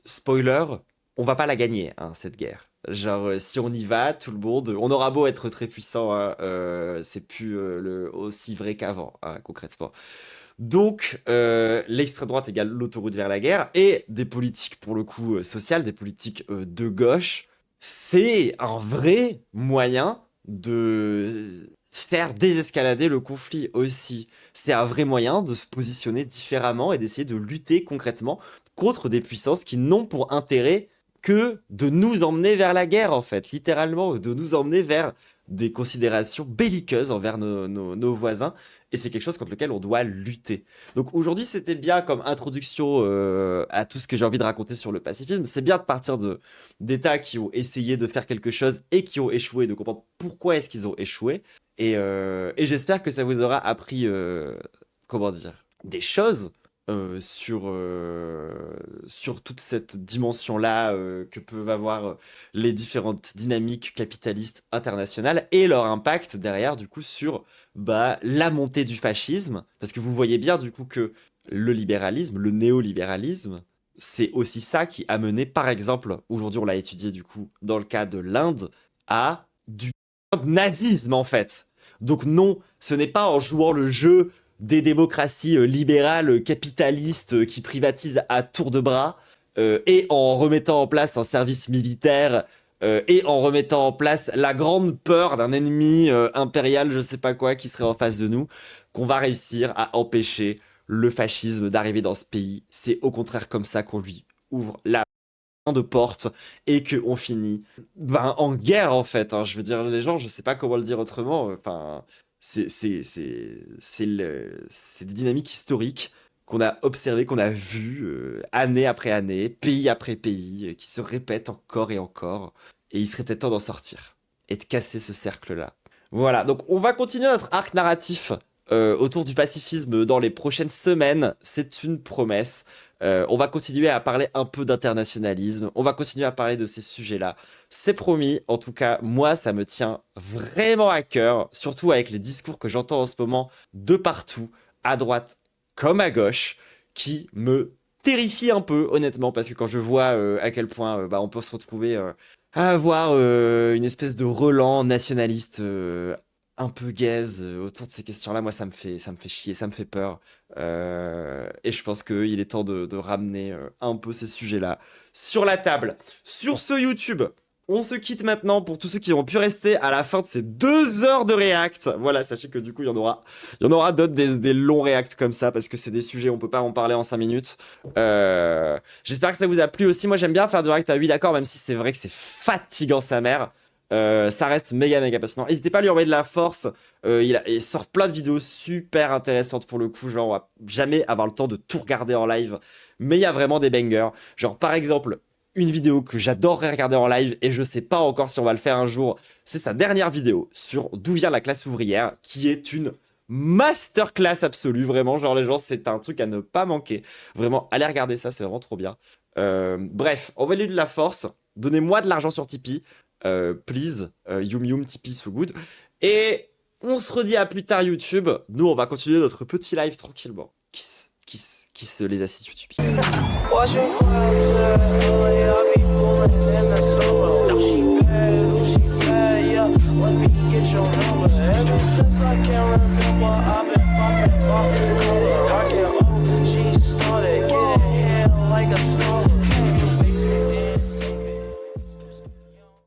spoiler, on va pas la gagner, hein, cette guerre. Genre, si on y va, tout le monde, on aura beau être très puissant, hein, c'est plus aussi vrai qu'avant, hein, concrètement. Donc, l'extrême droite égale l'autoroute vers la guerre, et des politiques, pour le coup, sociales, des politiques de gauche, c'est un vrai moyen de faire désescalader le conflit aussi. C'est un vrai moyen de se positionner différemment et d'essayer de lutter concrètement contre des puissances qui n'ont pour intérêt que de nous emmener vers la guerre, en fait, littéralement, de nous emmener vers des considérations belliqueuses envers nos voisins, et c'est quelque chose contre lequel on doit lutter. Donc aujourd'hui, c'était bien comme introduction à tout ce que j'ai envie de raconter sur le pacifisme. C'est bien de partir d'États qui ont essayé de faire quelque chose et qui ont échoué, de comprendre pourquoi est-ce qu'ils ont échoué, et j'espère que ça vous aura appris, comment dire, des choses sur toute cette dimension-là que peuvent avoir les différentes dynamiques capitalistes internationales et leur impact derrière, du coup, sur la montée du fascisme. Parce que vous voyez bien, du coup, que le libéralisme, le néolibéralisme, c'est aussi ça qui a mené, par exemple, aujourd'hui on l'a étudié, du coup, dans le cas de l'Inde, à du nazisme, en fait. Donc non, ce n'est pas en jouant le jeu des démocraties libérales, capitalistes, qui privatisent à tour de bras, et en remettant en place un service militaire, et en remettant en place la grande peur d'un ennemi impérial, je sais pas quoi, qui serait en face de nous, qu'on va réussir à empêcher le fascisme d'arriver dans ce pays. C'est au contraire comme ça qu'on lui ouvre la de porte et qu'on finit en guerre, en fait, hein. Je veux dire, les gens, je sais pas comment le dire autrement, enfin... C'est des dynamiques historiques qu'on a observées, qu'on a vues année après année, pays après pays, qui se répètent encore et encore. Et il serait peut-être temps d'en sortir et de casser ce cercle-là. Voilà, donc on va continuer notre arc narratif autour du pacifisme dans les prochaines semaines. C'est une promesse. On va continuer à parler un peu d'internationalisme. On va continuer à parler de ces sujets-là. C'est promis. En tout cas, moi, ça me tient vraiment à cœur, surtout avec les discours que j'entends en ce moment de partout, à droite comme à gauche, qui me terrifient un peu, honnêtement, parce que quand je vois à quel point on peut se retrouver à avoir une espèce de relent nationaliste un peu gaze autour de ces questions-là, moi ça me fait chier, ça me fait peur. Et je pense qu'il est temps de ramener un peu ces sujets-là sur la table. Sur ce YouTube, on se quitte maintenant pour tous ceux qui ont pu rester à la fin de ces 2 heures de React. Voilà, sachez que du coup, il y en aura d'autres, des longs React comme ça, parce que c'est des sujets, on peut pas en parler en 5 minutes. J'espère que ça vous a plu aussi. Moi, j'aime bien faire du React à 8 d'accord, même si c'est vrai que c'est fatigant sa mère. Ça reste méga passionnant. N'hésitez pas à lui envoyer de la force. Il sort plein de vidéos super intéressantes pour le coup. Genre, on va jamais avoir le temps de tout regarder en live. Mais il y a vraiment des bangers. Genre, par exemple, une vidéo que j'adorerais regarder en live et je sais pas encore si on va le faire un jour. C'est sa dernière vidéo sur d'où vient la classe ouvrière, qui est une masterclass absolue, vraiment. Genre les gens, c'est un truc à ne pas manquer. Vraiment, allez regarder ça, c'est vraiment trop bien. Bref, envoyez de la force. Donnez-moi de l'argent sur Tipeee. Please. Yum Yum, Tipeee, so good. Et on se redit à plus tard YouTube. Nous, on va continuer notre petit live tranquillement. Kiss, kiss, kiss les assises YouTube.